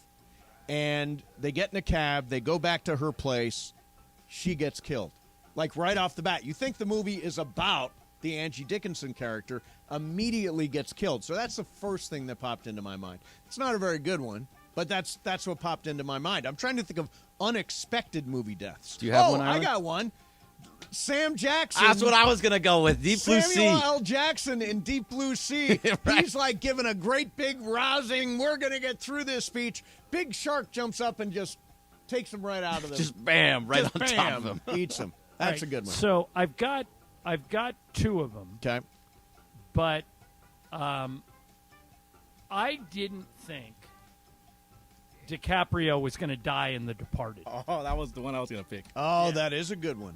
And they get in a cab, they go back to her place, she gets killed. Like right off the bat. You think the movie is about the Angie Dickinson character, immediately gets killed. So that's the first thing that popped into my mind. It's not a very good one, but that's what popped into my mind. I'm trying to think of unexpected movie deaths. Do you have one, I Alan? got one. Sam Jackson. That's what I was going to go with. Deep Blue Sea. Samuel L. Jackson in Deep Blue Sea. Right. He's like giving a great big rousing, we're going to get through this speech. Big shark jumps up and just takes him right out of the... Just bam, right just on bam, top of him. Eats him. That's Right, a good one. So I've got 2 of them. Okay. But I didn't think DiCaprio was going to die in The Departed. Oh, that was the one I was going to pick. Oh, that is a good one.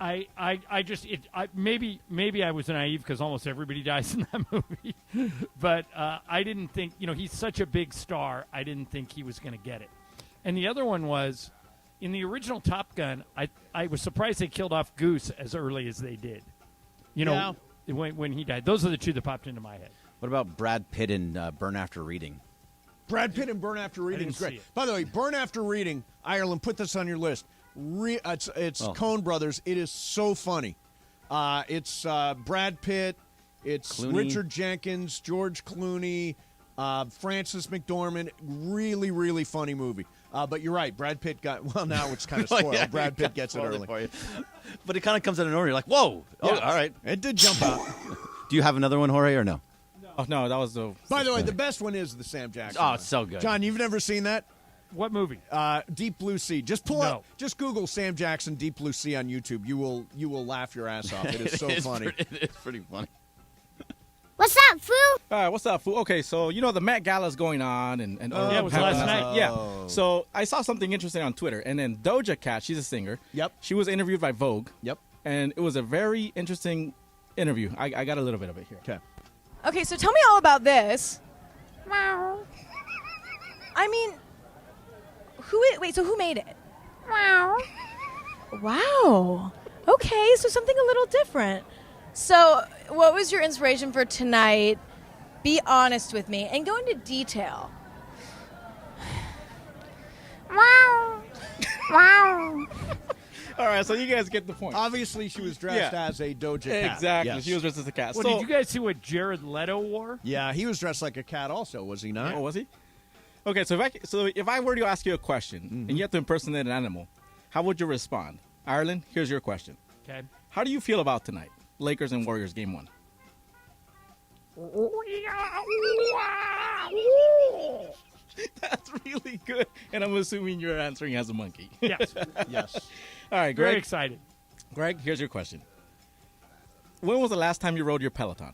Maybe I was naive because almost everybody dies in that movie. But I didn't think, he's such a big star, I didn't think he was going to get it. And the other one was, in the original Top Gun, I was surprised they killed off Goose as early as they did. When he died. Those are the 2 that popped into my head. What about Brad Pitt in Burn After Reading? Brad Pitt and Burn After Reading is didn't great. see it. By the way, Burn After Reading, Ireland, put this on your list. It's Coen Brothers. It is so funny. It's Brad Pitt. It's Clooney. Richard Jenkins, George Clooney, Frances McDormand. Really, really funny movie. But you're right. Brad Pitt got... Well, now it's kind of spoiled. Yeah, Brad Pitt gets it spoiled early. for you. But it kind of comes out of nowhere. You're like, whoa. Oh, Yeah. all right. It did jump out. Do you have another one, Jorge, or no? Oh, no, that was the... By the way, the best one is the Sam Jackson. Oh, it's so good. John, you've never seen that? What movie? Deep Blue Sea. Just pull No. up. Just Google Sam Jackson Deep Blue Sea on YouTube. You will laugh your ass off. It is so funny. It is pretty funny. What's up, Foo? All right, what's up, Foo? Okay, so the Met Gala is going on, and yeah, it was last night. Yeah. So I saw something interesting on Twitter, and then Doja Cat, she's a singer. Yep. She was interviewed by Vogue. Yep. And it was a very interesting interview. I got a little bit of it here. Okay. Okay, so tell me all about this. Wow. I mean, who made it? Wow. Wow. Okay, so something a little different. So, what was your inspiration for tonight? Be honest with me and go into detail. Wow. Wow. All right, so you guys get the point. Obviously, she was dressed as a Doja Cat. Exactly. Yes. She was dressed as a cat. Well, did you guys see what Jared Leto wore? Yeah, he was dressed like a cat also, was he not? Oh, was he? Okay, so if I were to ask you a question and you have to impersonate an animal, how would you respond? Ireland, here's your question. Okay. How do you feel about tonight? Lakers and Warriors game 1. That's really good. And I'm assuming you're answering as a monkey. Yes. Yes. All right, Greg. Very excited. Greg, here's your question. When was the last time you rode your Peloton?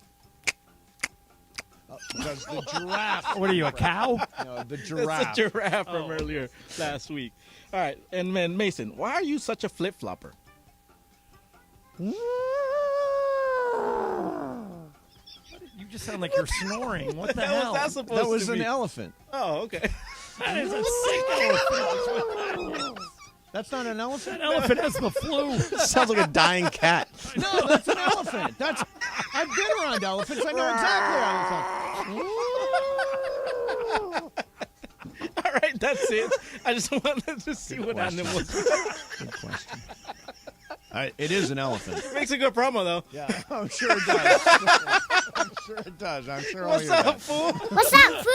Because the giraffe. What are you, a cow? No, the giraffe. That's a giraffe from earlier last week. All right, and then Mason, why are you such a flip-flopper? You just sound like you're snoring. What the hell? Was that supposed That was to an be? elephant. Oh, okay. That is a sick elephant. That's not an elephant? That elephant has the flu. Sounds like a dying cat. No, that's an elephant. I've been around elephants. I know exactly how All right, that's it. I just wanted to see what animals. Good question. It is an elephant. Makes a good promo, though. Yeah, I'm sure it does. I'm sure it does. I'm sure What's I'll hear up, fool? What's up, Foo?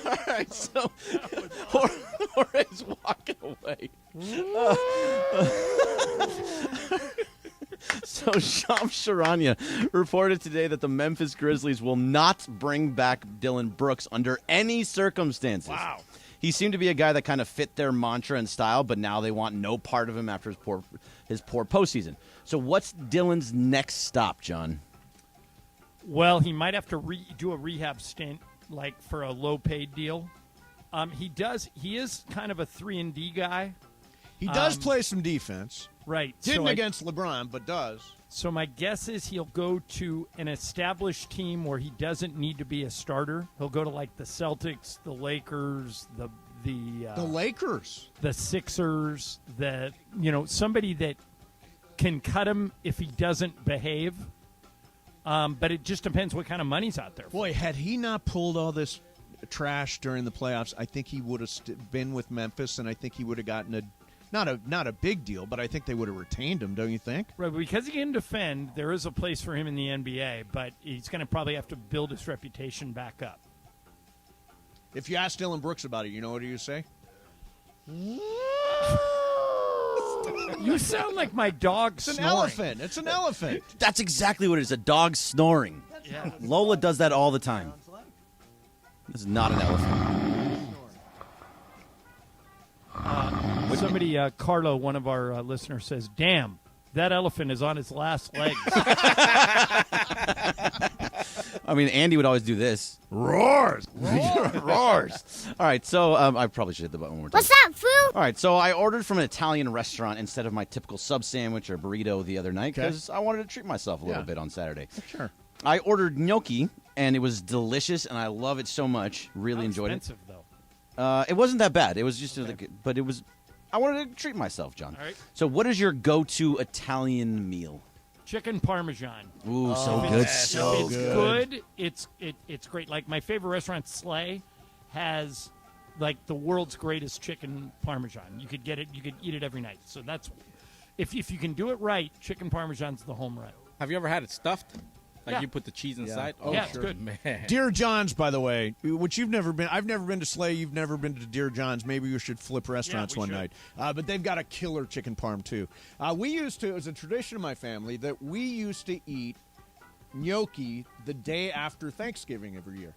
All right, so Jorge's walking away. So Shams Charania reported today that the Memphis Grizzlies will not bring back Dylan Brooks under any circumstances. Wow. He seemed to be a guy that kind of fit their mantra and style, but now they want no part of him after his poor postseason. So what's Dylan's next stop, John? Well, he might have to do a rehab stint, like for a low-paid deal. He is kind of a 3-and-D guy. He does play some defense. Right. Didn't against LeBron, but does. So my guess is he'll go to an established team where he doesn't need to be a starter. He'll go to like the Celtics, the Lakers, the Lakers, the Sixers, somebody that can cut him if he doesn't behave. But it just depends what kind of money's out there. Boy, had he not pulled all this trash during the playoffs, I think he would have been with Memphis, and I think he would have gotten not a big deal, but I think they would have retained him, don't you think? Right, because he can defend, there is a place for him in the NBA, but he's going to probably have to build his reputation back up. If you ask Dylan Brooks about it, you know what he would say? You sound like my dog It's snoring. an elephant. It's an elephant. That's exactly what it is, a dog snoring. Yeah. Lola does that all the time. This is not an elephant. Somebody, Carlo, one of our listeners, says, "Damn, that elephant is on its last legs." I mean, Andy would always do this. Roars. Roars. All right, so I probably should hit the button one more time. What's up, Foo? All right, so I ordered from an Italian restaurant instead of my typical sub sandwich or burrito the other night because I wanted to treat myself a little bit on Saturday. Sure. I ordered gnocchi, and it was delicious, and I love it so much. Really enjoyed expensive, it. Though. It wasn't that bad. It was just, but it was. I wanted to treat myself, John. All right. So, what is your go-to Italian meal? Chicken Parmesan. Ooh, so good, so it's good. It's great. Like my favorite restaurant, Slay, has like the world's greatest chicken Parmesan. You could get it. You could eat it every night. So that's if you can do it right, chicken Parmesan's the home run. Have you ever had it stuffed? Like Yeah. you put the cheese inside? Oh, yeah, sure. it's good. Man. Dear John's, by the way, which you've never been. I've never been to Slay. You've never been to Dear John's. Maybe you should flip restaurants we one should. night. But they've got a killer chicken parm, too. We used to, it was a tradition of my family, that we used to eat gnocchi the day after Thanksgiving every year.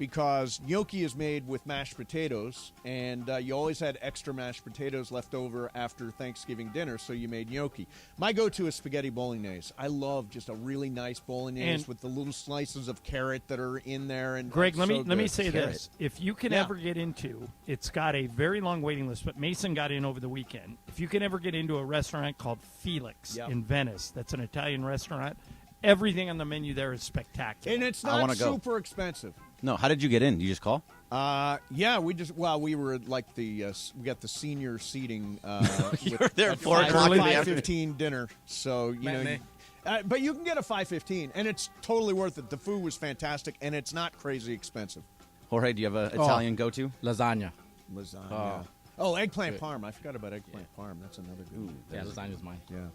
because gnocchi is made with mashed potatoes, and you always had extra mashed potatoes left over after Thanksgiving dinner, so you made gnocchi. My go-to is spaghetti bolognese. I love just a really nice bolognese And- with the little slices of carrot that are in there. And Greg, it's let so me good. say Carrot. this: if you can Yeah. ever get into, it's got a very long waiting list, but Mason got in over the weekend. If you can ever get into a restaurant called Felix Yep. in Venice, that's an Italian restaurant. Everything on the menu there is spectacular, And it's I not wanna go. super expensive. No, how did you get in? You just call? Yeah, we were like we got the senior seating. You with- were there at at 4 o'clock in the 5:15 dinner. So you Matinee. know, but you can get a 5:15, and it's totally worth it. The food was fantastic, and it's not crazy expensive. Jorge, do you have an Italian go-to? Lasagna. Lasagna. Oh, eggplant parm. I forgot about eggplant parm. That's another good one. Yeah, lasagna's mine. Yeah.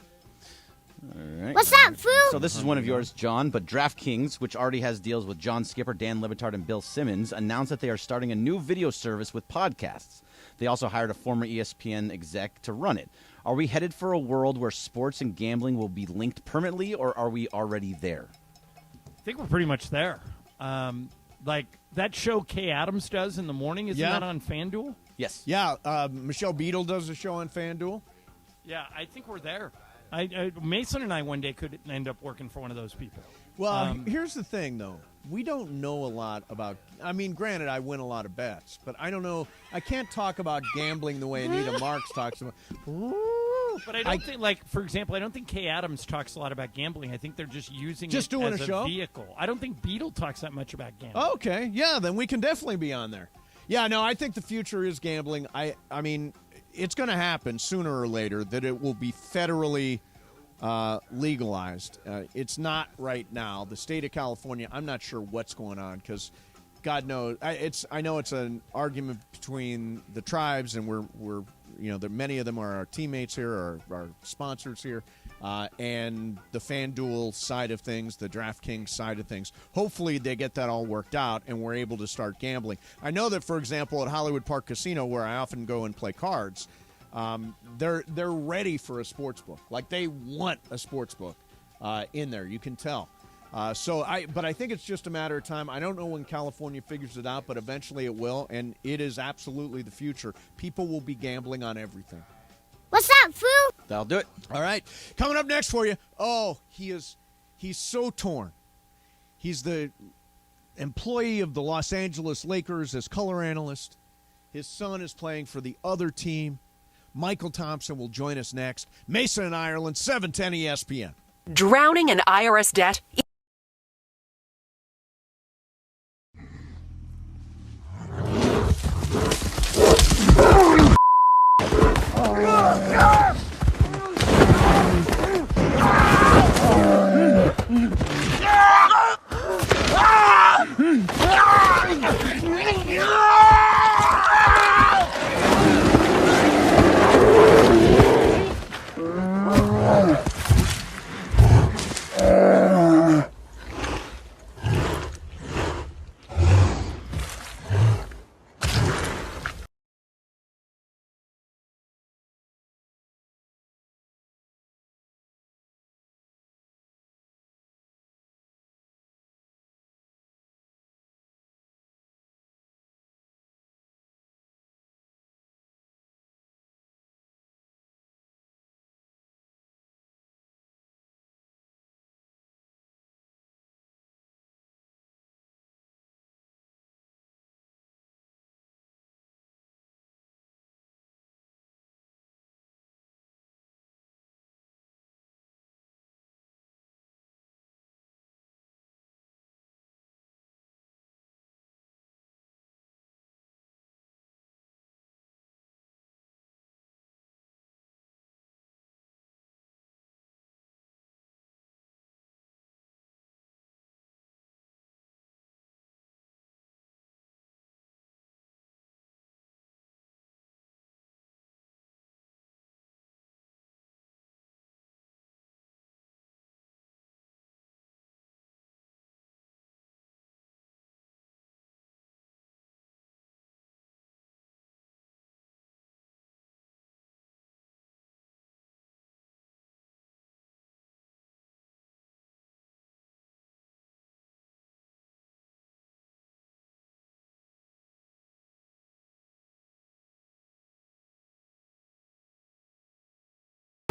All right. What's up, food? So this is one of yours, John, but DraftKings, which already has deals with John Skipper, Dan Levitard, and Bill Simmons, announced that they are starting a new video service with podcasts. They also hired a former ESPN exec to run it. Are we headed for a world where sports and gambling will be linked permanently, or are we already there? I think we're pretty much there. Like that show Kay Adams does in the morning, isn't Yeah. that on FanDuel? Yes. Yeah, Michelle Beadle does a show on FanDuel. Yeah, I think we're there. Mason and I one day could end up working for one of those people. Well, here's the thing, though. We don't know a lot about. I mean, granted, I win a lot of bets, but I don't know. I can't talk about gambling the way Anita Marks talks about. But I don't think, like, for example, I don't think Kay Adams talks a lot about gambling. I think they're just using Just it doing as a show? vehicle. I don't think Beadle talks that much about gambling. Okay, yeah, then we can definitely be on there. Yeah, no, I think the future is gambling. I mean, it's going to happen sooner or later that it will be federally legalized. It's not right now. The state of California, I'm not sure what's going on because God knows. I know it's an argument between the tribes, and we're many of them are our teammates here, our sponsors here, and the FanDuel side of things, the DraftKings side of things. Hopefully they get that all worked out and we're able to start gambling. I know that, for example, at Hollywood Park Casino, where I often go and play cards, they're ready for a sports book. Like, they want a sports book in there. You can tell. But I think it's just a matter of time. I don't know when California figures it out, but eventually it will, and it is absolutely the future. People will be gambling on everything. What's up, fool? That'll do it. All right. Coming up next for you. Oh, he's so torn. He's the employee of the Los Angeles Lakers as color analyst. His son is playing for the other team. Michael Thompson will join us next. Mason in Ireland, 710 ESPN. Drowning in IRS debt.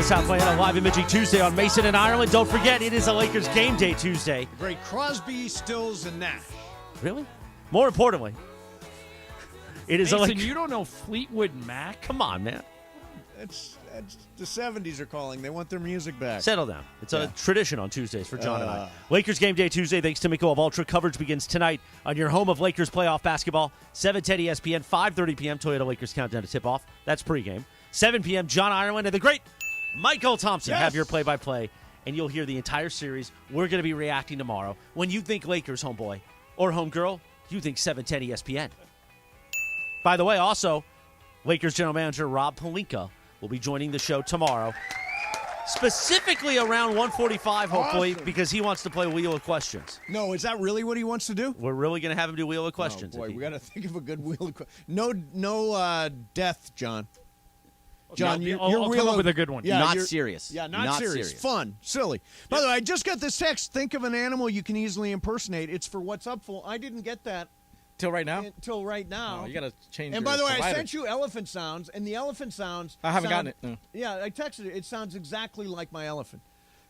South Atlanta, live imaging Tuesday on Mason and Ireland. Don't forget, it is a Lakers game day Tuesday. Great Crosby, Stills, and Nash. Really? More importantly, it is a Mason, Lakers. you don't know Fleetwood Mac? Come on, man. It's the 70s are calling. They want their music back. Settle down. It's a tradition on Tuesdays for John and I. Lakers game day Tuesday, thanks to Michelob Ultra. Coverage begins tonight on your home of Lakers playoff basketball. 7:10 ESPN, 5:30 p.m. Toyota Lakers countdown to tip-off. That's pregame. 7 p.m. John Ireland and the great Michael Thompson have your play-by-play, and you'll hear the entire series. We're going to be reacting tomorrow. When you think Lakers, homeboy, or homegirl, you think 710 ESPN. By the way, also, Lakers general manager Rob Pelinka will be joining the show tomorrow, specifically around 1:45, hopefully, because he wants to play Wheel of Questions. No, is that really what he wants to do? We're really going to have him do Wheel of Questions. Oh, boy, we got to think of a good Wheel of Questions. No death, John. John, I'll come up with a good one. Yeah, Not serious. Yeah, not serious. Fun, silly. By the way, I just got this text. Think of an animal you can easily impersonate. It's for What's Up, Fool. I didn't get that. Till right now? Until right now. Oh, you got to change And your by the way, provider. I sent you elephant sounds, and the elephant sounds. I haven't gotten it. No. Yeah, I texted it. It sounds exactly like my elephant.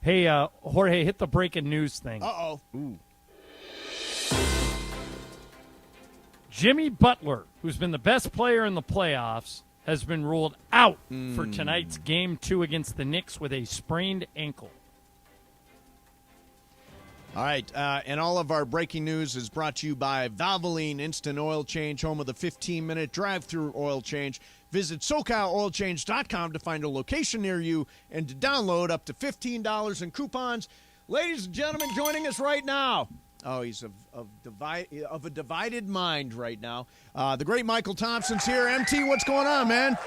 Hey, Jorge, hit the breaking news thing. Uh-oh. Ooh. Jimmy Butler, who's been the best player in the playoffs, has been ruled out for tonight's Game 2 against the Knicks with a sprained ankle. All right, and all of our breaking news is brought to you by Valvoline Instant Oil Change, home of the 15-minute drive-through oil change. Visit SoCalOilChange.com to find a location near you and to download up to $15 in coupons. Ladies and gentlemen, joining us right now. Oh, he's of a divided mind right now. The great Michael Thompson's here. MT, what's going on, man?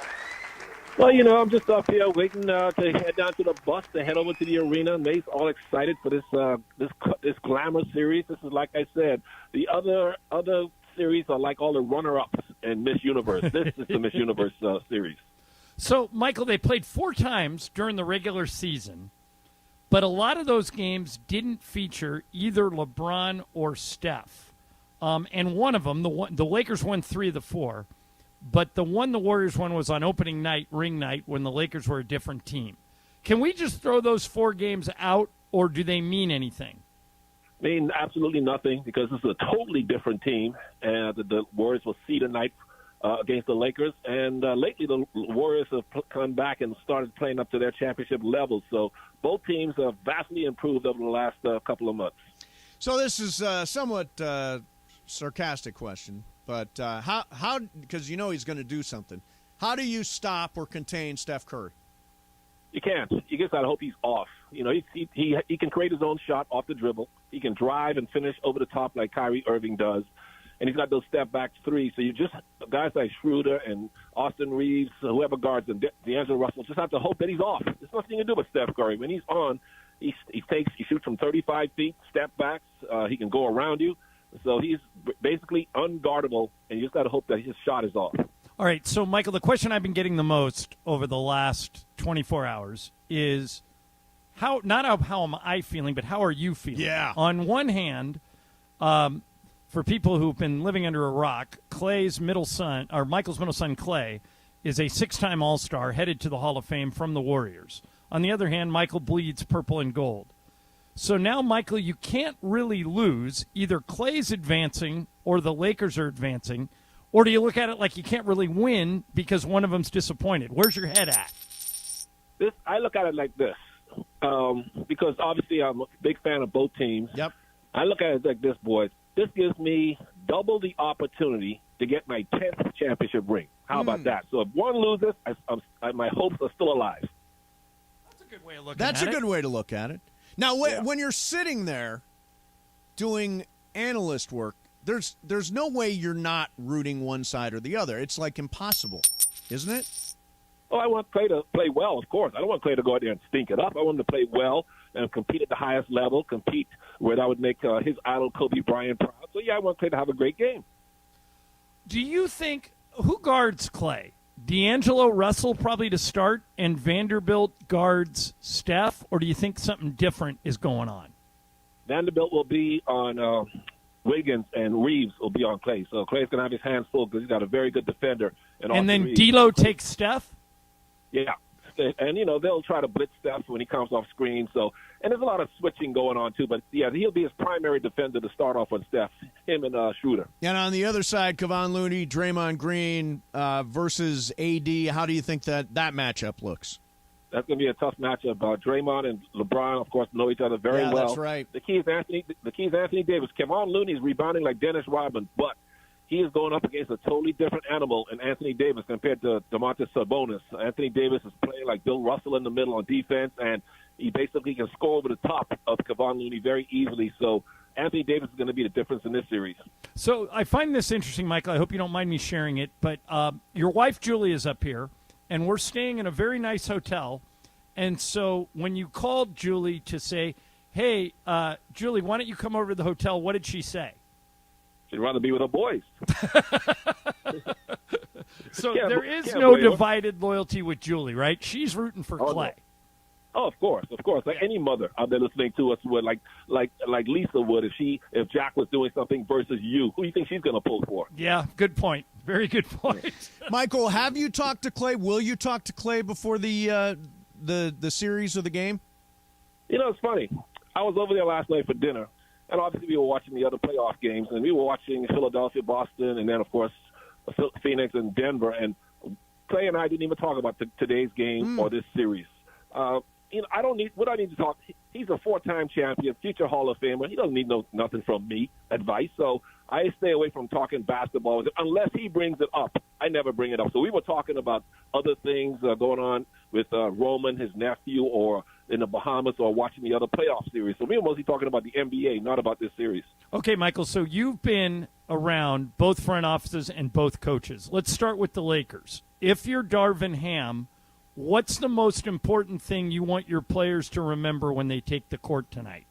Well, I'm just up here waiting to head down to the bus to head over to the arena. Nate's all excited for this glamour series. This is, like I said, the other series are like all the runner-ups in Miss Universe. This is the Miss Universe series. So, Michael, they played 4 times during the regular season, but a lot of those games didn't feature either LeBron or Steph. And one of them, the Lakers won 3 of the 4. But the one the Warriors won was on opening night, ring night, when the Lakers were a different team. Can we just throw those 4 games out, or do they mean anything? Mean absolutely nothing, because this is a totally different team, and the Warriors will see tonight against the Lakers. And lately, the Warriors have come back and started playing up to their championship level. So both teams have vastly improved over the last couple of months. So this is somewhat sarcastic question. But how? Because he's going to do something. How do you stop or contain Steph Curry? You can't. You just got to hope he's off. He can create his own shot off the dribble. He can drive and finish over the top like Kyrie Irving does. And he's got those step-back threes. So you just, guys like Schroeder and Austin Reeves, whoever guards him, D'Angelo Russell, just have to hope that he's off. There's nothing to do with Steph Curry. When he's on, he shoots from 35 feet, step-backs. He can go around you. So he's basically unguardable, and you just got to hope that his shot is off. All right, so, Michael, the question I've been getting the most over the last 24 hours is how am I feeling, but how are you feeling? Yeah. On one hand, for people who've been living under a rock, Michael's middle son, Clay, is a 6-time All-Star headed to the Hall of Fame from the Warriors. On the other hand, Michael bleeds purple and gold. So now, Michael, you can't really lose. Either Clay's advancing or the Lakers are advancing, or do you look at it like you can't really win because one of them's disappointed? Where's your head at? I look at it like this, because obviously I'm a big fan of both teams. Yep. I look at it like this, boys. This gives me double the opportunity to get my 10th championship ring. How about that? So if one loses, my hopes are still alive. That's a good way of looking That's at a it. good way to look at it. Now, when you're sitting there doing analyst work, there's no way you're not rooting one side or the other. It's like impossible, isn't it? Oh, I want Clay to play well, of course. I don't want Clay to go out there and stink it up. I want him to play well and compete at the highest level, compete where that would make his idol Kobe Bryant proud. So, I want Clay to have a great game. Do you think – who guards Clay? D'Angelo Russell probably to start and Vanderbilt guards Steph, or do you think something different is going on? Vanderbilt will be on Wiggins, and Reeves will be on Clay. So Clay's going to have his hands full because he's got a very good defender. And then Reeves. D'Lo takes Steph? Yeah. And, you know, they'll try to blitz Steph when he comes off screen. So, and there's a lot of switching going on, too. But, yeah, he'll be his primary defender to start off on Steph, him and Schroeder. And on the other side, Kevon Looney, Draymond Green versus AD. How do you think that matchup looks? That's going to be a tough matchup. Draymond and LeBron, of course, know each other very well. That's right. The key is Anthony Davis. Kevon Looney is rebounding like Dennis Rodman, but he is going up against a totally different animal in Anthony Davis compared to Domantas Sabonis. Anthony Davis is playing like Bill Russell in the middle on defense, and he basically can score over the top of Kevon Looney very easily. So Anthony Davis is going to be the difference in this series. So I find this interesting, Michael. I hope you don't mind me sharing it, but your wife, Julie, is up here, and we're staying in a very nice hotel. And so when you called Julie to say, hey, Julie, why don't you come over to the hotel, what did she say? She'd rather be with her boys. So there is no divided loyalty with Julie, right? She's rooting for Clay. No. Oh, of course. Like any mother out there listening to us would, like Lisa would if Jack was doing something versus you. Who do you think she's going to pull for? Yeah, good point. Very good point. Michael, have you talked to Clay? Will you talk to Clay before the series or the game? You know, it's funny. I was over there last night for dinner. And obviously we were watching the other playoff games, and we were watching Philadelphia, Boston, and then, of course, Phoenix and Denver. And Clay and I didn't even talk about today's game or this series. You know, I don't need to talk. He's a 4-time champion, future Hall of Famer. He doesn't need nothing from me, advice. So I stay away from talking basketball with him unless he brings it up. I never bring it up. So we were talking about other things going on with Roman, his nephew, or in the Bahamas, or watching the other playoff series. So we were mostly talking about the NBA, not about this series. Okay, Michael, so you've been around both front offices and both coaches. Let's start with the Lakers. If you're Darvin Ham, what's the most important thing you want your players to remember when they take the court tonight?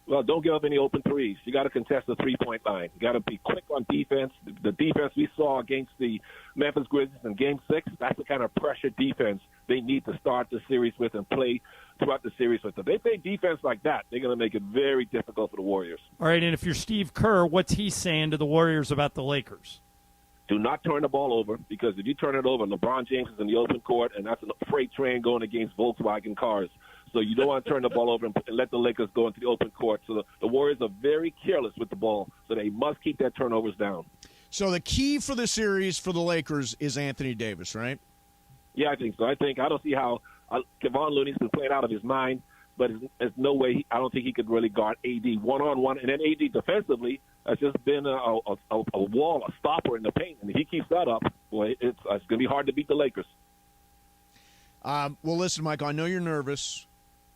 Well, don't give up any open threes. You got to contest the three-point line. You got to be quick on defense. The defense we saw against the Memphis Grizzlies in Game 6, that's the kind of pressure defense they need to start the series with and play throughout the series with. If they play defense like that, they're going to make it very difficult for the Warriors. All right, and if you're Steve Kerr, what's he saying to the Warriors about the Lakers? Do not turn the ball over, because if you turn it over, LeBron James is in the open court, and that's a freight train going against Volkswagen cars. So you don't want to turn the ball over and let the Lakers go into the open court. So the Warriors are very careless with the ball, so they must keep their turnovers down. So the key for the series for the Lakers is Anthony Davis, right? Yeah, I think so. I don't see how Kevon Looney's been playing out of his mind, but there's no way I don't think he could really guard AD one-on-one. And then AD defensively has just been a wall, a stopper in the paint. And if he keeps that up, boy, it's going to be hard to beat the Lakers. Well, listen, Michael, I know you're nervous.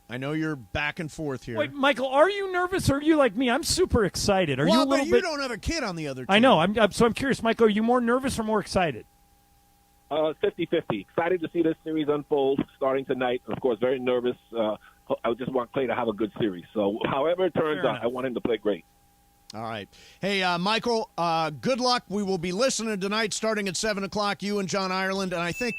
I know you're back and forth here. Wait, Michael, are you nervous or are you like me? I'm super excited. Are you a little but you don't have a kid on the other team. I know. So I'm curious, Michael, are you more nervous or more excited? 50-50. Excited to see this series unfold starting tonight. Of course, very nervous. I just want Clay to have a good series. So however it turns out, I want him to play great. All right. Hey, Michael, good luck. We will be listening tonight starting at 7 o'clock, you and John Ireland. And I think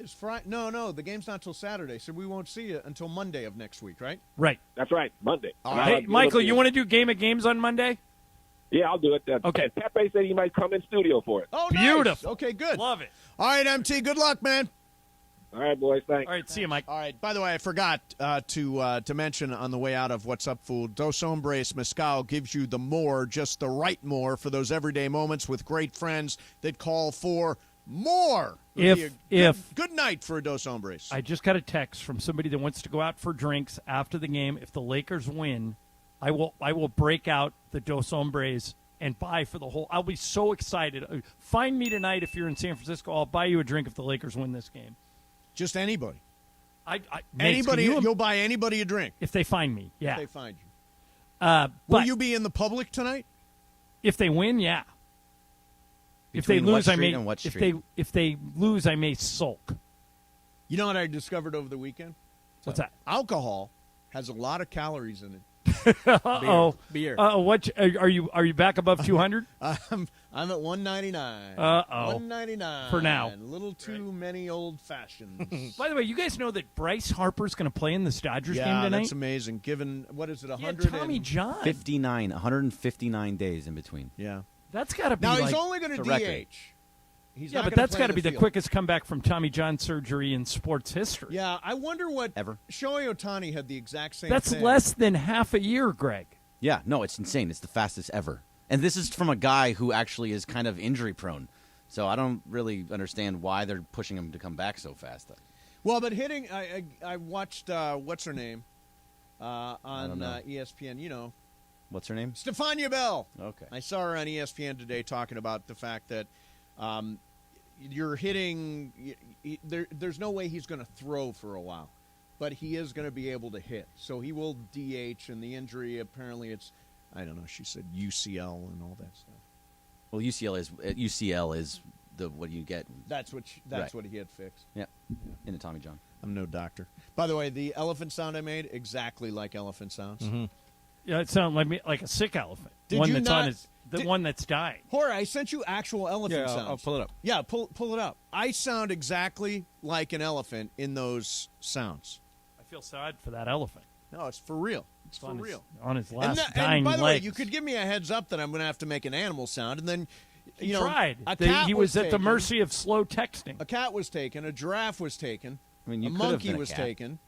it's Friday. No, the game's not till Saturday, so we won't see you until Monday of next week, right? Right. That's right, Monday. Hey, Michael, you want to do Game of Games on Monday? Yeah, I'll do it. Okay. And Pepe said he might come in studio for it. Oh, beautiful. Nice. Okay, good. Love it. All right, MT, good luck, man. All right, boys. Thanks. All right, see you, Mike. All right. By the way, I forgot to mention on the way out of What's Up, Fool, Dos Hombres Mezcal gives you the more, just the right more for those everyday moments with great friends that call for more. Good night for a Dos Hombres. I just got a text from somebody that wants to go out for drinks after the game. If the Lakers win, I will break out the Dos Hombres and buy for the whole. I'll be so excited. Find me tonight if you're in San Francisco. I'll buy you a drink if the Lakers win this game. Just anybody. Anybody. You'll buy anybody a drink if they find me. Yeah. If they find you. Will you be in the public tonight? If they win, yeah. Between if they lose, what street and what street? If they lose, I may sulk. You know what I discovered over the weekend? What's that? Alcohol has a lot of calories in it. Beer. What are you back above 200? I'm at 199. 199 for now. A little too many old fashions. By the way, you guys know that Bryce Harper's going to play in this Dodgers game tonight? Yeah, that's amazing. Given what is it, 100? Yeah, Tommy John. 159 days in between. Yeah, that's got to be. Now he's only going to DH. He's Yeah, not but gonna that's play got to in be the field. quickest comeback from Tommy John surgery in sports history. Yeah, I wonder what Ever. Shohei Ohtani had the exact same. That's thing. less than half a year, Greg. Yeah, no, it's insane. It's the fastest ever. And this is from a guy who actually is kind of injury prone. So I don't really understand why they're pushing him to come back so fast. Well, but hitting, I watched what's her name on ESPN. You know, What's her name? Stefania Bell. Okay. I saw her on ESPN today talking about the fact that you're hitting. There's no way he's going to throw for a while, but he is going to be able to hit. So he will DH, and the injury apparently it's, I don't know. She said UCL and all that stuff. Well, UCL is the what you get. That's what he had fixed. Yeah, in the Tommy John. I'm no doctor. By the way, the elephant sound I made exactly like elephant sounds. Mm-hmm. Yeah, it sounded like a sick elephant. Did one you that's not- on his, one that's dying. Jorge, I sent you actual elephant Yeah, sounds. I'll pull it up. Yeah, pull it up. I sound exactly like an elephant in those sounds. I feel sad for that elephant. No, it's for real. It's for on his- real. on his And last that- dying and by the way, legs. you could give me a heads up that I'm going to have to make an animal sound, and then He tried. A cat He was at the taken. mercy of slow texting. A cat was taken. A giraffe was taken. I mean, you a could have monkey been a was cat. taken.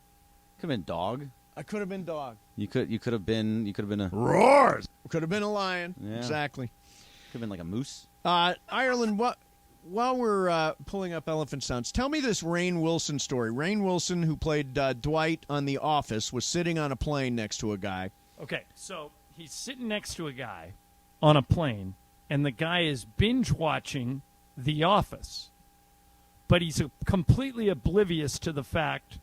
Could have been dog. I could have been dog. You could have been a Roars. Could have been a lion. Yeah. Exactly. Could have been like a moose. Ireland, while we're pulling up elephant sounds, tell me this Rainn Wilson story. Rainn Wilson, who played Dwight on The Office, was sitting on a plane next to a guy. Okay, so he's sitting next to a guy on a plane, and the guy is binge watching The Office, but he's completely oblivious to the fact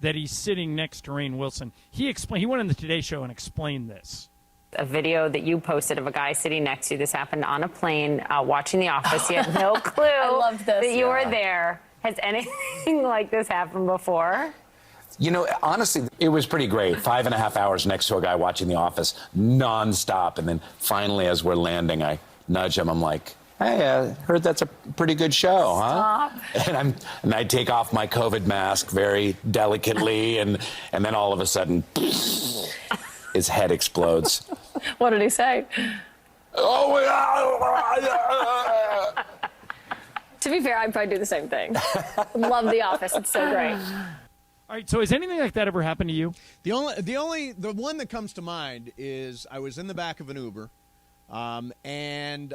that he's sitting next to Rainn Wilson. He went on the Today Show and explained this. A video that you posted of a guy sitting next to you. This happened on a plane watching The Office. You had no clue that you were there. Has anything like this happened before? You know, honestly, it was pretty great. 5.5 hours next to a guy watching The Office nonstop. And then finally, as we're landing, I nudge him. I'm like, hey, I heard that's a pretty good show, huh? Stop. And I take off my COVID mask very delicately. and then all of a sudden, his head explodes. What did he say? Oh, To be fair, I'd probably do the same thing. Love The Office. It's so great. All right, so has anything like that ever happened to you? The one that comes to mind is I was in the back of an Uber, and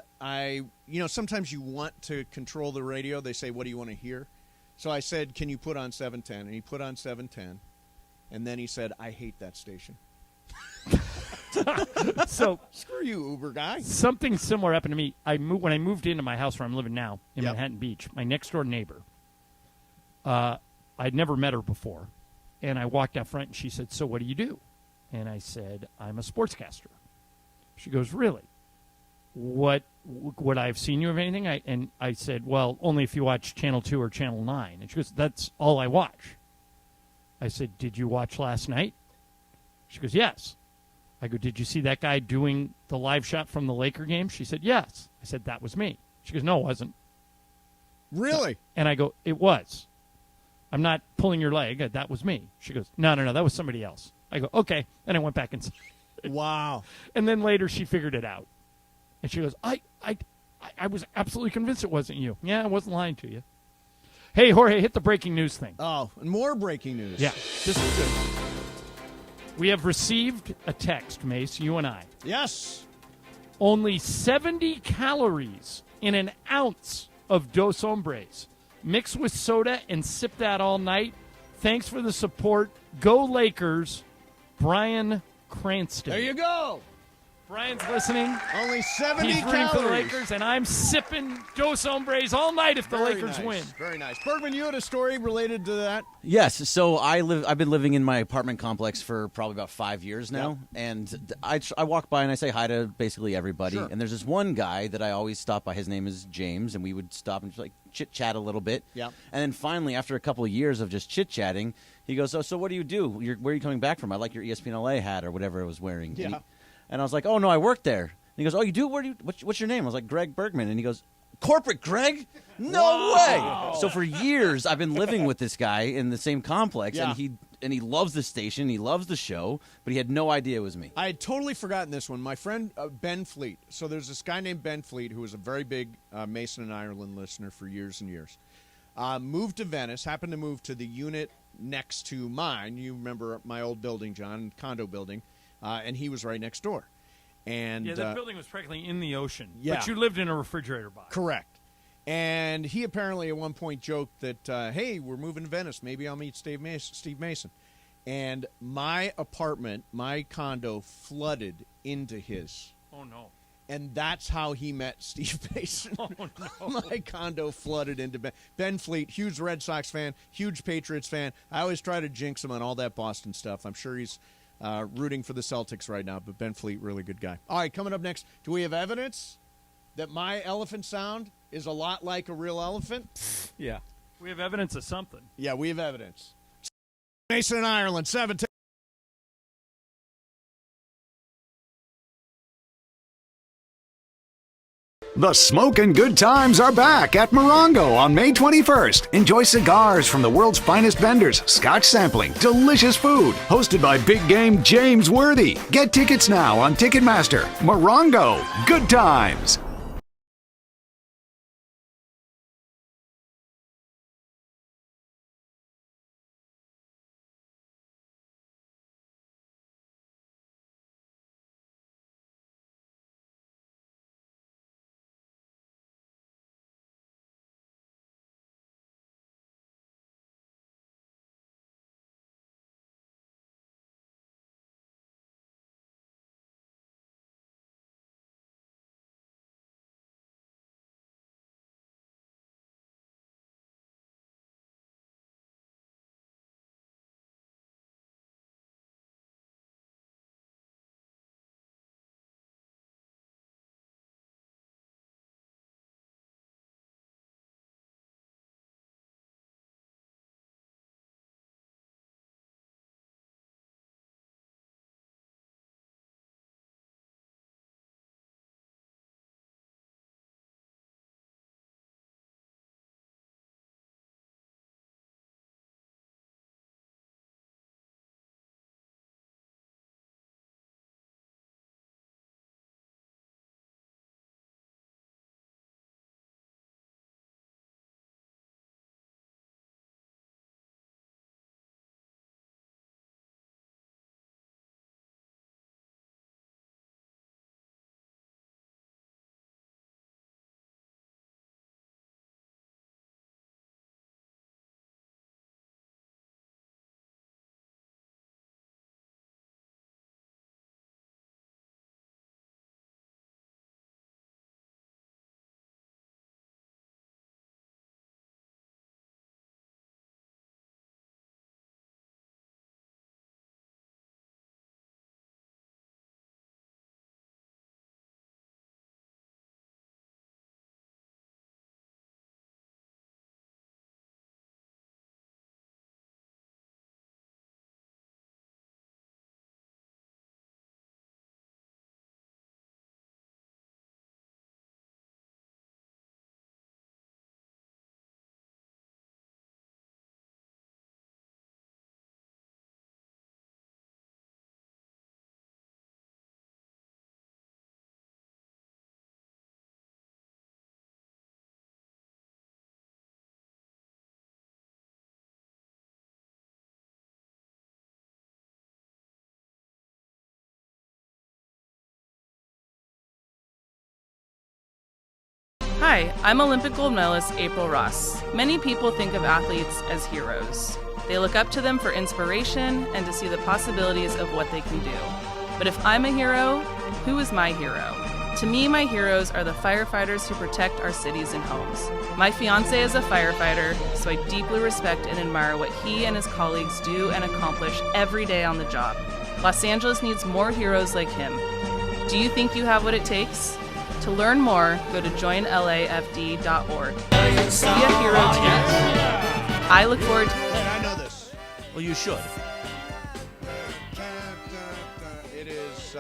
sometimes you want to control the radio. They say, what do you want to hear? So I said, can you put on 710? And he put on 710, and then he said, I hate that station. So screw you, Uber guy. Something similar happened to me. When I moved into my house where I'm living now in Manhattan Beach, my next door neighbor, I'd never met her before, and I walked out front and she said, so what do you do? And I said, I'm a sportscaster. She goes, really? Would I have seen you of anything? And I said, well, only if you watch Channel 2 or Channel 9. And she goes, that's all I watch. I said, did you watch last night? She goes, yes. I go, did you see that guy doing the live shot from the Laker game? She said, yes. I said, that was me. She goes, no, it wasn't. Really? And I go, it was. I'm not pulling your leg. That was me. She goes, no, that was somebody else. I go, okay. And I went back inside. Wow. And then later she figured it out. And she goes, I was absolutely convinced it wasn't you. Yeah, I wasn't lying to you. Hey, Jorge, hit the breaking news thing. Oh, and more breaking news. Yeah, this is good. We have received a text, Mace, you and I. Yes. Only 70 calories in an ounce of Dos Hombres. Mix with soda and sip that all night. Thanks for the support. Go Lakers, Brian Cranston. There you go. Brian's listening. Only 70 He's rooting calories. for the Lakers, and I'm sipping Dos Hombres all night if the Very Lakers nice. win. Very nice. Bergman, you had a story related to that? Yes. So I've been living in my apartment complex for probably about 5 years now, and I walk by and I say hi to basically everybody. Sure. And there's this one guy that I always stop by. His name is James, and we would stop and just like chit chat a little bit. Yeah. And then finally, after a couple of years of just chit chatting, he goes, so what do you do? Where are you coming back from? I like your ESPN LA hat or whatever I was wearing. Yeah. And I was like, oh no, I work there. And he goes, oh, you do? What's your name? I was like, Greg Bergman. And he goes, corporate Greg? No way. So for years, I've been living with this guy in the same complex, Yeah. and he he loves the station, he loves the show, but he had no idea it was me. I had totally forgotten this one. My friend Ben Fleet. So there's this guy named Ben Fleet who was a very big Mason and Ireland listener for years and years. Moved to Venice, happened to move to the unit next to mine. You remember my old building, John, condo building, and he was right next door. And yeah, that building was practically in the ocean. Yeah. But you lived in a refrigerator box. Correct. And he apparently at one point joked that, hey, we're moving to Venice. Maybe I'll meet Steve Mason. And my apartment, my condo, flooded into his. Oh, no. And that's how he met Steve Mason. Oh, no. My condo flooded into Ben Fleet, huge Red Sox fan, huge Patriots fan. I always try to jinx him on all that Boston stuff. I'm sure he's rooting for the Celtics right now, but Ben Fleet, really good guy. All right, coming up next, do we have evidence that my elephant sound is a lot like a real elephant? Yeah. We have evidence of something. Yeah, we have evidence. Mason in Ireland, 17. The smoking good times are back at Morongo on May 21st. Enjoy cigars from the world's finest vendors, scotch sampling, delicious food. Hosted by big game James Worthy. Get tickets now on Ticketmaster. Morongo, good times. Hi, I'm Olympic gold medalist April Ross. Many people think of athletes as heroes. They look up to them for inspiration and to see the possibilities of what they can do. But if I'm a hero, who is my hero? To me, my heroes are the firefighters who protect our cities and homes. My fiancé is a firefighter, so I deeply respect and admire what he and his colleagues do and accomplish every day on the job. Los Angeles needs more heroes like him. Do you think you have what it takes? To learn more, go to joinlafd.org. Be a hero too. I look forward to... I know this. Well, you should. It is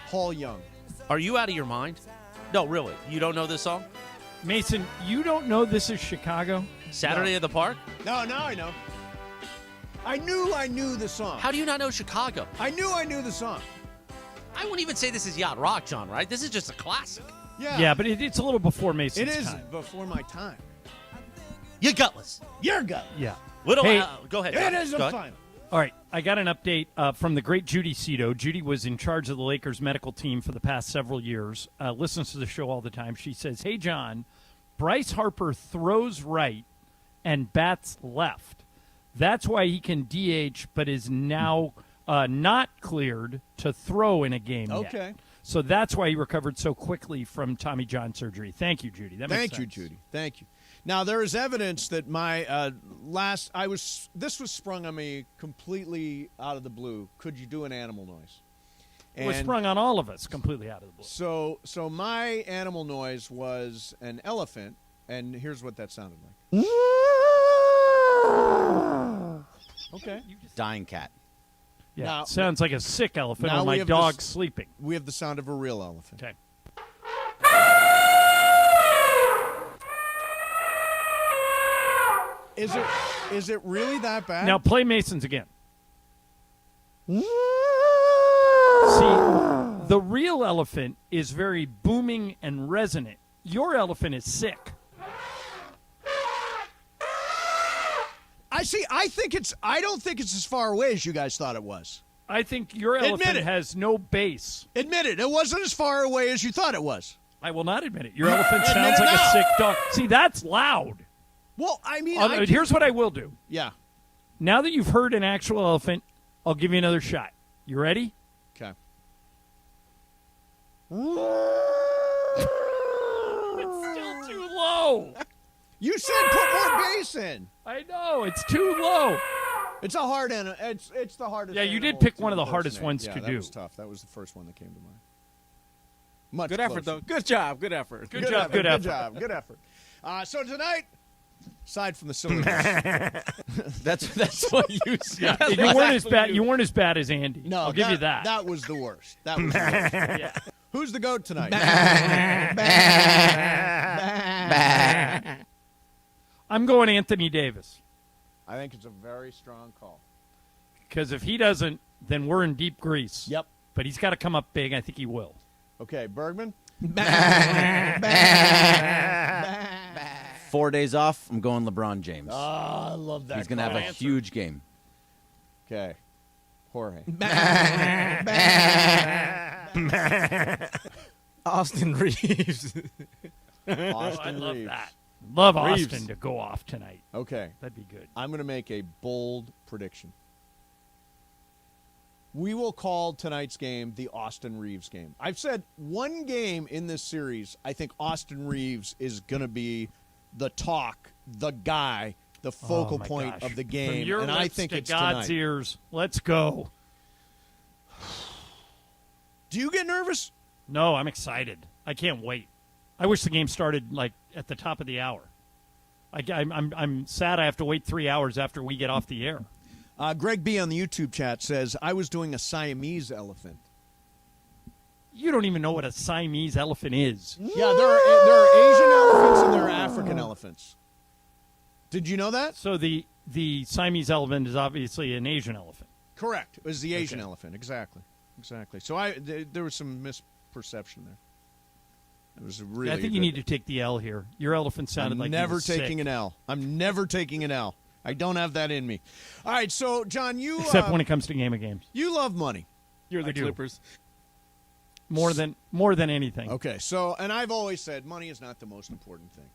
Paul Young. Are you out of your mind? No, really. You don't know this song? Mason, you don't know this is Chicago? Saturday at the Park? No, I know. I knew the song. How do you not know Chicago? I knew the song. I wouldn't even say this is yacht rock, John, right? This is just a classic. Yeah. Yeah, but it's a little before Mason's It is time. before my time. You're gutless. You're gutless. Yeah. Hey, go ahead. It John. is a Go ahead. final. All right, I got an update from the great Judy Cito. Judy was in charge of the Lakers medical team for the past several years, listens to the show all the time. She says, hey, John, Bryce Harper throws right and bats left. That's why he can DH but is now not cleared to throw in a game yet. Okay. So that's why he recovered so quickly from Tommy John surgery. Thank you, Judy. That makes Thank sense. you, Judy. Thank you. Now, there is evidence that my this was sprung on me completely out of the blue. Could you do an animal noise? It was sprung on all of us completely out of the blue. So my animal noise was an elephant, and here's what that sounded like. Okay. Dying cat. Yeah, Now- it sounds like a sick elephant Now or we my have dog this- sleeping. We have the sound of a real elephant. Okay. Is it really that bad? Now play Mason's again. See, the real elephant is very booming and resonant. Your elephant is sick. I don't think it's as far away as you guys thought it was. I think your Admit elephant it. has no bass. Admit it. It wasn't as far away as you thought it was. I will not admit it. Your elephant Admit sounds it like now. a sick dog. See, that's loud. Well, I mean, Here's what I will do. Yeah. Now that you've heard an actual elephant, I'll give you another shot. You ready? Okay. It's still too low. You said put more bass in. I know, it's too low. It's a hard animal. It's the hardest. Yeah, you did animal pick to one of the hardest impersonate. ones Yeah, to that do. was tough. That was the first one that came to mind. Much Good effort, closer. though. Good job. Good effort. Good job. Good effort. Good job. Good effort. So tonight, aside from the silliness, That's what you said. Yeah, you weren't as bad as Andy. no, I'll give you that. That was the worst. That was the worst. Yeah. Who's the GOAT tonight? I'm going Anthony Davis I think it's a very strong call. because if he doesn't, then we're in deep grease. Yep. But he's got to come up big. I think he will. Okay, Bergman. 4 days off. I'm going LeBron James. Oh, I love that. He's going to have a huge game. Okay, Jorge. Austin Reeves. Austin I love Reeves. that. Love Reeves. Austin to go off tonight. Okay, That'd be good. I'm going to make a bold prediction. We will call tonight's game the Austin Reeves game. I've said one game in this series, I think Austin Reeves is going to be the talk, the guy, the focal my point gosh. of the game. From your and lips I think to it's God's tonight. ears. Let's go. Do you get nervous? No, I'm excited. I can't wait. I wish the game started like at the top of the hour. I'm sad I have to wait 3 hours after we get off the air. Greg B on the YouTube chat says, I was doing a Siamese elephant. You don't even know what a Siamese elephant is. Yeah, there are Asian elephants and there are African elephants. Did you know that? So the Siamese elephant is obviously an Asian elephant. Correct. It was the Asian Okay. elephant. Exactly. So there was some misperception there. It was really. I think you need to take the L here. Your elephant sounded I'm like he never was taking sick. an L. I'm never taking an L. I don't have that in me. All right, so John, you Except when it comes to Game of Games. you love money. You're the I do. Clippers. More than anything. Okay, so and I've always said money is not the most important thing,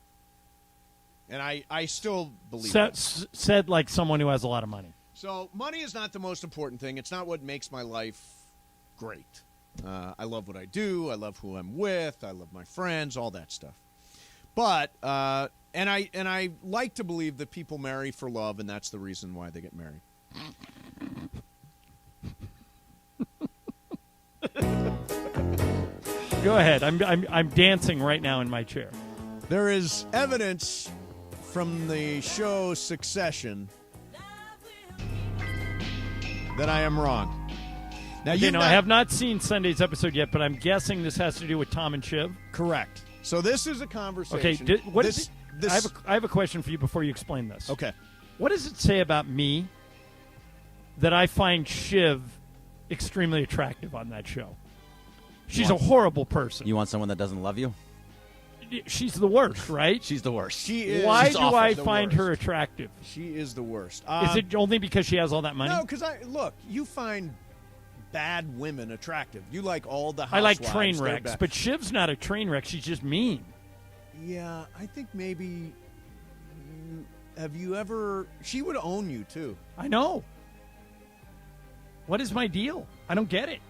and I still believe that. Said like someone who has a lot of money. So money is not the most important thing. It's not what makes my life great. I love what I do. I love who I'm with. I love my friends, all that stuff. But and I like to believe that people marry for love, and that's the reason why they get married. Go ahead. I'm dancing right now in my chair. There is evidence from the show Succession that I am wrong. Now, I have not seen Sunday's episode yet, but I'm guessing this has to do with Tom and Shiv. Correct. So this is a conversation. Okay, I have a question for you before you explain this. Okay. What does it say about me that I find Shiv extremely attractive on that show. She's a horrible person. You want someone that doesn't love you? She's the worst, right? She's the worst. She is. Why She's do awful. I The find worst. her attractive? She is the worst. Is it only because she has all that money? No, because you find bad women attractive. You like all the I like housewives, train they're wrecks, bad. but Shiv's not a train wreck. She's just mean. Yeah, I think maybe. Have you ever? She would own you too. I know. What is my deal? I don't get it.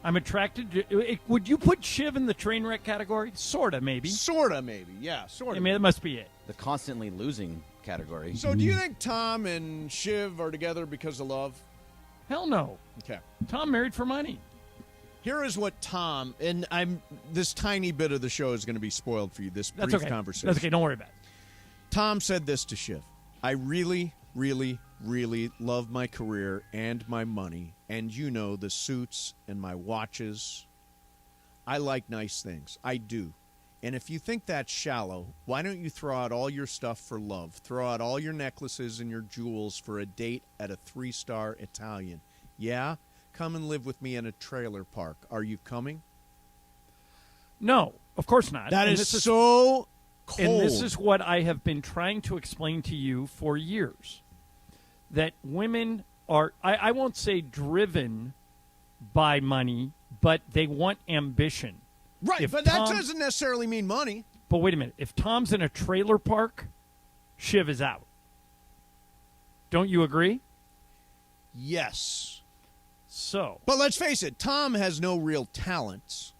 I'm attracted to. Would you put Shiv in the train wreck category? Sorta, maybe. Sorta, maybe. Yeah, sorta. I mean, that must be it. The constantly losing category. So, do you think Tom and Shiv are together because of love? Hell no. Okay. Tom married for money. Here is what Tom, and this tiny bit of the show is going to be spoiled for you. This That's brief okay. conversation. That's okay. Don't worry about it. Tom said this to Shiv. I really, really, really love my career and my money, and the suits and my watches. I like nice things. I do. And if you think that's shallow, why don't you throw out all your stuff for love? Throw out all your necklaces and your jewels for a date at a 3-star Italian. Yeah? Come and live with me in a trailer park. Are you coming? No, of course not. That And is this so cold. And this is what I have been trying to explain to you for years. That women are, I won't say driven by money, but they want ambition. Right, If but that Tom- doesn't necessarily mean money. But wait a minute. If Tom's in a trailer park, Shiv is out. Don't you agree? Yes. So. But let's face it, Tom has no real talents.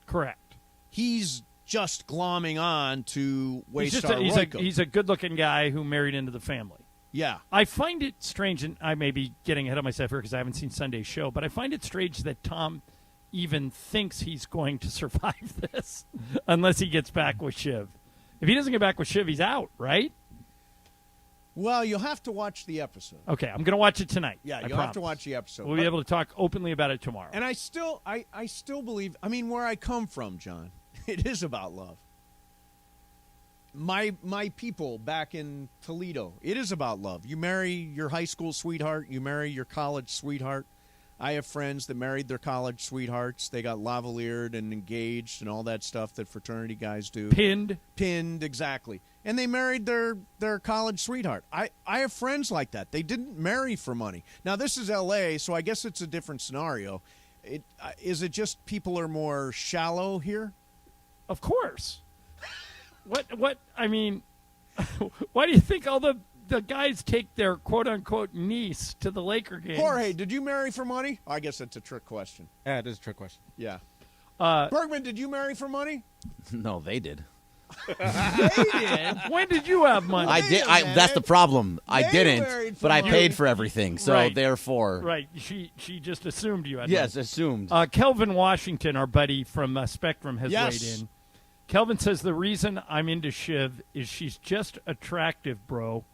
Correct. He's just glomming on to Waystar He's a good-looking guy who married into the family. Yeah. I find it strange, and I may be getting ahead of myself here because I haven't seen Sunday's show, but I find it strange that Tom even thinks he's going to survive this unless he gets back with Shiv. If he doesn't get back with Shiv, he's out, right? Well, you'll have to watch the episode. Okay, I'm going to watch it tonight. Yeah, I you'll promise. have to watch the episode. We'll be able to talk openly about it tomorrow. And I still believe, where I come from, John, it is about love. My people back in Toledo, it is about love. You marry your high school sweetheart, you marry your college sweetheart. I have friends that married their college sweethearts. They got lavaliered and engaged and all that stuff that fraternity guys do. Pinned, exactly. And they married their college sweetheart. I have friends like that. They didn't marry for money. Now, this is L.A., so I guess it's a different scenario. Is it just people are more shallow here? Of course. What I mean, why do you think all the guys take their quote-unquote niece to the Laker games? Jorge, did you marry for money? I guess that's a trick question. Yeah, it is a trick question. Yeah. Bergman, did you marry for money? No, they did. They did. When did you have money? I did. That's the problem. I didn't, but I paid for everything. So Right. therefore, Right. She just assumed you had yes, money. assumed. Kelvin Washington, our buddy from Spectrum, has Yes. weighed in. Kelvin says the reason I'm into Shiv is she's just attractive, bro.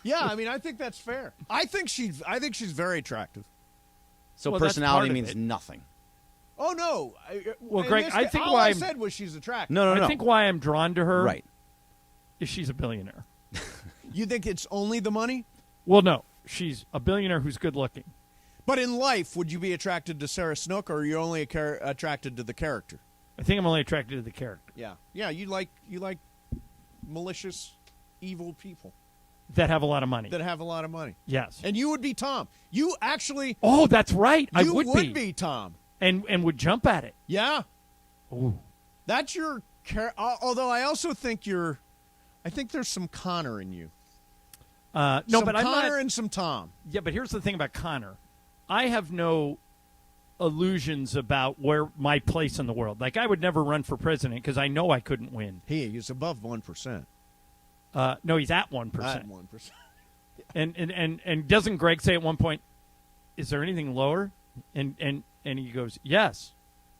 Yeah, I think that's fair. I think she's very attractive. So Well, that's personality part of means it. nothing. Oh no. Well, Greg, I think all why I I'm- said was she's attractive. No. I think why I'm drawn to her Right. is she's a billionaire. You think it's only the money? Well, no. She's a billionaire who's good looking. But in life, would you be attracted to Sarah Snook, or are you only attracted to the character? I think I'm only attracted to the character. Yeah. You like malicious, evil people That have a lot of money. that have a lot of money. Yes. And you would be Tom. You actually. Oh, that's right. I You would be Tom. And would jump at it. Yeah. Ooh. That's your. Although I also think you're. I think there's some Connor in you. No, some but I'm Connor not. and some Tom. Yeah, but here's the thing about Connor. I have no illusions about where my place in the world. Like, I would never run for president because I know I couldn't win. He's above 1%. No, he's at 1%. At 1%. And doesn't Greg say at one point, is there anything lower? And he goes, yes,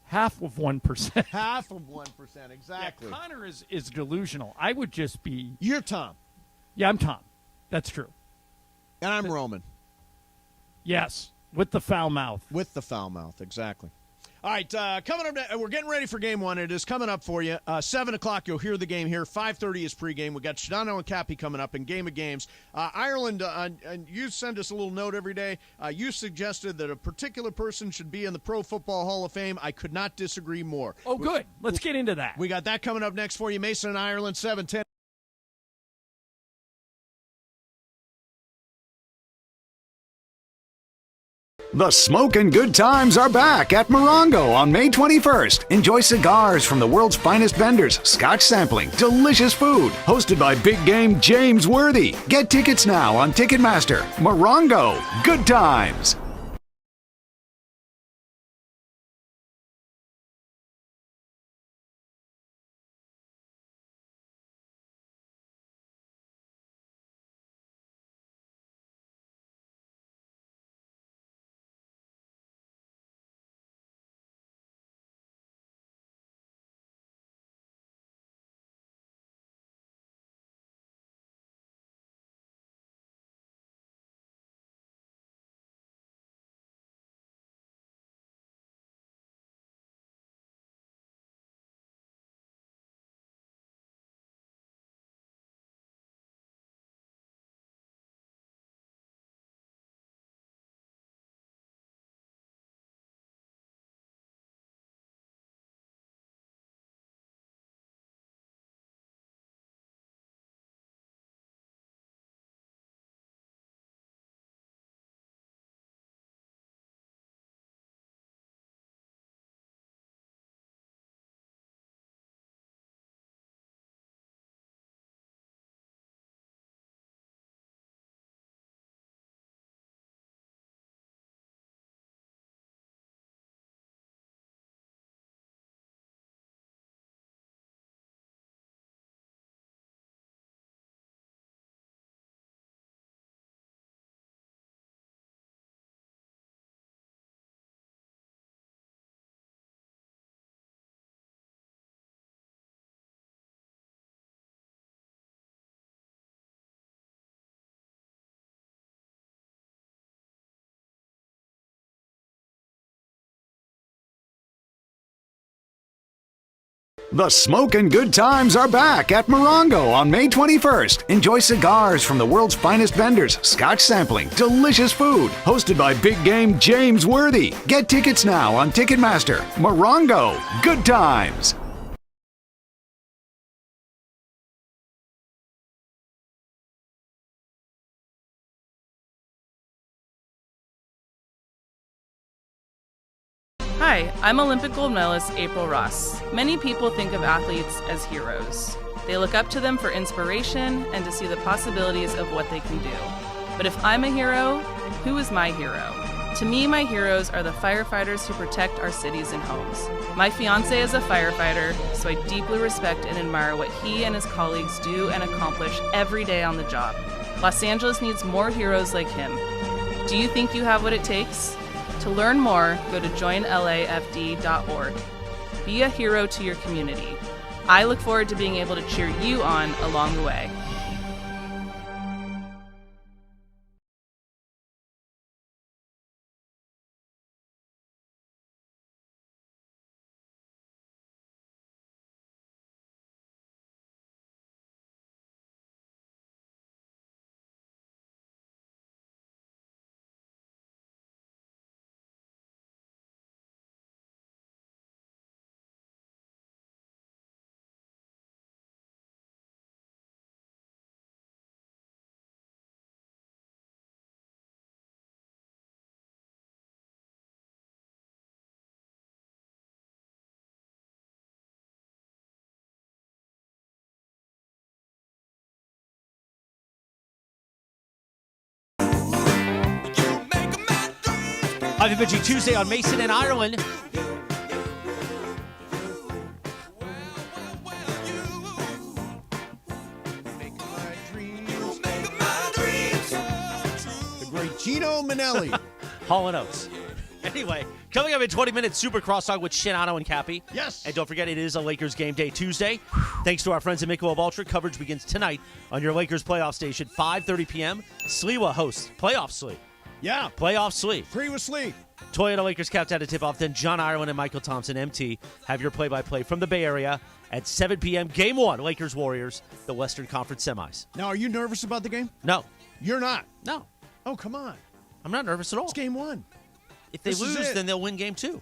half of 1%. Half of 1%, exactly. Yeah, Connor is delusional. I would just be. You're Tom. Yeah, I'm Tom. That's true. And I'm Roman. Yes, with the foul mouth. With the foul mouth, exactly. All right, coming up, we're getting ready for game one. It is coming up for you. 7 o'clock, you'll hear the game here. 5:30 is pregame. We got Shadano and Cappy coming up in Game of Games. Ireland, and you send us a little note every day. You suggested that a particular person should be in the Pro Football Hall of Fame. I could not disagree more. Oh, good. Let's get into that. We got that coming up next for you. Mason and Ireland, 7:10. The smoking good times are back at Morongo on May 21st. Enjoy cigars from the world's finest vendors, scotch sampling, delicious food. Hosted by Big Game James Worthy. Get tickets now on Ticketmaster. Morongo, good times. The smoking good times are back at Morongo on May 21st. Enjoy cigars from the world's finest vendors, scotch sampling, delicious food. Hosted by Big Game James Worthy. Get tickets now on Ticketmaster. Morongo, good times. Hi, I'm Olympic gold medalist April Ross. Many people think of athletes as heroes. They look up to them for inspiration and to see the possibilities of what they can do. But if I'm a hero, who is my hero? To me, my heroes are the firefighters who protect our cities and homes. My fiancé is a firefighter, so I deeply respect and admire what he and his colleagues do and accomplish every day on the job. Los Angeles needs more heroes like him. Do you think you have what it takes? To learn more, go to joinlafd.org. Be a hero to your community. I look forward to being able to cheer you on along the way. Happy Veggie Tuesday on Mason and Ireland. The great Gino Manelli. Hall & Oates. Anyway, coming up in 20 minutes, Super Crosstalk with Shadano and Cappy. Yes. And don't forget, it is a Lakers game day Tuesday. Thanks to our friends at Michelob Ultra. Coverage begins tonight on your Lakers playoff station, 5:30 p.m. Sliwa hosts Playoff Sleep. Yeah. Playoff Sleep. Free with sleep. Toyota Lakers countdown to tip-off. Then John Ireland and Michael Thompson, MT, have your play-by-play from the Bay Area at 7 p.m. Game 1, Lakers-Warriors, the Western Conference semis. Now, are you nervous about the game? No. You're not? No. Oh, come on. I'm not nervous at all. It's Game 1. If they lose, then they'll win Game 2.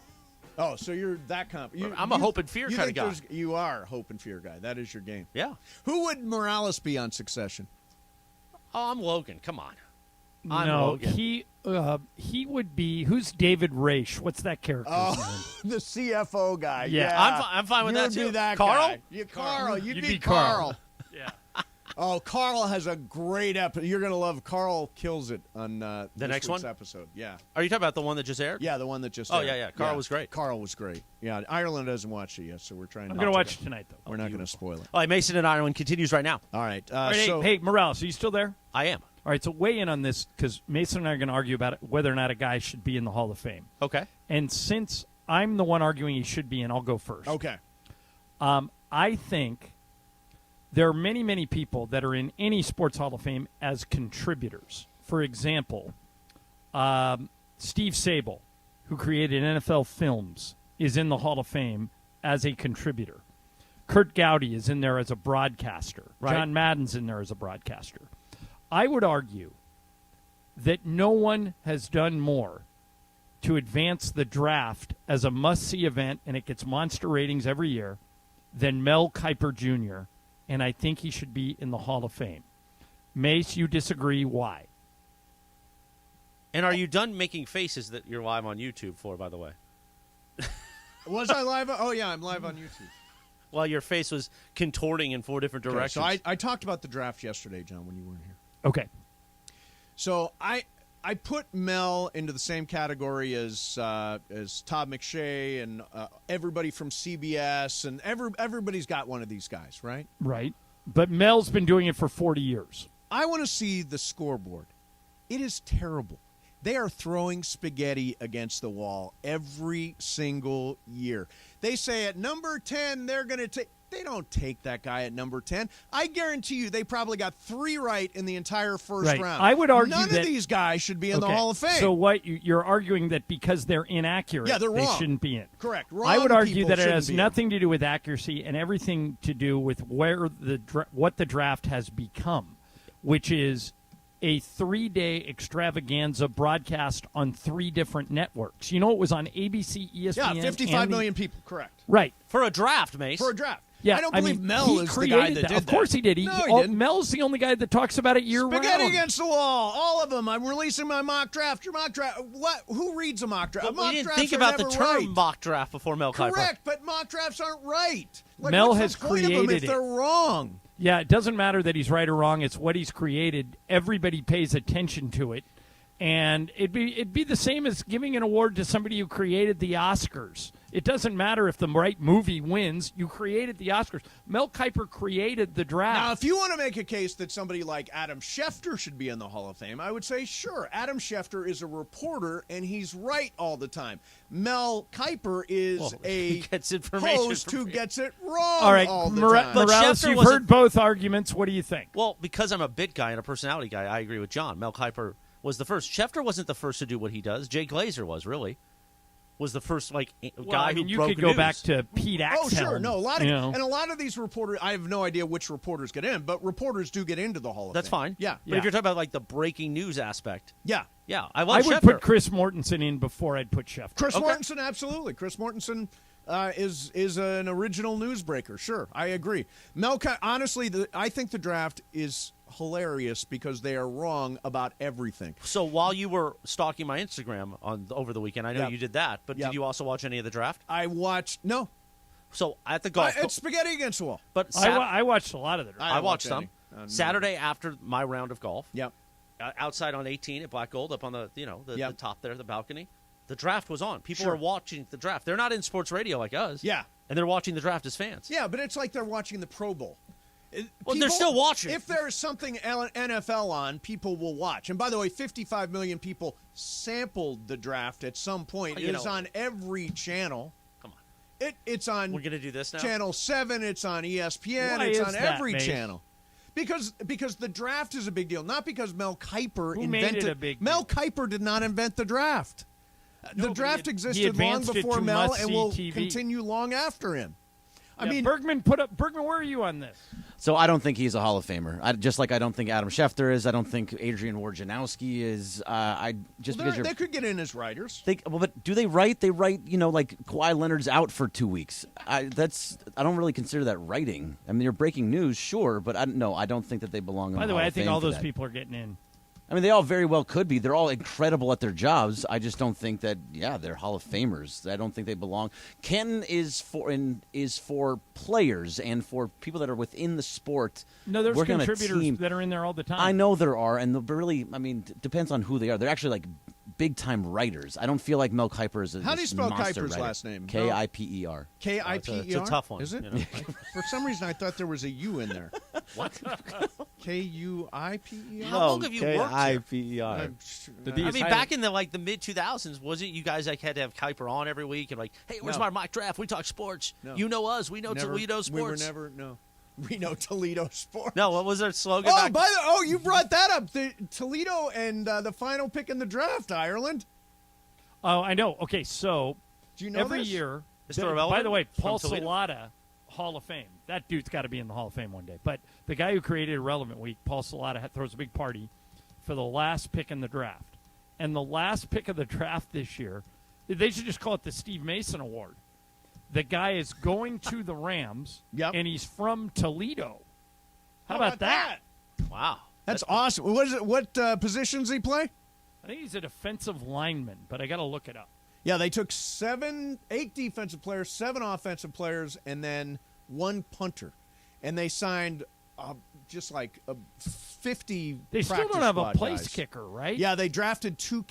Oh, so you're that confident. I'm a hope and fear kind of guy. You are a hope and fear guy. That is your game. Yeah. Who would Morales be on Succession? Oh, I'm Logan. Come on. No, he would be. Who's David Raish? What's that character? Oh, the CFO guy. Yeah. I'm fine with that too. Be that Carl? Guy. Carl. You'd be Carl. Yeah. Oh, Carl has a great episode. You're gonna love. Carl kills it on the this next week's one episode. Yeah. Are you talking about the one that just aired? Yeah, the one that just. Oh aired. yeah. Carl was great. Carl was great. Yeah, Ireland hasn't watched it yet, so we're trying. I'm gonna watch it tonight, though. We're not gonna spoil it. All right, Mason and Ireland continues right now. All right. All right, hey, Morales, are you still there? I am. All right, so weigh in on this because Mason and I are going to argue about whether or not a guy should be in the Hall of Fame. Okay. And since I'm the one arguing he should be in, I'll go first. Okay. I think there are many, many people that are in any sports Hall of Fame as contributors. For example, Steve Sable, who created NFL Films, is in the Hall of Fame as a contributor. Kurt Gowdy is in there as a broadcaster. Right. John Madden's in there as a broadcaster. I would argue that no one has done more to advance the draft as a must-see event, and it gets monster ratings every year, than Mel Kiper Jr., and I think he should be in the Hall of Fame. Mace, you disagree. Why? And are you done making faces that you're live on YouTube for, by the way? Was I live? Oh, yeah, I'm live on YouTube. Well, your face was contorting in 4 different directions. So I talked about the draft yesterday, John, when you weren't here. Okay. So I put Mel into the same category as Todd McShay and everybody from CBS, and everybody's got one of these guys, right? Right. But Mel's been doing it for 40 years. I want to see the scoreboard. It is terrible. They are throwing spaghetti against the wall every single year. They say at number 10, they're going to take. They don't take that guy at number 10. I guarantee you they probably got 3 right in the entire first round. I would argue none that of these guys should be in the Hall of Fame. So what you're arguing that because they're inaccurate, they're they wrong. shouldn't be in. Correct. I would argue people that it shouldn't has be in. nothing to do with accuracy and everything to do with what the draft has become, which is a 3-day extravaganza broadcast on 3 different networks. You know, it was on ABC, ESPN. Yeah, 55 million people. Correct. Right. For a draft, Mace. For a draft. Yeah, I don't believe Mel he is the guy that did Of course he did. No, he didn't. Mel's the only guy that talks about it year-round. Spaghetti against the wall. All of them. I'm releasing my mock draft. Your mock draft. What? Who reads a mock draft? Well, we didn't Mock think drafts about are the never term right. mock draft before Mel Kiper. Correct, but mock drafts aren't right. Like, Mel what's has the point of them created if they're wrong? Yeah, it doesn't matter that he's right or wrong. It's what he's created. Everybody pays attention to it. And it'd be the same as giving an award to somebody who created the Oscars. It doesn't matter if the right movie wins. You created the Oscars. Mel Kiper created the draft. Now, if you want to make a case that somebody like Adam Schefter should be in the Hall of Fame, I would say, sure. Adam Schefter is a reporter, and he's right all the time. Mel Kiper is he gets information host from who me. gets it wrong All right, all the time. But Morales, Schefter you've wasn't- heard both arguments. What do you think? Well, because I'm a bit guy and a personality guy, I agree with John. Mel Kiper was the first. Schefter wasn't the first to do what he does. Jay Glazer was the first guy who you broke could go news. back to Pete Axtell. Oh, sure. No, a lot of you know. and a lot of these reporters. I have no idea which reporters get in, but reporters do get into the Hall of That's Fame. fine. Yeah, But if you're talking about the breaking news aspect, yeah. I I love would Schefter. put Chris Mortensen in before I'd put Schefter. Chris Mortensen, absolutely. Chris Mortensen is an original newsbreaker. Sure, I agree. Honestly, I think the draft is hilarious because they are wrong about everything. So while you were stalking my Instagram over the weekend, I know Yep. you did that, but Yep. did you also watch any of the draft? I watched no. So at the golf, It's spaghetti against the wall. but I watched a lot of the draft. I watched any. some. Saturday after my round of golf. Yep. Outside on 18 at Black Gold, up on the Yep. top there, the balcony. The draft was on. People Sure. were watching the draft. They're not in sports radio like us. Yeah. And they're watching the draft as fans. Yeah, but it's like they're watching the Pro Bowl. Well, they're still watching. If there's something NFL on, people will watch. And by the way, 55 million people sampled the draft at some point. You It's know. on every channel. Come on. It's on We're going to do this now? Channel 7. It's on ESPN. Why it's is on that, every Mace? channel. Because the draft is a big deal. Not because Mel Kiper Who invented made it a big Mel Kiper did not invent the draft. The draft existed long advanced it before to Mel must-see and will TV. continue long after him. I Yeah, mean, Bergman, where are you on this? So I don't think he's a Hall of Famer. Just like I don't think Adam Schefter is. I don't think Adrian Wojnarowski is. they could get in as writers. But do they write? They write, like Kawhi Leonard's out for 2 weeks. I don't really consider that writing. I mean, you're breaking news, sure, but I don't think that they belong. By in the the way, Hall I of think Fame all for those that. people are getting in. I mean, they all very well could be. They're all incredible at their jobs. I just don't think that. Yeah, they're Hall of Famers. I don't think they belong. Canton is for players and for people that are within the sport. No, there's working on a contributors team. that are in there all the time. I know there are, and they're really. I mean, depends on who they are. They're actually like big time writers. I don't feel like Mel Kiper is a How do you spell monster Kiper's writer. last name? Kiper. Kiper? It's a tough one. Is it? you know? For some reason, I thought there was a U in there. What? Kuiper? How long have you worked here? Kiper. I mean, back in the mid 2000s, wasn't you guys had to have Kuiper on every week and hey, where's my mock draft? We talk sports. No. You know us. We know Toledo sports. We were never We know Toledo sports. No, what was their slogan? You brought that up. The Toledo and the final pick in the draft, Ireland. Oh, I know. Okay, so do you know every this? year. Is there By the way, Paul from Toledo? Salata, Hall of Fame. That dude's got to be in the Hall of Fame one day. But the guy who created Irrelevant Week, Paul Salata, throws a big party for the last pick in the draft. And the last pick of the draft this year, they should just call it the Steve Mason Award. The guy is going to the Rams, and he's from Toledo. How about that? Wow. That's awesome. What is it? What positions does he play? I think he's a defensive lineman, but I got to look it up. Yeah, they took 8 defensive players, 7 offensive players, and then 1 punter. And they signed just like 50 They still practice don't have a squad place guys. kicker, right? Yeah, they drafted 2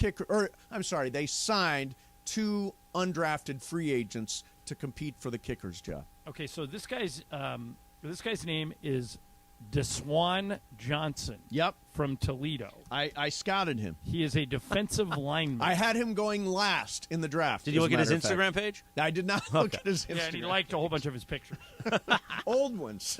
they signed 2 undrafted free agents to compete for the kicker's job. Okay, so this guy's name is Deswan Johnson. Yep. From Toledo. I scouted him. He is a defensive lineman. I had him going last in the draft. Did you as look a at his matter of fact. Instagram page? I did not look at his Instagram. Yeah, and he liked a whole bunch of his pictures. Old ones.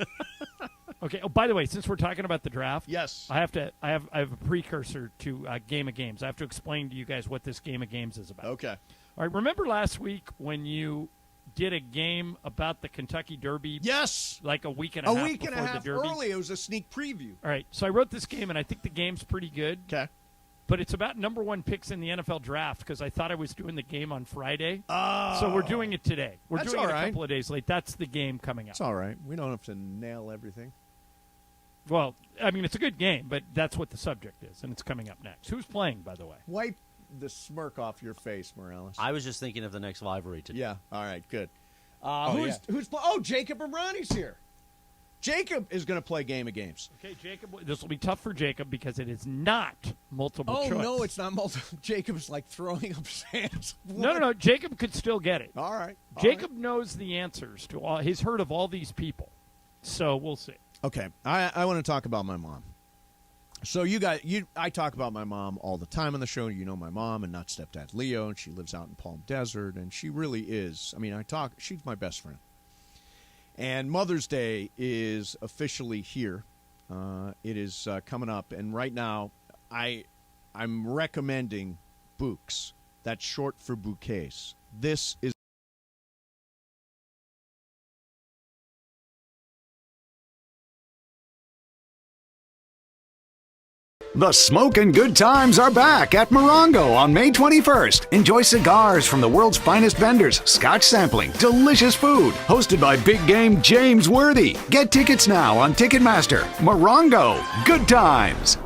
Okay. Oh, by the way, since we're talking about the draft, yes, I have a precursor to Game of Games. I have to explain to you guys what this Game of Games is about. Okay. All right. Remember last week when you did a game about the Kentucky Derby? Yes. Like a week and a half week and a before half the Derby? early. It was a sneak preview. All right. So I wrote this game, and I think the game's pretty good. Okay. But it's about number 1 picks in the NFL draft because I thought I was doing the game on Friday. Oh. So we're doing it today. We're That's doing it all a right. couple of days late. That's the game coming up. It's all right. We don't have to nail everything. Well, I mean, it's a good game, but that's what the subject is, and it's coming up next. Who's playing, by the way? Wipe the smirk off your face, Morales. I was just thinking of the next livery today. Yeah. All right. Good. yeah. Jacob Imrani's here. Jacob is going to play Game of Games. Okay, Jacob. This will be tough for Jacob because it is not multiple choice. Oh, no, it's not multiple. Jacob's like throwing up his hands. No. Jacob could still get it. All right. Jacob knows the answers to all. He's heard of all these people. So we'll see. Okay. I want to talk about my mom. So I talk about my mom all the time on the show. You know my mom and not stepdad Leo, and she lives out in Palm Desert, and she really is. I mean, she's my best friend. And Mother's Day is officially here. It is coming up, and right now I'm recommending bouquets. That's short for bouquets. This is The smoking good times are back at Morongo on May 21st. Enjoy cigars from the world's finest vendors, scotch sampling, delicious food. Hosted by big game James Worthy. Get tickets now on Ticketmaster. Morongo, good times.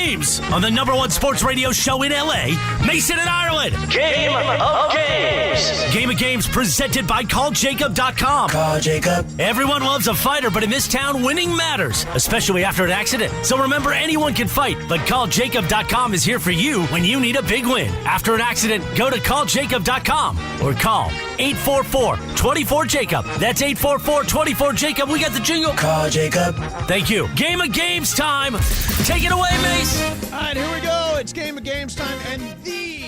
Games on the #1 sports radio show in LA, Mason and Ireland. Game of Games. Game of Games presented by CallJacob.com. Call Jacob. Everyone loves a fighter, but in this town, winning matters, especially after an accident. So remember, anyone can fight, but CallJacob.com is here for you when you need a big win. After an accident, go to CallJacob.com or call 844-24-JACOB. That's 844-24-JACOB. We got the jingle. Call Jacob. Thank you. Game of Games time. Take it away, Mace. All right, here we go. It's Game of Games time, and the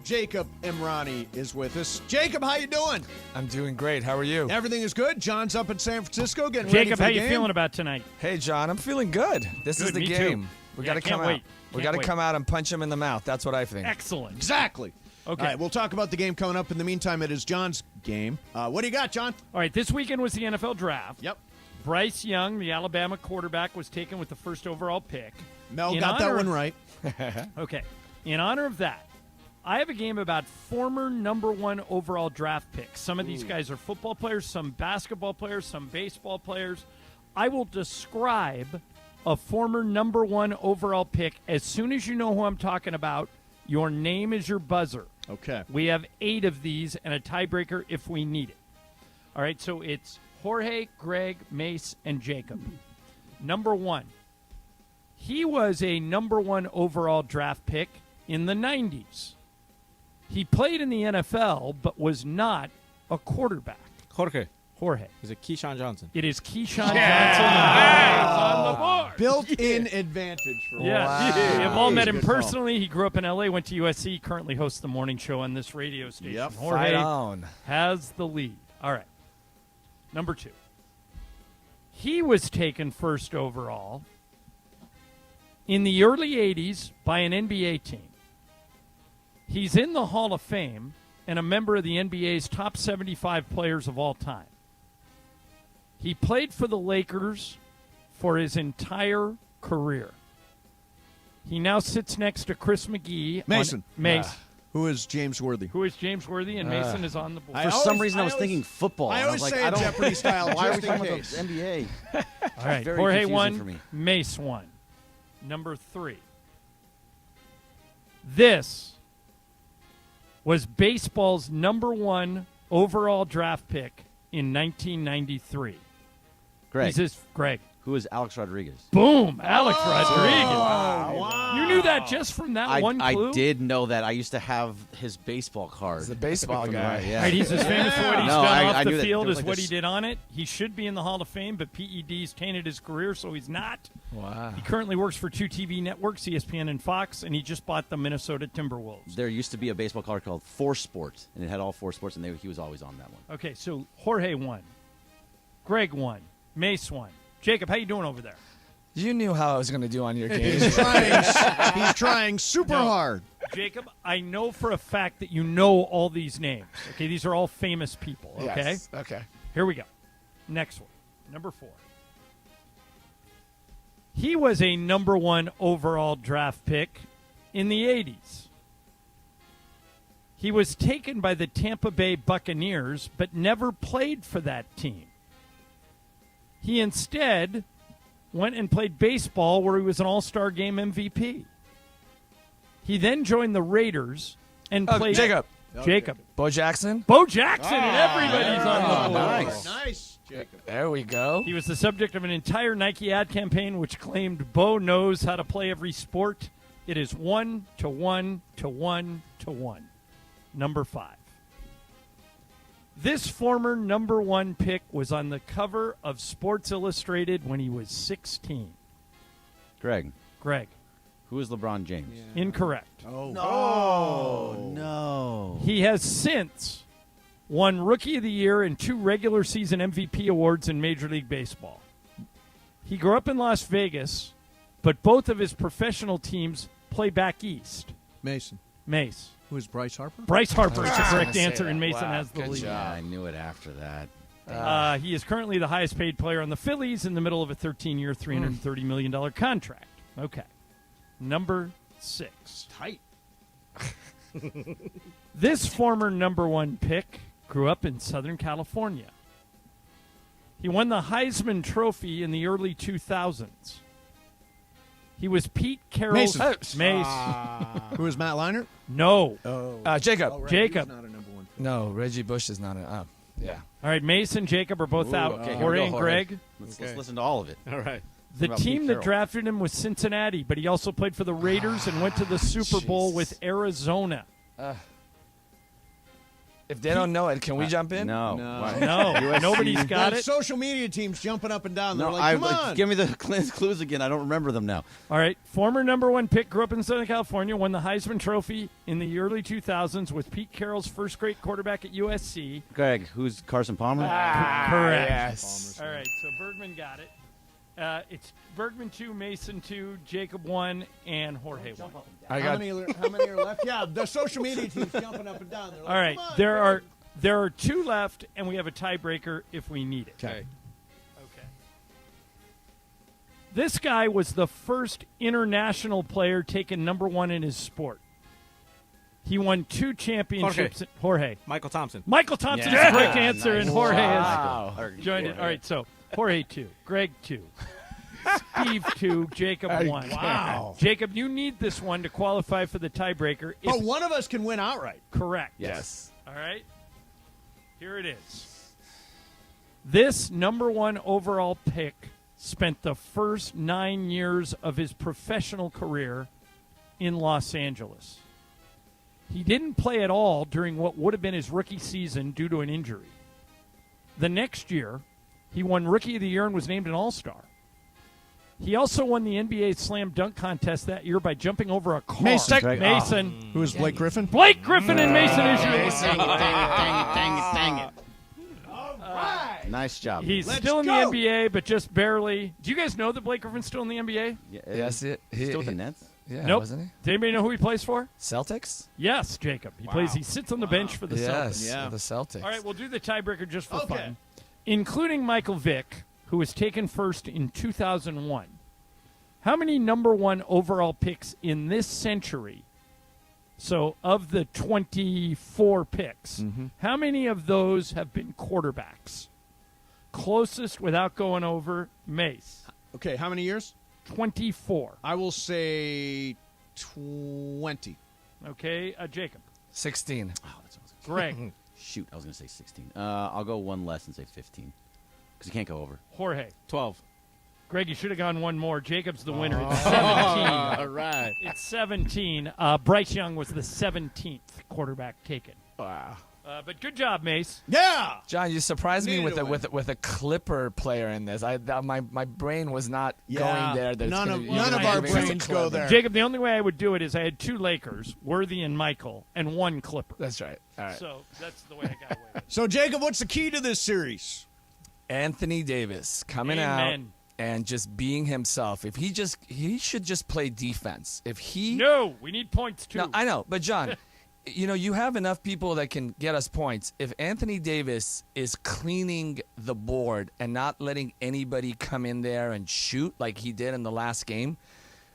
Jacob Emrani is with us. Jacob, how you doing? I'm doing great. How are you? Everything is good. John's up in San Francisco getting ready Jacob, for how the you game. feeling about tonight? Hey, John, I'm feeling good. This is the me game. too. We Yeah, got to can't come out. wait. We Can't got to wait. come out and punch him in the mouth. That's what I think. Excellent. Exactly. Okay. All right, we'll talk about the game coming up. In the meantime, it is John's game. What do you got, John? All right, this weekend was the NFL draft. Yep. Bryce Young, the Alabama quarterback, was taken with the first overall pick. Mel In got that honor one of- right. Okay. In honor of that, I have a game about former #1 overall draft picks. Some of these guys are football players, some basketball players, some baseball players. I will describe a former #1 overall pick. As soon as you know who I'm talking about, your name is your buzzer. Okay. We have 8 of these and a tiebreaker if we need it. All right, so it's Jorge, Greg, Mace, and Jacob. Number 1. He was a #1 overall draft pick in the 90s. He played in the NFL, but was not a quarterback. Jorge. Is it Keyshawn Johnson? It is Keyshawn Johnson. On the board. Built-in advantage for Yeah, Wow. you've all met him Good call. personally. He grew up in L.A., went to USC, currently hosts the morning show on this radio station. Yep. Jorge Fight on. has the lead. All right. Number 2. He was taken first overall in the early 80s by an NBA team. He's in the Hall of Fame and a member of the NBA's top 75 players of all time. He played for the Lakers for his entire career. He now sits next to Chris McGee. Mason. Mace. Who is James Worthy? Who is James Worthy, and Mason is on the board. For some reason, I was thinking football. I and always was say like, it I don't, Jeopardy style. Why are we just in talking about case. the NBA? All right, Very Jorge confusing 1, for me. Mace 1. Number 3. This was baseball's #1 overall draft pick in 1993. Greg. Greg. Who is Alex Rodriguez? Boom, Alex Rodriguez. Wow. You knew that just from that one clue? I did know that. I used to have his baseball card. He's the baseball From guy. right, yeah. Right, he's as famous for what he's No, done I off knew the that field there was as like what this- he did on it. He should be in the Hall of Fame, but PED's tainted his career, so he's not. Wow. He currently works for 2 TV networks, ESPN and Fox, and he just bought the Minnesota Timberwolves. There used to be a baseball card called 4 Sports, and it had all 4 sports, and he was always on that one. Okay, so Jorge won. Greg won. Mace won. Jacob, how you doing over there? You knew how I was going to do on your game. He's trying super hard. Jacob, I know for a fact that you know all these names. Okay, these are all famous people. Okay? Yes. Okay. Here we go. Next one. Number 4. He was a #1 overall draft pick in the 80s. He was taken by the Tampa Bay Buccaneers, but never played for that team. He instead went and played baseball, where he was an All-Star Game MVP. He then joined the Raiders and played. Jacob. Bo Jackson. Bo Jackson, and everybody's on the board. Nice, Jacob. There we go. He was the subject of an entire Nike ad campaign which claimed Bo knows how to play every sport. It is 1 to 1 to 1 to 1. Number 5. This former #1 pick was on the cover of Sports Illustrated when he was 16. Greg. Who is LeBron James? Yeah. Incorrect. Oh. No. He has since won Rookie of the Year and 2 regular season MVP awards in Major League Baseball. He grew up in Las Vegas, but both of his professional teams play back east. Mason. Mace. Who is Bryce Harper? Bryce Harper is the correct say answer, that. and Mason Wow, has the good lead. job. I knew it after that. He is currently the highest paid player on the Phillies in the middle of a 13-year, $330 million contract. Okay. Number 6. Tight. This former #1 pick grew up in Southern California. He won the Heisman Trophy in the early 2000s. He was Pete Carroll's Mace. Who was Matt Leinart? No. Jacob. Oh, right. Jacob. He's not a number one. No, Reggie Bush is not a. Yeah. All right, Mace and Jacob are both out. okay, here we Jorge go, and Jorge. Greg. Let's listen to all of it. All right. The About team Pete that Carroll. drafted him was Cincinnati, but he also played for the Raiders and went to the Super Bowl with Arizona. If they don't know it, can we jump in? No. No, nobody's got The it. social media team's jumping up and down. They're No, like, come on. give me the clues again. I don't remember them now. All right, former number one pick, grew up in Southern California, won the Heisman Trophy in the early 2000s with Pete Carroll's first-grade quarterback at USC. Greg, who's Carson Palmer? Correct. Yes. All right, so Bergman got it. It's Bergman 2, Mason 2, Jacob 1, and Jorge 1. How many are left? Yeah, the social media team's jumping up and down. They're like, All right, come on, there are 2 left, and we have a tiebreaker if we need it. Okay. This guy was the first international player taken number 1 in his sport. He won 2 championships. Jorge. Michael Thompson. Michael Thompson is a correct answer, and Jorge has joined it. All right, so Jorge 2, Greg 2, Steve 2, Jacob 1. Wow. Jacob, you need this one to qualify for the tiebreaker. But one of us can win outright. Correct. Yes. All right. Here it is. This number 1 overall pick spent the first 9 years of his professional career in Los Angeles. He didn't play at all during what would have been his rookie season due to an injury. The next year, he won Rookie of the Year and was named an All-Star. He also won the NBA Slam Dunk Contest that year by jumping over a car. Mason. Who is Blake Griffin? Blake Griffin and Mason is your Dang it. Nice job. He's Let's still in go. the NBA, but just barely. Do you guys know that Blake Griffin's still in the NBA? Yes. Still with the Nets? Yeah, Nope. wasn't he? Does anybody know who he plays for? Celtics? Yes, Jacob. He sits on the bench for the Yes, Celtics. the Celtics. All right, we'll do the tiebreaker just for fun. Including Michael Vick, who was taken first in 2001. How many number 1 overall picks in this century? So, of the 24 picks, how many of those have been quarterbacks? Closest without going over, Mace. Okay, how many years? 24. I will say 20. Okay, Jacob. 16. Oh, that's awesome. Greg. Shoot, I was going to say 16. I'll go one less and say 15. Because you can't go over. Jorge. 12. Greg, you should have gone one more. Jacob's the winner. It's 17. All right. It's 17. Bryce Young was the 17th quarterback taken. Wow. But good job, Mace. Yeah. John, you surprised me Needed with to with a Clipper player in this. My brain was not going there. There's None gonna of be- none of gonna our be brains Clipper. go there. Jacob, the only way I would do it is I had 2 Lakers, Worthy and Michael, and 1 Clipper. That's right. All right. So that's the way I got away with it. So, Jacob, what's the key to this series? Anthony Davis coming Amen. out and just being himself. If he should just play defense. If he No, we need points, too. No, I know, but John, you have enough people that can get us points. If Anthony Davis is cleaning the board and not letting anybody come in there and shoot like he did in the last game,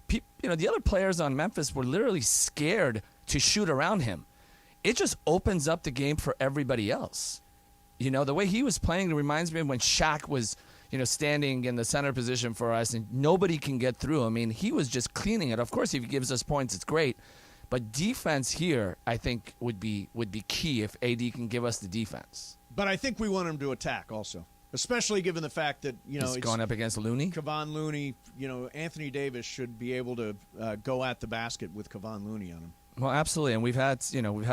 the other players on Memphis were literally scared to shoot around him. It just opens up the game for everybody else. The way he was playing, it reminds me of when Shaq was, standing in the center position for us and nobody can get through. I mean, he was just cleaning it. Of course, if he gives us points, it's great. But defense here, I think, would be key if AD can give us the defense. But I think we want him to attack also, especially given the fact that He's going up against Looney. Kevon Looney. Anthony Davis should be able to go at the basket with Kevon Looney on him. Well, absolutely, and we've had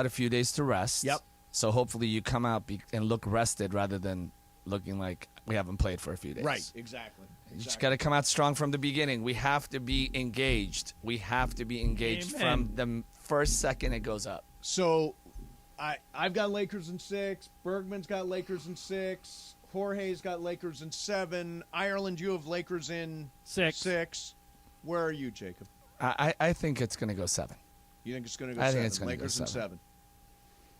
a few days to rest. Yep. So hopefully you come out and look rested rather than looking like we haven't played for a few days. Right. Exactly. You just got to come out strong from the beginning. We have to be engaged. We have to be engaged from the first second it goes up. So, I've got Lakers in 6. Bergman's got Lakers in 6. Jorge's got Lakers in 7. Ireland, you have Lakers in 6. Where are you, Jacob? I think it's going to go 7. You think it's going to go I 7? think it's going to go Lakers in 7. 7.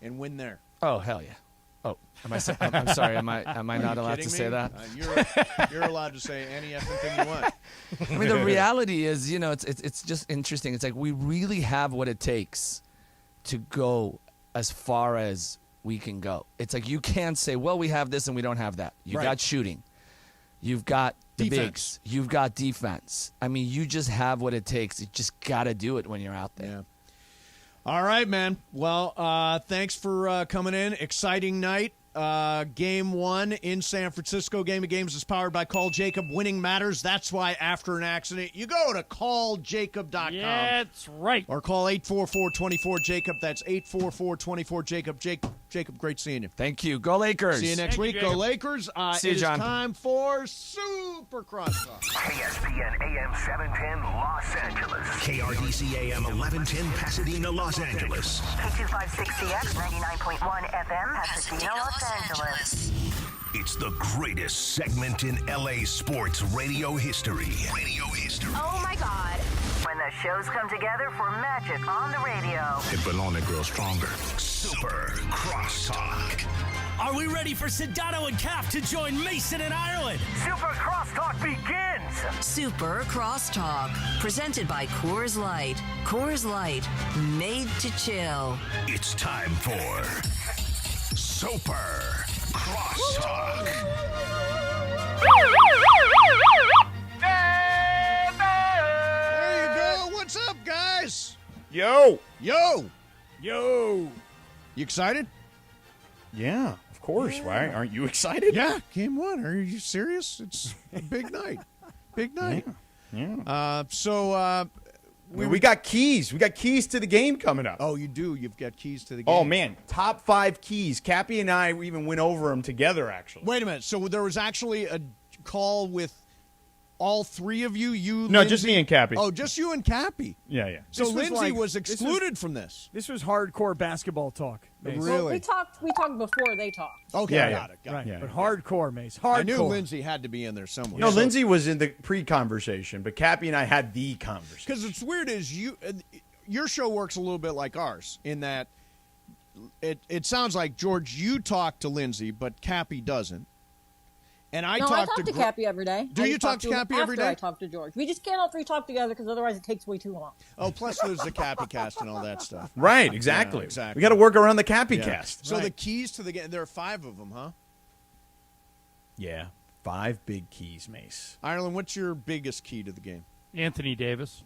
And win there. Oh, hell yeah. Oh, I'm sorry. Am I not allowed to say that? You're allowed to say any effing thing you want. I mean, the reality is, it's just interesting. It's like we really have what it takes to go as far as we can go. It's like you can't say, well, we have this and we don't have that. You got shooting. You've got the Defense. bigs. You've got defense. I mean, you just have what it takes. You just got to do it when you're out there. Yeah. All right, man. Well, thanks for coming in. Exciting night. Game 1 in San Francisco. Game of Games is powered by Call Jacob. Winning matters. That's why after an accident, you go to calljacob.com. Yeah, that's right. Or call 844-24-JACOB. That's 844-24-JACOB. Jacob, great seeing you. Thank you. Go Lakers. See you next week. Go Lakers. See you, it is John. time for Super Crosstalk. ESPN AM 710 Los Angeles. KRDC AM 1110 Pasadena, Los Angeles. K256CX 99.1 FM Pasadena, Los Angeles. It's the greatest segment in LA sports radio history. Oh my God. When the shows come together for magic on the radio. It will only grow stronger. Super Crosstalk. Are we ready for Sedano and Cap to join Mason in Ireland? Super Crosstalk begins. Super Crosstalk. Presented by Coors Light. Coors Light. Made to chill. It's time for Super Crosstalk. There you go. What's up, guys? Yo. Yo. Yo. You excited? Yeah, of course. Yeah. Why aren't you excited? Yeah, game 1. Are you serious? It's a big night. Big night. Yeah. We got keys. We got keys to the game coming up. Oh, you do? You've got keys to the game. Oh, man. Top 5 keys. Cappy and I even went over them together, actually. Wait a minute. So there was actually a call with all 3 of you? No, Lindsay? just me and Cappy. Oh, just you and Cappy. Yeah. So This was Lindsay like- was this excluded from this. This was hardcore basketball talk. Mace. Really? Well, we talked before they talked. Okay, Yeah, got it. Right, Yeah. but hardcore, Mace. Hardcore. I knew Lindsay had to be in there somewhere. No, Lindsay was in the pre-conversation, but Cappy and I had the conversation. Because it's weird is your show works a little bit like ours in that it sounds like, George, you talk to Lindsay, but Cappy doesn't. And I talk to Cappy every day. Do you talk to Cappy every day? I talk to George. We just can't all 3 talk together because otherwise it takes way too long. Oh, plus there's the Cappy cast and all that stuff. Right, exactly. Yeah, exactly. We got to work around the Cappy Yeah. cast. So the keys to the game, there are 5 of them, huh? Yeah, 5 big keys, Mace. Ireland, what's your biggest key to the game? Anthony Davis.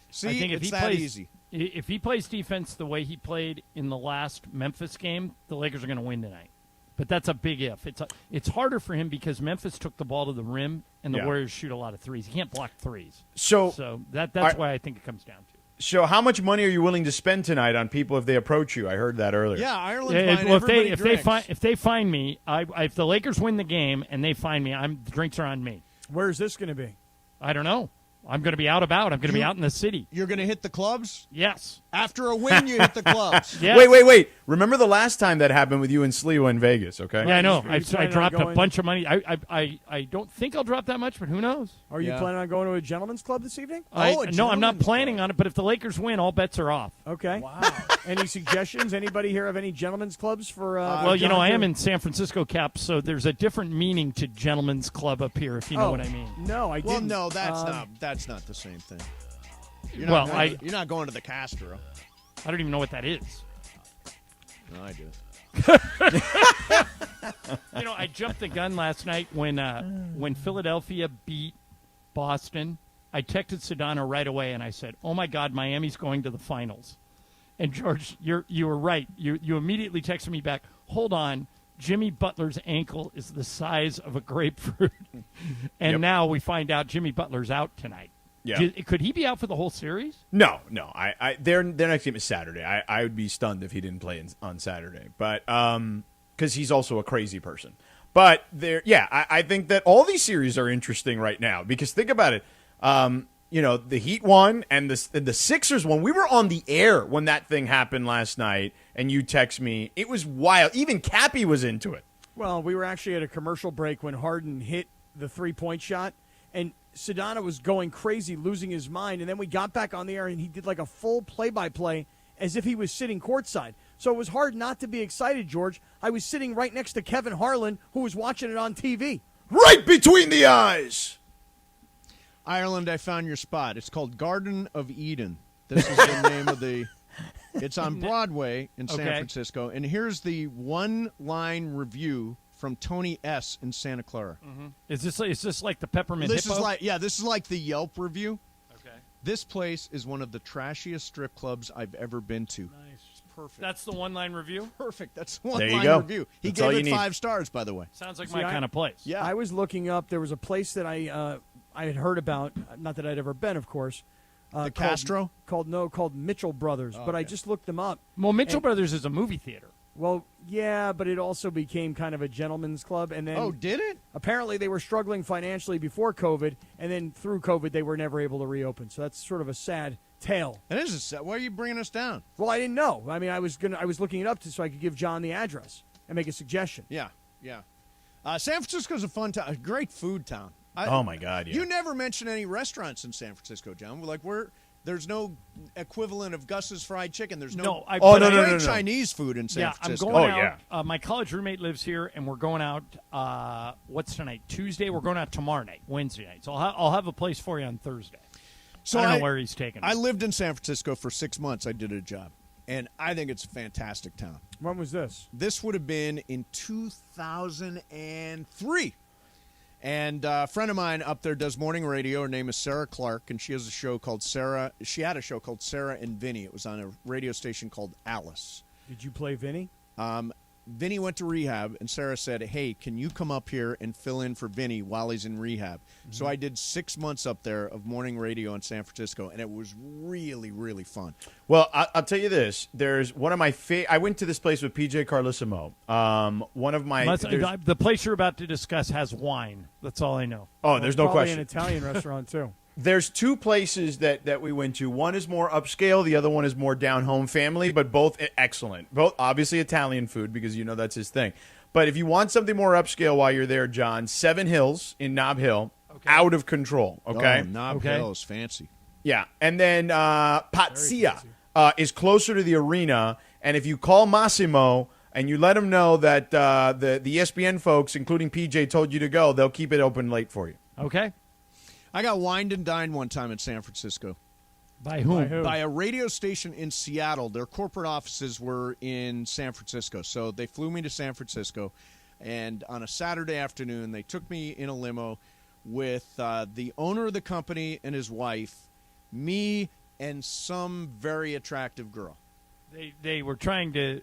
See, I think if it's he that plays, easy. If he plays defense the way he played in the last Memphis game, the Lakers are going to win tonight. But that's a big if. It's harder for him because Memphis took the ball to the rim, and the Yeah. Warriors shoot a lot of threes. He can't block threes. So that's why I think it comes down to. So how much money are you willing to spend tonight on people if they approach you? I heard that earlier. Yeah, Ireland's Yeah, buying well, everybody if drinks. they find me, if the Lakers win the game and they find me, the drinks are on me. Where's this going to be? I don't know. I'm going to be out about. I'm going to be out in the city. You're going to hit the clubs? Yes. After a win, you hit the clubs. Yes. Wait. Remember the last time that happened with you and Sliwa in Vegas, okay? Yeah, I know. Are you I planning on dropped a going- bunch of money. I don't think I'll drop that much, but who knows? Are you planning on going to a gentleman's club this evening? No, I'm not planning on it, but if the Lakers win, all bets are off. Okay. Wow. Any suggestions? Anybody here have any gentlemen's clubs for Well, you know, John I am to- in San Francisco, Cap, so there's a different meaning to gentleman's club up here, if you know what I mean. No, I Well, didn't. no, that's not the same thing. You're Well, you're not going to the Castro. I don't even know what that is. No, I do. You know, I jumped the gun last night when Philadelphia beat Boston. I texted Sedano right away and I said, "Oh my God, Miami's going to the finals." And George, you were right. You immediately texted me back. Hold on, Jimmy Butler's ankle is the size of a grapefruit, and now we find out Jimmy Butler's out tonight. Yeah. Could he be out for the whole series? No. Their next game is Saturday. I would be stunned if he didn't play on Saturday, but because he's also a crazy person. But I think that all these series are interesting right now because think about it. You know, the Heat won and the Sixers won. We were on the air when that thing happened last night, and you text me. It was wild. Even Cappy was into it. Well, we were actually at a commercial break when Harden hit the 3-point shot, and Sedano was going crazy, losing his mind, and then we got back on the air, and he did like a full play-by-play as if he was sitting courtside. So it was hard not to be excited, George. I was sitting right next to Kevin Harlan, who was watching it on TV. Right between the eyes! Ireland, I found your spot. It's called Garden of Eden. This is the name of the... It's on Broadway in San Okay. Francisco. And here's the one-line review from Tony S. in Santa Clara. Is this like the peppermint This hippo? this is like the Yelp review. Okay. This place is one of the trashiest strip clubs I've ever been to. Nice. Perfect. That's the one-line review? Perfect. That's There one you line go. review. He That's all gave you it need. 5 stars, by the way. Sounds like my kind of place. Yeah. I was looking up. There was a place that I had heard about. Not that I'd ever been, of course. The Castro? Called Mitchell Brothers. Oh, but I okay. just looked them up. Well, Mitchell And- Brothers is a movie theater. Well, yeah, but it also became kind of a gentleman's club. And then Oh, did it? apparently they were struggling financially before COVID, and then through COVID they were never able to reopen. So that's sort of a sad tale. It is a set. Why are you bringing us down? Well, I didn't know. I mean, I was looking it up so I could give John the address and make a suggestion. Yeah, yeah. San Francisco's a fun town, a great food town. Oh, my God, yeah. You never mention any restaurants in San Francisco, John. There's no equivalent of Gus's Fried Chicken. There's no, great Chinese food in San Francisco. I'm going out. My college roommate lives here, and we're going out. What's tonight? Tuesday. We're going out tomorrow night, Wednesday night. So I'll have a place for you on Thursday. So I don't know where he's taking me. I lived in San Francisco for 6 months. I did a job, and I think it's a fantastic town. When was this? This would have been in 2003. And a friend of mine up there does morning radio. Her name is Sarah Clark, and she has a show called Sarah. She had a show called Sarah and Vinny. It was on a radio station called Alice. Did you play Vinny? Vinny went to rehab, and Sarah said, hey, can you come up here and fill in for Vinny while he's in rehab? So I did 6 months up there of morning radio in San Francisco, and it was really, really fun. Well, I'll tell you this. There's one of my I went to this place with PJ Carlissimo. One of my the place you're about to discuss has wine. That's all I know. Oh, there's no Probably question. an Italian restaurant, too. There's 2 places that we went to. One is more upscale. The other one is more down-home family, but both excellent. Both obviously Italian food because you know that's his thing. But if you want something more upscale while you're there, John, 7 Hills in Nob Hill, out of control. Okay, Oh, Nob Hill is fancy. Yeah, and then Pazzia is closer to the arena. And if you call Massimo and you let him know that the ESPN folks, including PJ, told you to go, they'll keep it open late for you. Okay. I got wined and dined one time in San Francisco. By whom? By a radio station in Seattle. Their corporate offices were in San Francisco. So they flew me to San Francisco, and on a Saturday afternoon, they took me in a limo with the owner of the company and his wife, me, and some very attractive girl. They were trying to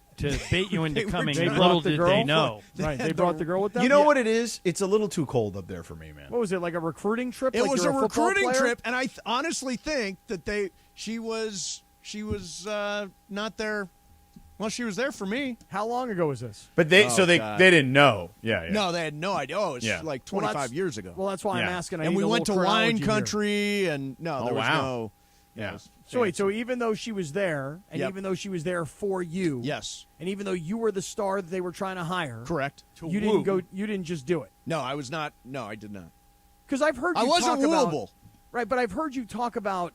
bait you into They were coming. trying- Little the did girl? they know. Right, they brought the girl with them? You know what it is? It's a little too cold up there for me, man. What was it, like a recruiting trip? It Like was you're a football recruiting player? trip, and I honestly think that she was not there. Well, she was there for me. How long ago was this? But they God. they didn't know. Yeah. No, they had no idea. Oh, it's Yeah. like Well, 25 that's- years ago. Well, that's why I'm asking. I and need we a went to little wine chronology here. country, and no, there was wow. no. Yeah. it was So wait, fancy. so even though she was there, and Yep. even though she was there for you, Yes, and even though you were the star that they were trying to hire, correct. you didn't go. You didn't just do it. No, I was not. No, I did not. Because I've heard you I wasn't talk about wooable. right, but I've heard you talk about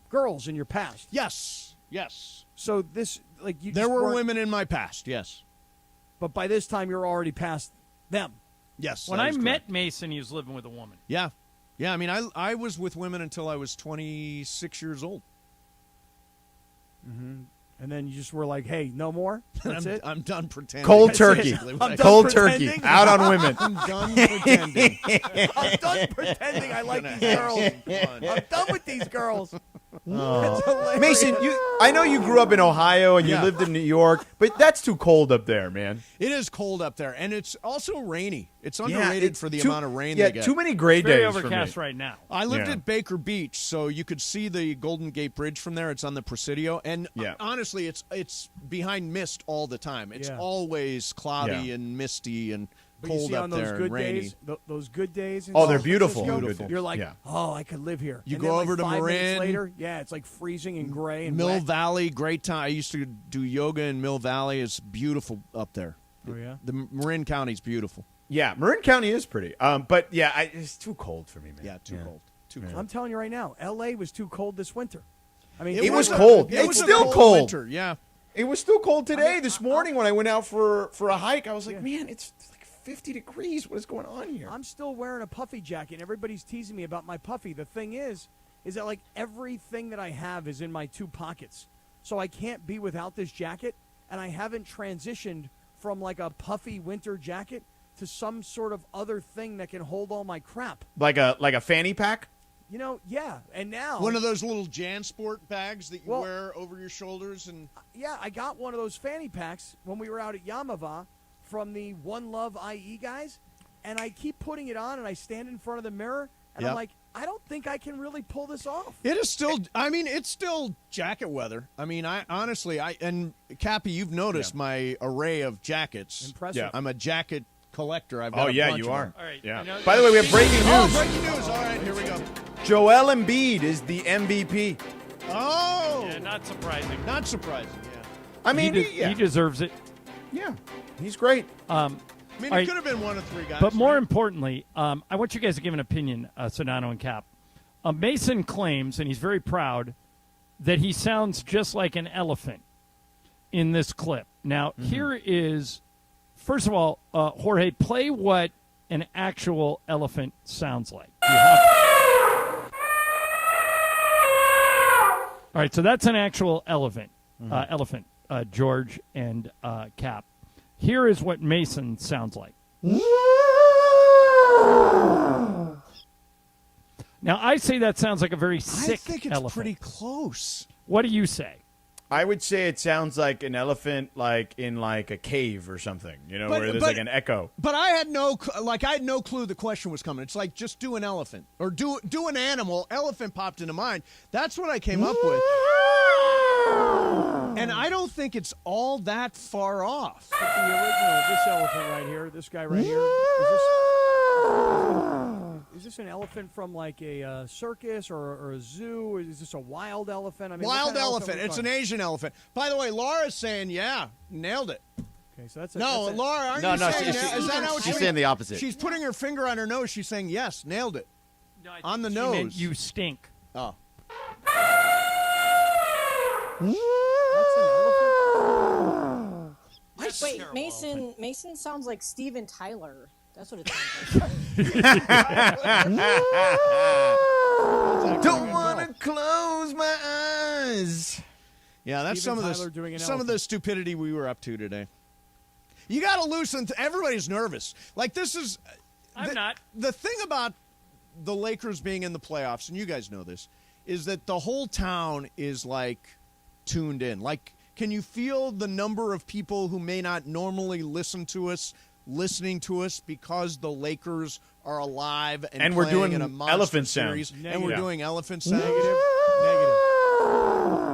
girls in your past. Yes, yes. So this, like, you There just were weren't- women in my past. Yes, but by this time you're already past them. yes. When that I is met correct. Mason, he was living with a woman. Yeah, yeah. I mean, I was with women until I was 26 years old. Mm-hmm. And then you just were like, "Hey, no more. That's it. I'm done pretending. Cold That's turkey. basically what I'm I done Cold pretending? turkey. Out on women. I'm done pretending. I'm done pretending I like these girls. I'm done with these girls." Oh. That's hilarious. Mason, I know you grew up in Ohio and you Yeah. lived in New York, but that's too cold up there, man. It is cold up there, and it's also rainy. It's Yeah, underrated it's for the too- amount of rain yeah, they get. too many gray Very days for me. overcast right now. I lived Yeah. at Baker Beach, so you could see the Golden Gate Bridge from there. It's on the Presidio, and Yeah. honestly, it's behind mist all the time. It's Yeah. always cloudy Yeah. and misty and But you cold see up on those there good and rainy. days, those good days. in Oh, they're San beautiful. Francisco, Beautiful. You're like, Yeah. oh, I could live here. You And go then, over to 5 minutes Marin. later, yeah, it's like freezing and gray and Mill wet. Valley, great time. I used to do yoga in Mill Valley. It's beautiful up there. Oh yeah. The Marin County's beautiful. Yeah, Marin County is pretty. But yeah, it's too cold for me, man. Yeah, too cold. Too cold. I'm telling you right now, L.A. was too cold this winter. I mean, It was a- cold. It It's was a still cold. winter. Yeah. It was still cold today. This morning when I went out for a hike, I was like, man, it's like 50 degrees. What is going on here? I'm still wearing a puffy jacket, and everybody's teasing me about my puffy. The thing is that like everything that I have is in my 2 pockets, so I can't be without this jacket. And I haven't transitioned from like a puffy winter jacket to some sort of other thing that can hold all my crap. Like a fanny pack? Yeah. And now one of those little JanSport bags that you wear over your shoulders. And yeah, I got one of those fanny packs when we were out at Yamava from the One Love IE guys, and I keep putting it on, and I stand in front of the mirror, and I'm like, I don't think I can really pull this off. It is still, it's still jacket weather. I mean, and Cappy, you've noticed my array of jackets. Impressive. Yeah. I'm a jacket collector. I've got a bunch you of are. them. All right. Yeah. By the way, we have breaking news. Oh, breaking news. All right, here we go. Joel Embiid is the MVP. Oh. Yeah, not surprising. Not surprising, yeah. I mean, he deserves it. Yeah, he's great. I mean, All it right. could have been one of three guys. But more importantly, I want you guys to give an opinion, Sedano and Cap. Mason claims, and he's very proud, that he sounds just like an elephant in this clip. Now, here is, first of all, Jorge, play what an actual elephant sounds like. All right, so that's an actual elephant, George and Cap. Here is what Mason sounds like. Now, I say that sounds like a very sick elephant. I think it's pretty close. What do you say? I would say it sounds like an elephant, like in like a cave or something, where there's like an echo. But I had no clue the question was coming. It's like, just do an elephant or do an animal. Elephant popped into mind. That's what I came up with. And I don't think it's all that far off. The original, this elephant right here, this guy right here, is this an elephant from like a circus or a zoo? Is this a wild elephant? I mean, wild elephant. It's an Asian elephant. By the way, Laura's saying, yeah, nailed it. Okay, so that's Laura, aren't you saying is that how she's saying the opposite. She's putting her finger on her nose. She's saying, yes, nailed it. No, on the she nose. meant you stink. Oh. Wait, Mason sounds like Steven Tyler. That's what it sounds like. Don't want to close my eyes. Yeah, that's Steven some Tyler of the stupidity we were up to today. You got to loosen. Everybody's nervous. Like, this is. I'm not. The thing about the Lakers being in the playoffs, and you guys know this, is that the whole town is like tuned in. Like, can you feel the number of people who may not normally listen to us listening to us because the Lakers are alive and we're playing doing in a monster elephant series, sound. and we're Yeah. doing elephant sound? Negative.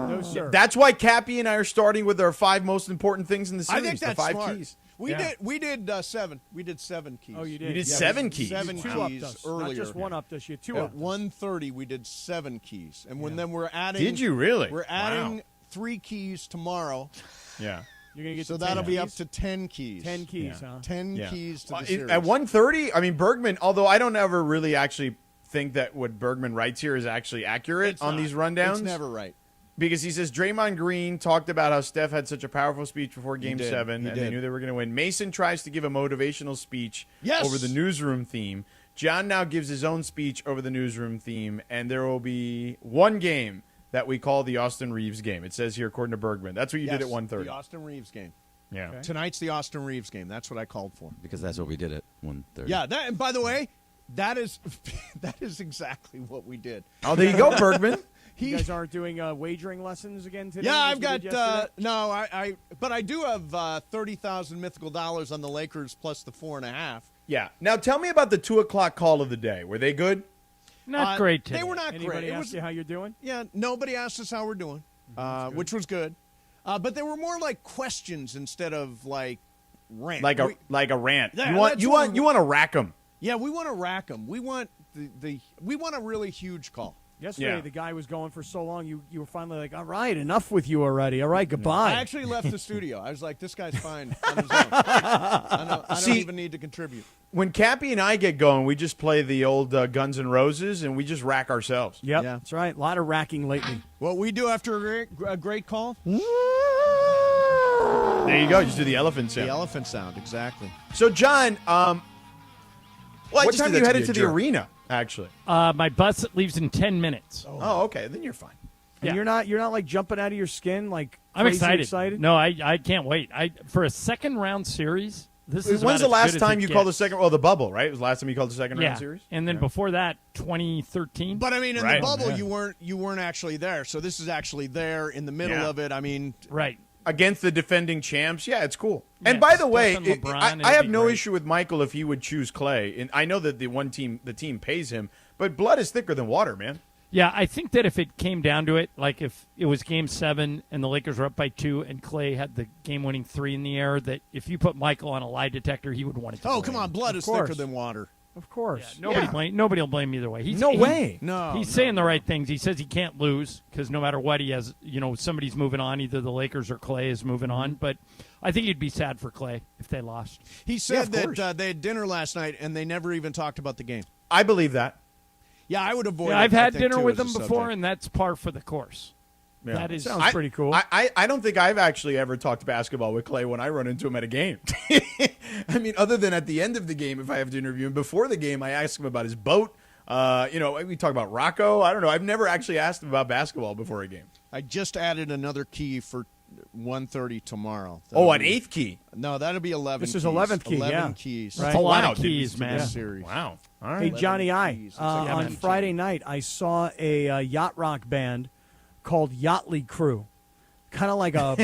No, sir. That's why Cappy and I are starting with our 5 most important things in the series. I think that's the 5 smart. keys. We did 7. We did 7 keys. Oh, you did. You did Yeah, 7 we keys. 7 two keys upped us. earlier. Not just one upped us. You had 2 At upped us. 1:30, we did 7 keys, and then we're adding. Did you really? We're adding Wow. 3 keys tomorrow. Yeah. You're gonna get So to 10 that'll be up keys? to 10 keys. 10 keys, huh? 10 Yeah. keys to the series. At 1:30, I mean, Bergman, although I don't ever really actually think that what Bergman writes here is actually accurate It's on not. these rundowns. It's never right. Because he says Draymond Green talked about how Steph had such a powerful speech before Game did. 7, He and did. they knew they were going to win. Mason tries to give a motivational speech Yes! over the newsroom theme. John now gives his own speech over the newsroom theme, and there will be one game that we call the Austin Reeves game. It says here, according to Bergman. That's what you did at 1:30. The Austin Reeves game. Yeah. Okay. Tonight's the Austin Reeves game. That's what I called for. Because that's what we did at 1:30. Yeah. And by the way, that is exactly what we did. Oh, there you go, Bergman. You guys aren't doing wagering lessons again today? Yeah, as I've we got did yesterday? but I do have $30,000 mythical dollars on the Lakers plus the 4.5. Yeah. Now tell me about the 2:00 call of the day. Were they good? Not great today. They were not Anybody great. It ask was, you how you're doing? yeah, nobody asked us how we're doing, which was good. But they were more like questions instead of like rant. Like a rant. Yeah, you want that's you what want we- you want to rack them. Yeah, we want to rack them. We want we want a really huge call. Yesterday, Yeah. the guy was going for so long, you were finally like, all right, enough with you already. All right, goodbye. I actually left the studio. I was like, this guy's fine on his own. I don't See- even need to contribute. When Cappy and I get going, we just play the old Guns N' Roses, and we just rack ourselves. Yep, Yeah. that's right. A lot of racking lately. What we do after a great call? There you go. Just do the elephant sound. The elephant sound, exactly. So, John, what just time did are you that to headed be a to the jerk. arena, actually? My bus leaves in 10 minutes. Oh, okay. Then you're fine. And you're not like jumping out of your skin, like I'm crazy excited. No, I can't wait. For a second round series, This is When's about the as last good as time it you called the gets. second? Oh, the bubble, right? It was the last time you called the second round series. And then before that, 2013. But I mean, in Right. the bubble, Yeah. you weren't actually there. So this is actually there in the middle Yeah. of it. I mean, right. Against the defending champs, yeah, it's cool. And Yeah, by the way, Steph and LeBron, I it'd have be no great. issue with Michael if he would choose Clay. And I know that the team pays him, but blood is thicker than water, man. Yeah, I think that if it came down to it, like if it was Game 7 and the Lakers were up by 2 and Clay had the game-winning 3 in the air, that if you put Michael on a lie detector, he would want it to oh win. come on, blood Of is course. thicker than water. Of course. Nobody will blame either way. No way. No, He's saying the right things. He says he can't lose because no matter what, he has, somebody's moving on. Either the Lakers or Clay is moving on. But I think he'd be sad for Clay if they lost. He Yeah, said of that they had dinner last night and they never even talked about the game. I believe that. Yeah, I would avoid. Yeah, it, I've I had think, dinner too, with as a him before, subject. and that's par for the course. Yeah. That is Sounds pretty cool. I don't think I've actually ever talked basketball with Clay when I run into him at a game. I mean, other than at the end of the game, if I have to interview him. Before the game, I ask him about his boat. We talk about Rocco. I don't know. I've never actually asked him about basketball before a game. I just added another key for 1:30 tomorrow. Oh, an eighth key? No, that'll be 11. This is keys. 11th key, 11 yeah. keys. That's a lot of keys, to man. this series. Wow. All Hey, right. Johnny 11 I, keys. It's on like Friday night, I saw a yacht rock band called Yachtly Crew. Kind of like a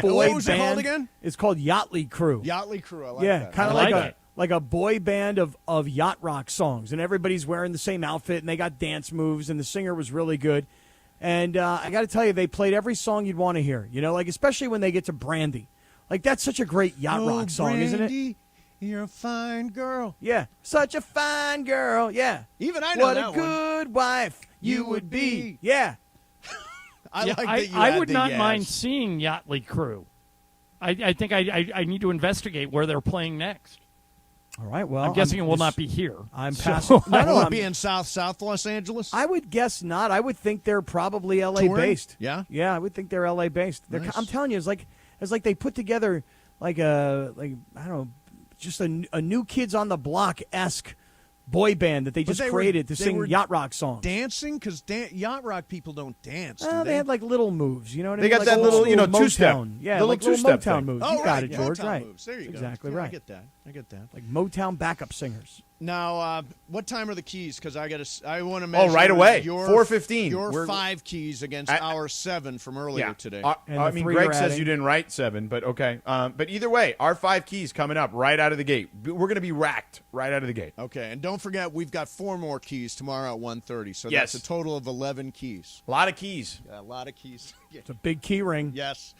boy What was it band. called again? It's called Yachtly Crew. Yachtly Crew. I like Yeah, that. kind of I like like a it. like a boy band of yacht rock songs, and everybody's wearing the same outfit, and they got dance moves, and the singer was really good. And I got to tell you, they played every song you'd want to hear. Like especially when they get to Brandy, like that's such a great yacht rock song, isn't it? Brandy, you're a fine girl. Yeah, such a fine girl. Yeah, Even I know what that a one. good wife you would be. Yeah, I like that you I had would the not yes. mind seeing Yachtly Crew. I think I need to investigate where they're playing next. all right. Well, I'm guessing it will not be here. I'm So- passing. No, Will it I'm- be in South Los Angeles? I would guess not. I would think they're probably LA Touring? based. Yeah? Yeah, I would think they're LA based. Nice. I'm telling you, it's like they put together I don't know, just a New Kids on the Block esque boy band that they But just they were- created to they sing were yacht rock songs. Dancing? Because yacht rock people don't dance, do They had like little moves, you know what I They mean? got Like that old little, school two-step. Motown. Yeah, Little like little two-step Motown thing. moves. Oh, You right. got it, yeah, George. Motown Right. moves. There you go. Exactly Yeah, right. I get that. Like Motown backup singers. Now, what time are the keys? Because I want to measure. right away. Your 4:15. Your We're- 5 keys against our 7 from earlier today. And I the mean, 3 Greg you're says adding. you didn't write 7, but okay. But either way, our 5 keys coming up right out of the gate. We're going to be racked right out of the gate. Okay, and don't forget we've got 4 more keys tomorrow at 1:30. So Yes. that's a total of 11 keys. A lot of keys. Yeah, a lot of keys. It's a big key ring. Yes.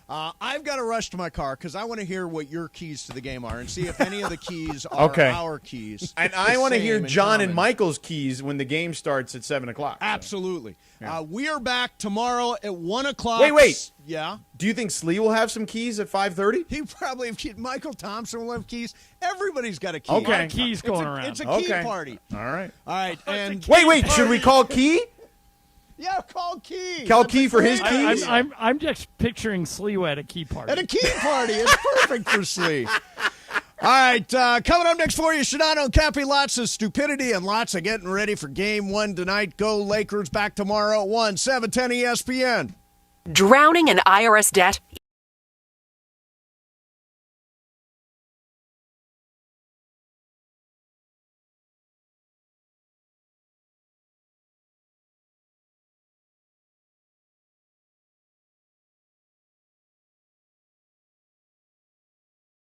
I've got to rush to my car because I want to hear what your keys to the game are and see if any of the keys are Okay. our keys. And The I want to hear same in John and common. Michael's keys when the game starts at 7 o'clock. Absolutely. Yeah. We are back tomorrow at 1 o'clock. Wait. Yeah. Do you think Slee will have some keys at 5:30? He probably have Michael Thompson will have keys. Everybody's got a key. Okay. A lot of keys going around. It's a key Okay. party. All right. All right. And Wait. Should we call Key? Yeah, call Key. Call That's Key a for his great keys? idea. I'm just picturing Sliwa at a key party. At a key party. It's perfect for Slee. All right, coming up next for you, Shadano and Cappy. Lots of stupidity and lots of getting ready for Game 1 tonight. Go Lakers, back tomorrow at 1, 710 ESPN. Drowning in IRS debt?